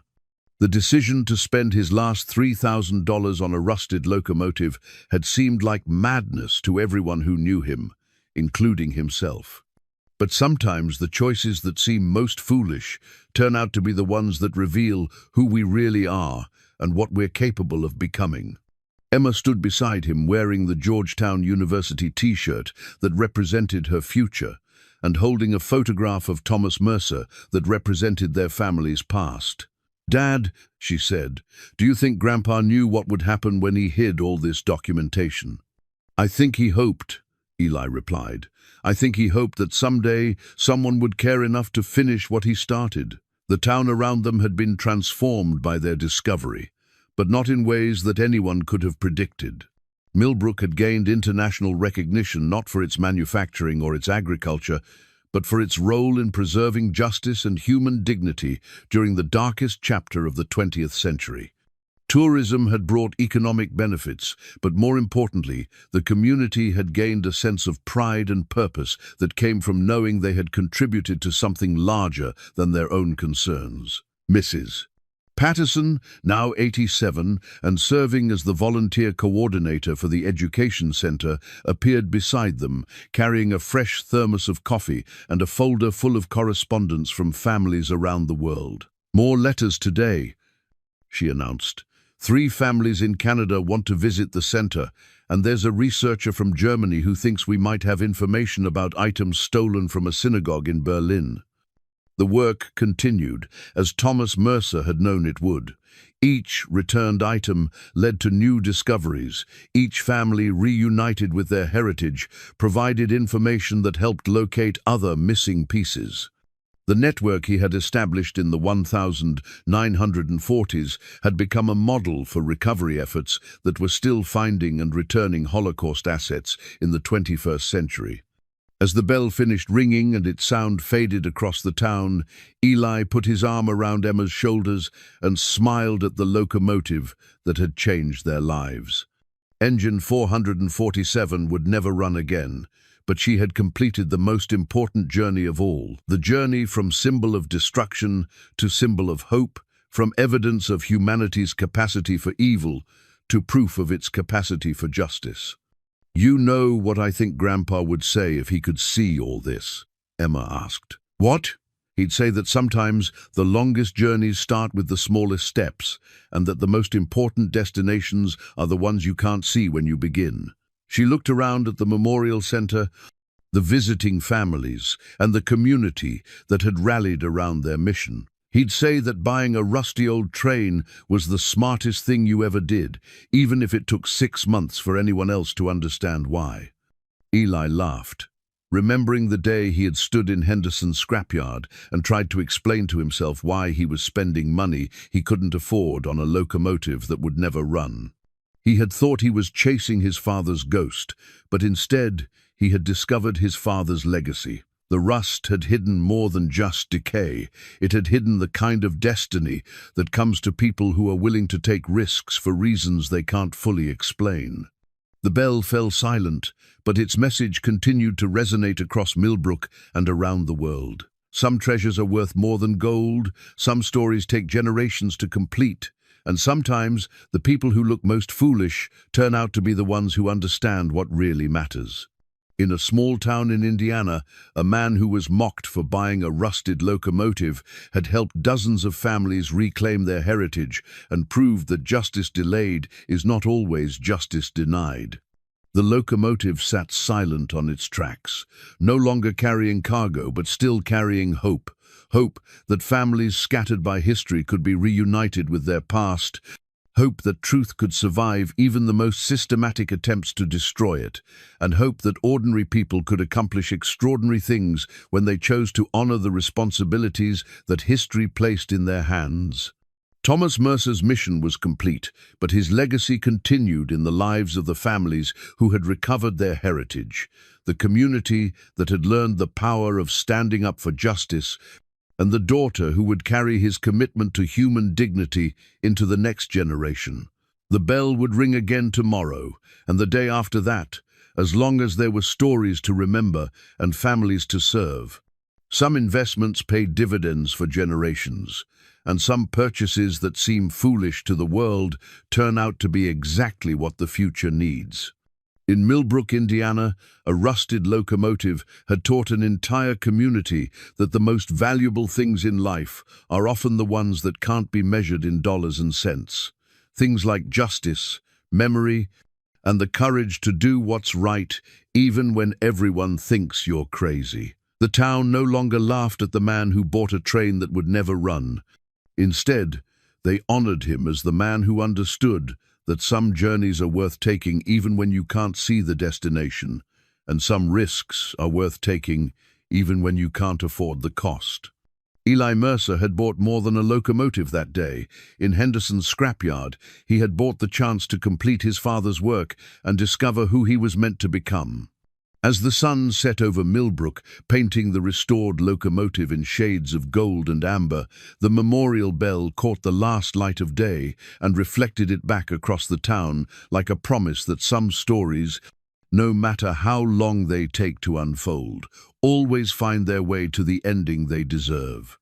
The decision to spend his last $3,000 on a rusted locomotive had seemed like madness to everyone who knew him, including himself. But sometimes the choices that seem most foolish turn out to be the ones that reveal who we really are and what we're capable of becoming. Emma stood beside him wearing the Georgetown University t-shirt that represented her future and holding a photograph of Thomas Mercer that represented their family's past. "Dad," she said, "do you think Grandpa knew what would happen when he hid all this documentation?" "I think he hoped," Eli replied. "I think he hoped that someday someone would care enough to finish what he started." The town around them had been transformed by their discovery, but not in ways that anyone could have predicted. Millbrook had gained international recognition not for its manufacturing or its agriculture, but for its role in preserving justice and human dignity during the darkest chapter of the 20th century. Tourism had brought economic benefits, but more importantly, the community had gained a sense of pride and purpose that came from knowing they had contributed to something larger than their own concerns. Mrs. Patterson, now 87 and serving as the volunteer coordinator for the education center, appeared beside them, carrying a fresh thermos of coffee and a folder full of correspondence from families around the world. "More letters today," she announced. "3 families in Canada want to visit the center, and there's a researcher from Germany who thinks we might have information about items stolen from a synagogue in Berlin." The work continued, as Thomas Mercer had known it would. Each returned item led to new discoveries. Each family reunited with their heritage, provided information that helped locate other missing pieces. The network he had established in the 1940s had become a model for recovery efforts that were still finding and returning Holocaust assets in the 21st century. As the bell finished ringing and its sound faded across the town, Eli put his arm around Emma's shoulders and smiled at the locomotive that had changed their lives. Engine 447 would never run again, but she had completed the most important journey of all, the journey from symbol of destruction to symbol of hope, from evidence of humanity's capacity for evil to proof of its capacity for justice. "You know what I think Grandpa would say if he could see all this?" Emma asked. "What?" "He'd say that sometimes the longest journeys start with the smallest steps, and that the most important destinations are the ones you can't see when you begin." She looked around at the memorial center, the visiting families, and the community that had rallied around their mission. "He'd say that buying a rusty old train was the smartest thing you ever did, even if it took 6 months for anyone else to understand why." Eli laughed, remembering the day he had stood in Henderson's scrapyard and tried to explain to himself why he was spending money he couldn't afford on a locomotive that would never run. He had thought he was chasing his father's ghost, but instead he had discovered his father's legacy. The rust had hidden more than just decay. It had hidden the kind of destiny that comes to people who are willing to take risks for reasons they can't fully explain. The bell fell silent, but its message continued to resonate across Millbrook and around the world. Some treasures are worth more than gold, some stories take generations to complete, and sometimes the people who look most foolish turn out to be the ones who understand what really matters. In a small town in Indiana, a man who was mocked for buying a rusted locomotive had helped dozens of families reclaim their heritage and proved that justice delayed is not always justice denied. The locomotive sat silent on its tracks, no longer carrying cargo but still carrying hope. Hope that families scattered by history could be reunited with their past. Hope that truth could survive even the most systematic attempts to destroy it, and hope that ordinary people could accomplish extraordinary things when they chose to honor the responsibilities that history placed in their hands. Thomas Mercer's mission was complete, but his legacy continued in the lives of the families who had recovered their heritage, the community that had learned the power of standing up for justice, and the daughter who would carry his commitment to human dignity into the next generation. The bell would ring again tomorrow, and the day after that, as long as there were stories to remember and families to serve. Some investments paid dividends for generations, and some purchases that seem foolish to the world turn out to be exactly what the future needs. In Millbrook, Indiana, a rusted locomotive had taught an entire community that the most valuable things in life are often the ones that can't be measured in dollars and cents. Things like justice, memory, and the courage to do what's right even when everyone thinks you're crazy. The town no longer laughed at the man who bought a train that would never run. Instead, they honored him as the man who understood that some journeys are worth taking even when you can't see the destination, and some risks are worth taking even when you can't afford the cost. Eli Mercer had bought more than a locomotive that day. In Henderson's scrapyard, he had bought the chance to complete his father's work and discover who he was meant to become. As the sun set over Millbrook, painting the restored locomotive in shades of gold and amber, the memorial bell caught the last light of day and reflected it back across the town like a promise that some stories, no matter how long they take to unfold, always find their way to the ending they deserve.